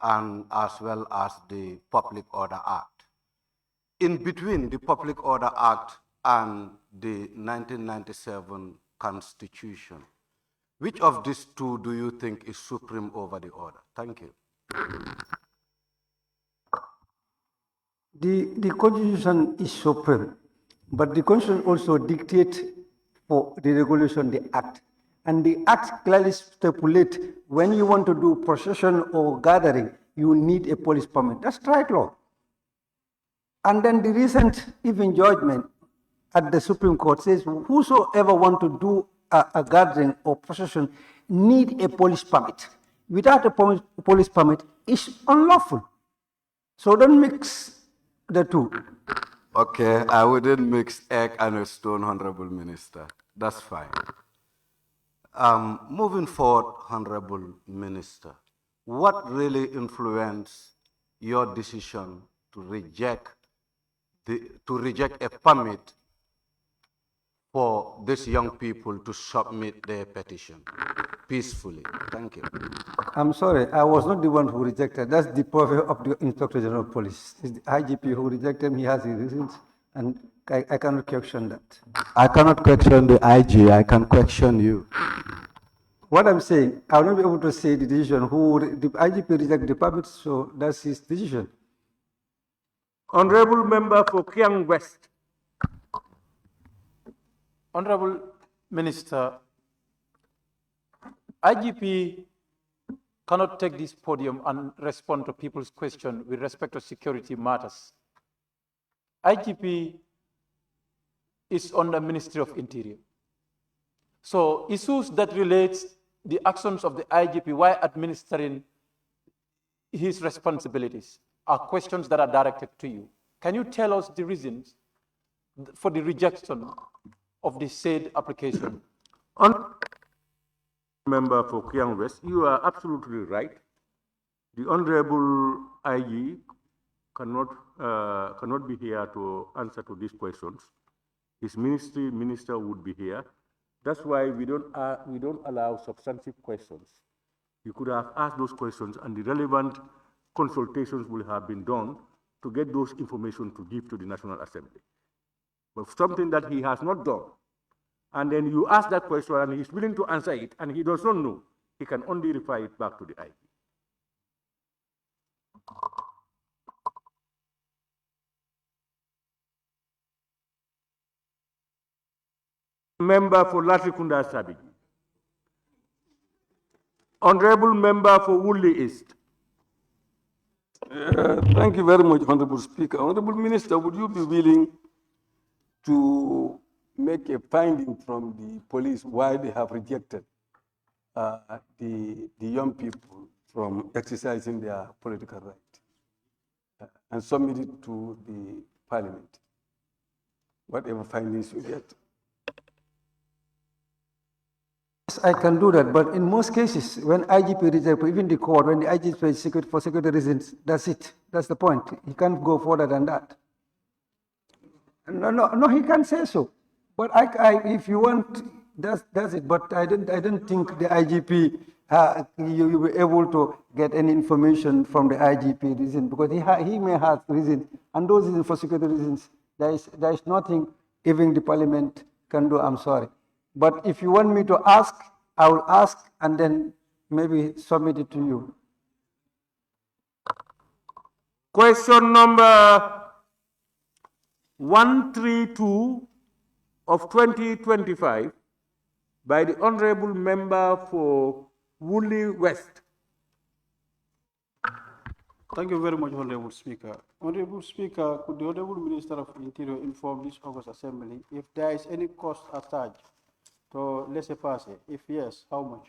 and as well as the Public Order Act. In between the Public Order Act and the 1997 Constitution, which of these two do you think is supreme over the other? Thank you. The Constitution is supreme, but the Constitution also dictates for the regulation, the Act. And the Act clearly stipulates when you want to do procession or gathering, you need a police permit. That's strike law. And then the recent even judgment at the Supreme Court says whosoever want to do a gathering or procession need a police permit. Without a police permit, it's unlawful. So don't mix the two. Okay, I wouldn't mix egg and a stone, Honorable Minister. That's fine. Moving forward, Honorable Minister, what really influenced your decision to reject a permit for these young people to submit their petition peacefully? Thank you. I'm sorry, I was not the one who rejected. That's the purview of the Inspector General of Police. It's the IGP who rejected him. He has his reasons, and I cannot question that. I cannot question the IG. I can question you. What I'm saying, I will not be able to say the decision. The IGP rejected the permit, so that's his decision. Honorable Member for Kiang West. Honorable Minister, IGP cannot take this podium and respond to people's questions with respect to security matters. IGP is on the Ministry of Interior. So issues that relate the actions of the IGP while administering his responsibilities are questions that are directed to you. Can you tell us the reasons for the rejection of the said application? Member for Kiang West, you are absolutely right. The Honorable IG cannot be here to answer to these questions. His minister would be here. That's why we don't allow substantive questions. You could have asked those questions, and the relevant consultations will have been done to get those information to give to the National Assembly. But something that he has not done, and then you ask that question and he's willing to answer it, and he does not know, he can only refer it back to the IG. Member for Latrikunda Sabigi. Honorable Member for Woolly East. Thank you very much, Honorable Speaker. Honorable Minister, would you be willing to make a finding from the police why they have rejected the young people from exercising their political right and submit it to the Parliament, whatever findings you get? Yes, I can do that, but in most cases, when IGP rejects, even the court, when the IGP says for security reasons, that's it. That's the point. He can't go further than that. No, he can't say so. But if you want, that's it. But I don't think the IGP you will be able to get any information from the IGP reason, because he may have reason, and those reasons for security reasons, there is nothing even the Parliament can do. I'm sorry. But if you want me to ask, I will ask and then maybe submit it to you. Question number 132 of 2025 by the Honorable Member for Woolly West. Thank you very much, Honorable Speaker. Honorable Speaker, could the Honorable Minister of Interior inform this August Assembly if there is any cost attached to laissez-passer? If yes, how much?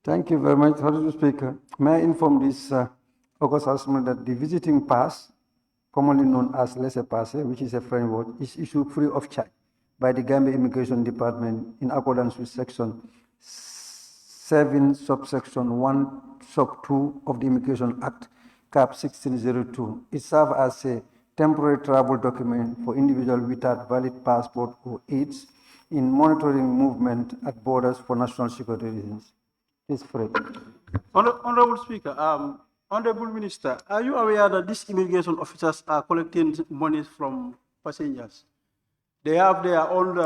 Thank you very much, Honorable Speaker. May I inform this August Assembly that the visiting pass, commonly known as laissez-passer, which is a framework, is issued free of charge by the Gambia Immigration Department in accordance with Section 7, subsection 1, sub 2 of the Immigration Act, Cap 1602. It serves as a temporary travel document for individuals without valid passport or aids in monitoring movement at borders for national security reasons. It's free. Honorable Speaker, Honorable Minister, are you aware that these immigration officers are collecting money from passengers? They have their own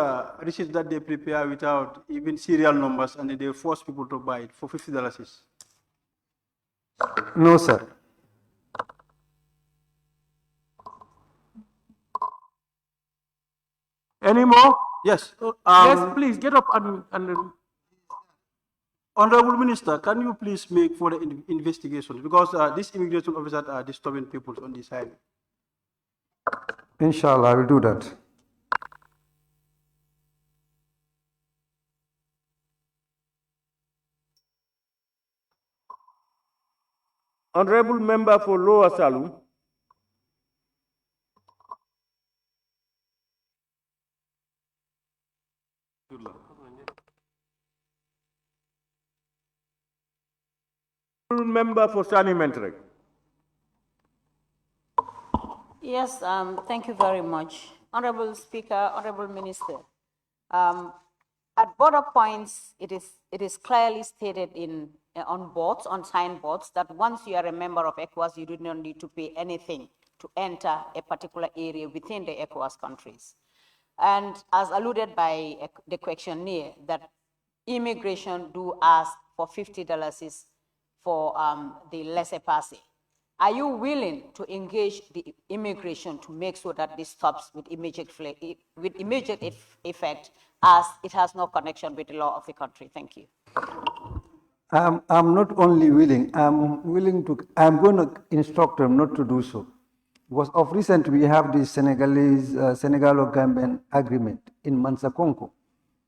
receipts that they prepare without even serial numbers, and they force people to buy it for $50. No, sir. Any more? Yes. Yes, please get up and Honorable Minister, can you please make further investigations because these immigration officers are disturbing people on this highway. Inshallah, I will do that. Honorable Member for Lower Salum. Member for Sani Mentrek. Yes, thank you very much. Honorable Speaker, Honorable Minister, at border points, it is clearly stated on boards, on signboards, that once you are a member of ECOWAS, you do not need to pay anything to enter a particular area within the ECOWAS countries. And as alluded by the questionnaire, that immigration do ask for $50 for the laissez-passer. Are you willing to engage the immigration to make sure that this stops with immediate effect, as it has no connection with the law of the country? Thank you. I'm not only willing, I'm going to instruct them not to do so. Because of recent, we have the Senegalo-Gambian agreement in Mansakonko,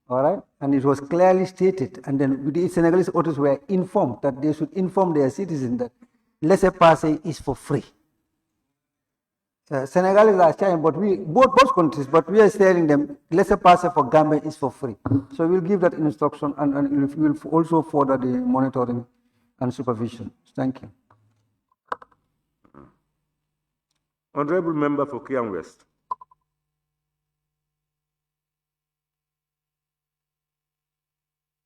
all right? And it was clearly stated, and then the Senegalese authorities were informed that they should inform their citizens that laissez-passer is for free. Senegal is trying, but both countries, but we are telling them laissez-passer for Gambia is for free. So we'll give that instruction, and we'll also further the monitoring and supervision. Thank you. Honorable Member for Kiang West.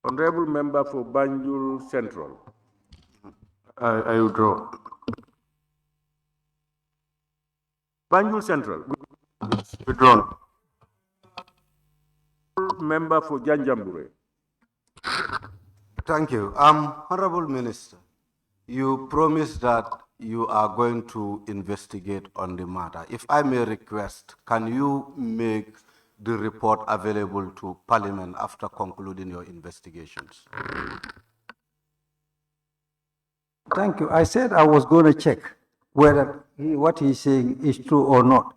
Honorable Member for Banjul Central. I withdraw. Banjul Central. Withdrawn. Member for Janjambure. Thank you. Honorable Minister, you promised that you are going to investigate on the matter. If I may request, can you make the report available to Parliament after concluding your investigations? Thank you. I said I was going to check whether what he's saying is true or not,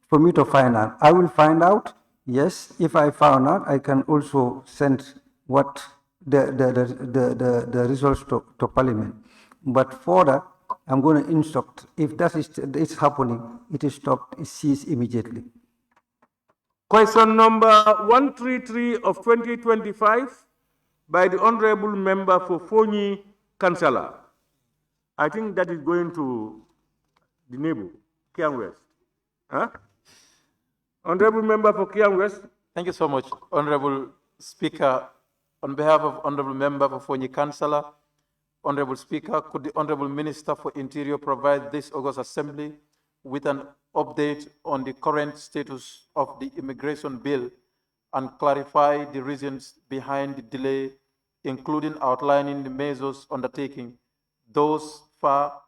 for me to find out. I will find out. Yes, if I found out, I can also send what the results to Parliament. But for that, I'm going to instruct, if that is happening, it is stopped, it ceases immediately. Question number 133 of 2025 by the Honorable Member for Fonyi Kansala. I think that is going to the neighbor, Kiang West. Huh? Honorable Member for Kiang West. Thank you so much, Honorable Speaker. On behalf of Honorable Member for Fonyi Kansala, Honorable Speaker, could the Honorable Minister for Interior provide this August Assembly with an update on the current status of the immigration bill and clarify the reasons behind the delay, including outlining the measures undertaken thus far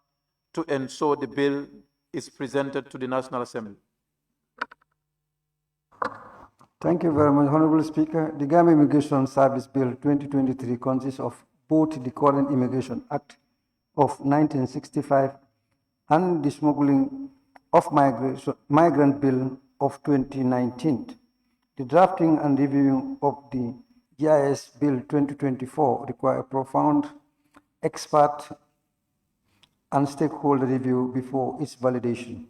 to ensure the bill is presented to the National Assembly? Thank you very much, Honorable Speaker. The Gambia Immigration Service Bill 2023 consists of both the current Immigration Act of 1965 and the Smuggling of Migrant Bill of 2019. The drafting and reviewing of the GIS Bill 2024 require profound expert and stakeholder review before its validation.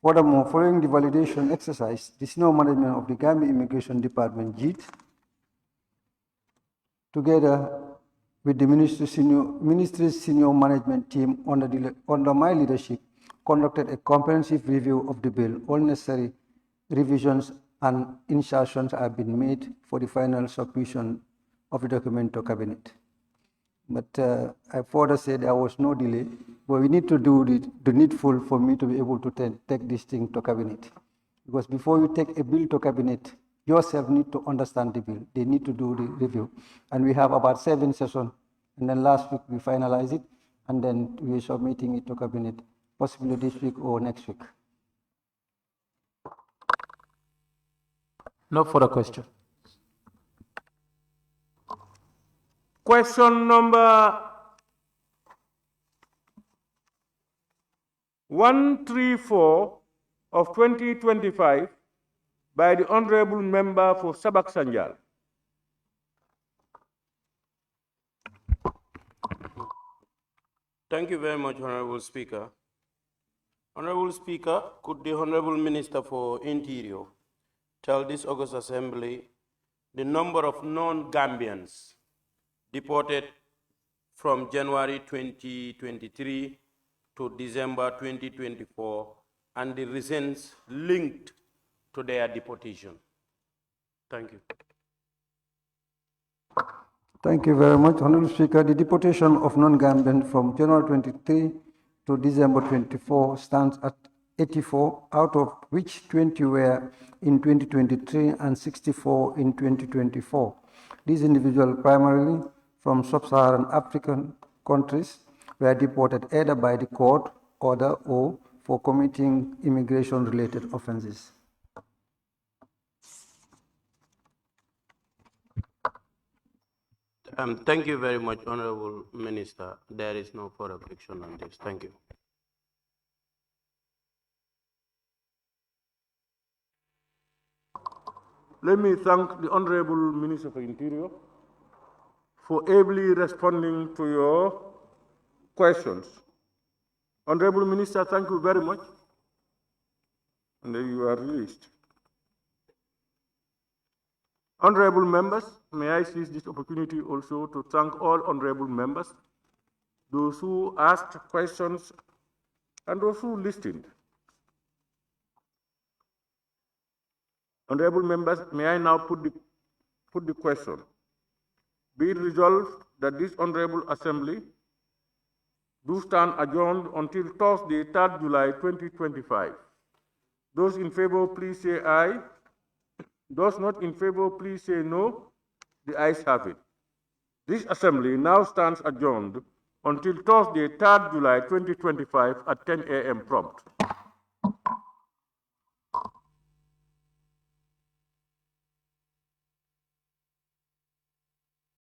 Furthermore, following the validation exercise, the senior management of the Gambia Immigration Department, JIT, together with the ministry's senior management team under my leadership, conducted a comprehensive review of the bill. All necessary revisions and insertions have been made for the final submission of the document to Cabinet. But I further said there was no delay, but we need to do the needful for me to be able to take this thing to Cabinet. Because before you take a bill to Cabinet, yourself need to understand the bill. They need to do the review. And we have about 7 sessions. And then last week we finalize it, and then we're submitting it to Cabinet, possibly this week or next week. No further question. Question number 134 of 2025 by the Honorable Member for Sabak Sanjal. Thank you very much, Honorable Speaker. Honorable Speaker, could the Honorable Minister for Interior tell this August Assembly the number of non-Gambians deported from January 2023 to December 2024 and the reasons linked to their deportation? Thank you. Thank you very much, Honorable Speaker. The deportation of non-Gambian from January 23 to December 24 stands at 84, out of which 20 were in 2023 and 64 in 2024. These individuals, primarily from sub-Saharan African countries, were deported either by the court order or for committing immigration-related offenses. Thank you very much, Honorable Minister. There is no further objection on this. Thank you. Let me thank the Honorable Minister for Interior for ably responding to your questions. Honorable Minister, thank you very much. And then you are released. Honorable members, may I seize this opportunity also to thank all honorable members, those who asked questions and those who listened. Honorable members, may I now put the question. Be it resolved that this Honorable Assembly do stand adjourned until Thursday, 3rd July 2025. Those in favor, please say aye. Those not in favor, please say no. The ayes have it. This Assembly now stands adjourned until Thursday, 3rd July 2025 at 10 a.m. prompt.